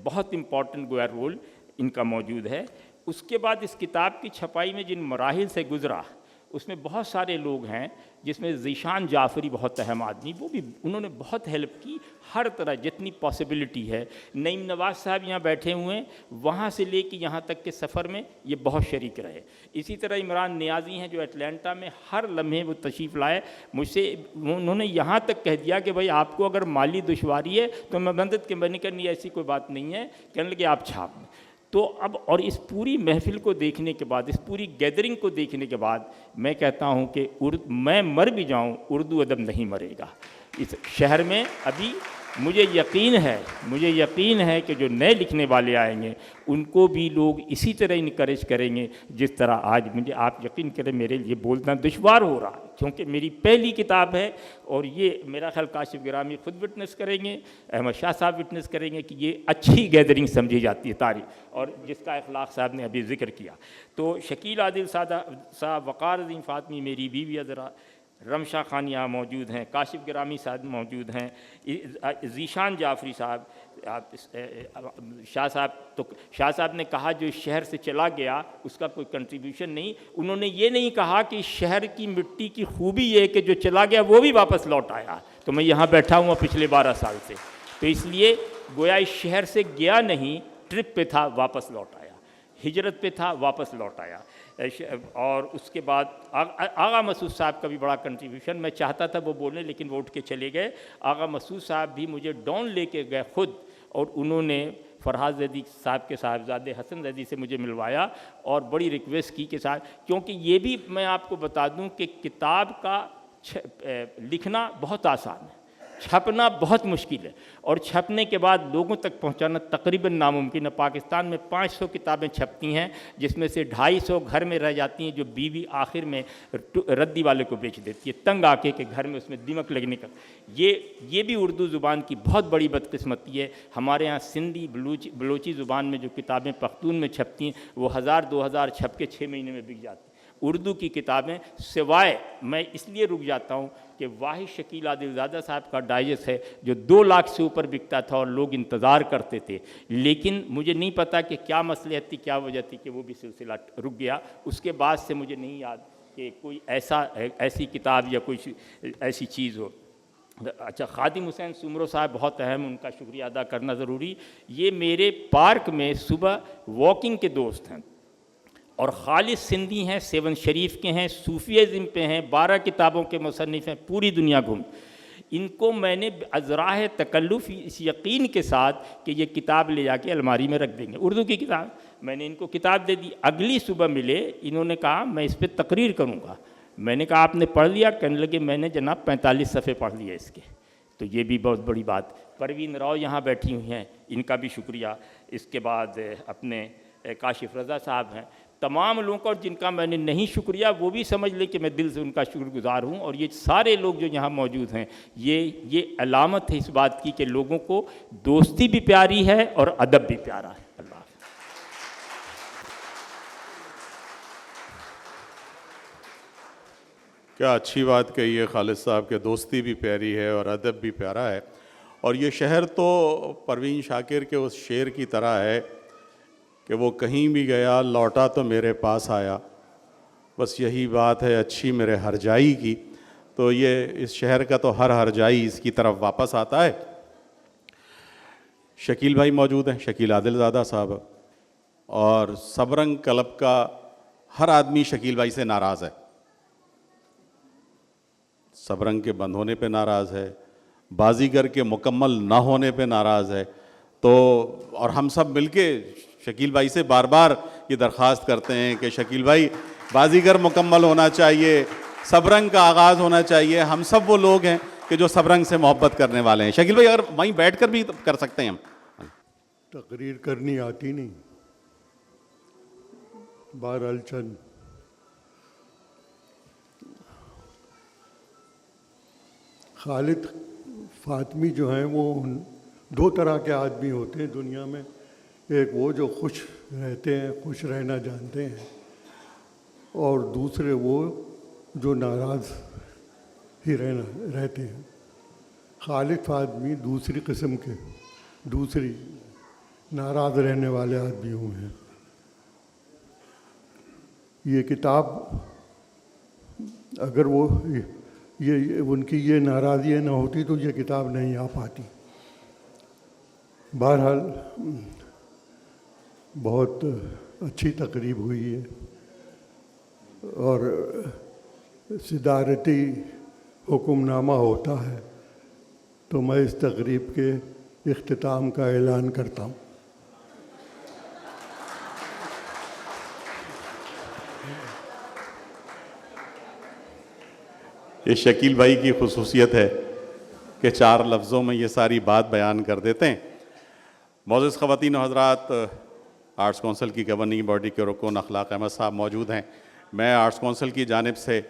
बहुत इम्पॉर्टेंट गोया रोल इनका मौजूद है। उसके बाद इस किताब की छपाई में जिन मराहिल से गुज़रा उसमें बहुत सारे लोग हैं, जिसमें ज़ीशान जाफ़री बहुत अहम आदमी, वो भी उन्होंने बहुत हेल्प की हर तरह जितनी पॉसिबिलिटी है। नईम नवाज़ साहब यहाँ बैठे हुए हैं, वहाँ से लेके यहाँ तक के सफ़र में ये बहुत शरीक रहे। इसी तरह इमरान नियाज़ी हैं जो अटलांटा में हर लम्हे वो तशरीफ़ लाए। मुझसे उन्होंने यहाँ तक कह दिया कि भाई आपको अगर माली दुश्वारी है तो मैं मदद के बनी करनी, ऐसी कोई बात नहीं है। कहने लगे आप छाप। तो अब और इस पूरी महफिल को देखने के बाद, इस पूरी गैदरिंग को देखने के बाद मैं कहता हूँ कि मैं मर भी जाऊँ, उर्दू अदब नहीं मरेगा इस शहर में। अभी मुझे यकीन है कि जो नए लिखने वाले आएंगे उनको भी लोग इसी तरह इनकरेज करेंगे जिस तरह आज मुझे, आप यकीन करें मेरे लिए बोलना दुश्वार हो रहा है क्योंकि मेरी पहली किताब है। और ये मेरा ख्याल काशिफ गिरामी खुद विटनेस करेंगे, अहमद शाह साहब विटनेस करेंगे कि ये अच्छी गैदरिंग समझी जाती है तारीख, और जिसका इखलाक साहब ने अभी जिक्र किया। तो शकील आदिल साहब, वक़ार अज़ीम फ़ातमी मेरी बीवी अज़रा, रमशा खान यहाँ मौजूद हैं, काशिफ गिरामी साहब मौजूद हैं, ज़ीशान जाफ़री साहब, शाह साहब ने कहा जो इस शहर से चला गया उसका कोई कंट्रीब्यूशन नहीं। उन्होंने ये नहीं कहा कि शहर की मिट्टी की खूबी ये कि जो चला गया वो भी वापस लौट आया। तो मैं यहाँ बैठा हुआ पिछले 12 साल से, तो इसलिए गोया इस शहर से गया नहीं, ट्रिप पे था, वापस लौट आया, हिजरत पे था, वापस लौट आया। और उसके बाद आगा मसूद साहब का भी बड़ा कंट्रीब्यूशन, मैं चाहता था वो बोलें लेकिन वो उठ के चले गए। आगा मसूद साहब भी मुझे डॉन लेके गए खुद, और उन्होंने फरहाद जैदी साहब के साहबजादे हसन जैदी से मुझे मिलवाया और बड़ी रिक्वेस्ट की के साथ, क्योंकि ये भी मैं आपको बता दूं कि किताब का लिखना बहुत आसान है, छपना बहुत मुश्किल है, और छपने के बाद लोगों तक पहुंचाना तकरीबन नामुमकिन है। पाकिस्तान में 500 किताबें छपती हैं जिसमें से 250 घर में रह जाती हैं, जो बीवी आखिर में रद्दी वाले को बेच देती है, तंग आके के घर में उसमें दिमक लगने का। ये भी उर्दू ज़ुबान की बहुत बड़ी बदकिस्मती है। हमारे यहाँ सिंधी बलूची ज़ुबान में जो किताबें पख्तून में छपती हैं वो 1000-2000 छप के 6 महीने में बिक जाती हैं। उर्दू की किताबें सिवाय, मैं इसलिए रुक जाता हूँ कि वाहिद शकील आदिलज़ादा साहब का डाइजेस्ट है जो 2 लाख से ऊपर बिकता था और लोग इंतज़ार करते थे, लेकिन मुझे नहीं पता कि क्या मसलियत थी, क्या वजह थी कि वो भी सिलसिला रुक गया। उसके बाद से मुझे नहीं याद कि कोई ऐसी किताब या कोई ऐसी चीज़ हो। अच्छा, खादिम हुसैन सुमरो साहब बहुत अहम, उनका शुक्रिया अदा करना ज़रूरी। ये मेरे पार्क में सुबह वॉकिंग के दोस्त हैं और खालिद सिंधी हैं, 7 शरीफ के हैं, सूफीज़म पे हैं, 12 किताबों के मुसन्निफ़ हैं, पूरी दुनिया घूम। इनको मैंने अज़राह तकल्लुफ़ इस यकीन के साथ कि ये किताब ले जाके अलमारी में रख देंगे, उर्दू की किताब, मैंने इनको किताब दे दी। अगली सुबह मिले, इन्होंने कहा मैं इस पर तकरीर करूँगा। मैंने कहा आपने पढ़ लिया? कहने लगे मैंने जनाब 45 सफ़े पढ़ लिए इसके। तो ये भी बहुत बड़ी बात। परवीन राव यहाँ बैठी हुई हैं, इनका भी शुक्रिया। इसके बाद अपने काशिफ रज़ा साहब हैं, तमाम लोगों का, और जिनका मैंने नहीं शुक्रिया वो भी समझ लें कि मैं दिल से उनका शुक्रगुजार हूँ। और ये सारे लोग जो यहाँ मौजूद हैं, ये अलामत है इस बात की कि लोगों को दोस्ती भी प्यारी है और अदब भी प्यारा है। अल्लाह। क्या अच्छी बात कही है खालिद साहब के, दोस्ती भी प्यारी है और अदब भी प्यारा है। और ये शहर तो परवीन शाकिर के उस शेर की तरह है कि वो कहीं भी गया लौटा तो मेरे पास आया, बस यही बात है अच्छी मेरे हरजाई की। तो ये इस शहर का तो हर हरजाई इसकी तरफ वापस आता है। शकील भाई मौजूद हैं, शकील आदिलज़ादा साहब, और सबरंग क्लब का हर आदमी शकील भाई से नाराज़ है। सबरंग के बंद होने पे नाराज़ है, बाजीगर के मुकम्मल ना होने पे नाराज़ है। तो और हम सब मिलके शकील भाई से बार बार ये दरख्वास्त करते हैं कि शकील भाई बाजीगर मुकम्मल होना चाहिए, सबरंग का आगाज़ होना चाहिए। हम सब वो लोग हैं कि जो सबरंग से मोहब्बत करने वाले हैं। शकील भाई अगर वहीं बैठ कर भी कर सकते हैं हम। तकरीर करनी आती नहीं, बहरहाल चंद खालिद फातमी जो हैं वो दो तरह के आदमी होते हैं दुनिया में, एक वो जो खुश रहते हैं, खुश रहना जानते हैं, और दूसरे वो जो नाराज़ ही रहते हैं। खालिफ आदमी दूसरी किस्म के, दूसरी नाराज़ रहने वाले आदमियों हैं। ये किताब अगर वो ये उनकी ये नाराज़गी ना होती तो ये किताब नहीं आ पाती। बहरहाल बहुत अच्छी तकरीब हुई है और सिदारती हुक्मनामा होता है, तो मैं इस तकरीब के इख्तिताम का ऐलान करता हूँ। ये शकील भाई की खुसूसियत है कि 4 लफ्ज़ों में ये सारी बात बयान कर देते हैं। मोअज़्ज़िज़ ख़वातीन व हज़रात, आर्ट्स कौंसिल की गवर्निंग बॉडी के रुकन अखलाक अहमद साहब मौजूद हैं। मैं आर्ट्स कौंसिल की जानिब से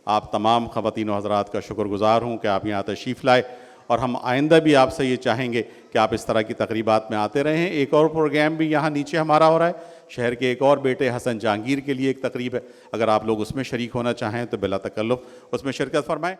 आप तमाम ख़वातीन व हज़रात का शुक्रगुज़ार हूँ कि आप यहाँ तशरीफ़ लाए, और हम आइंदा भी आपसे ये चाहेंगे कि आप इस तरह की तकरीबात में आते रहें। एक और प्रोग्राम भी यहाँ नीचे हमारा हो रहा है, शहर के एक और बेटे हसन जहांगीर के लिए एक तकरीब है। अगर आप लोग उसमें शरीक होना चाहें तो बिला तकल्लुफ़ उसमें शिरकत फरमाएँ।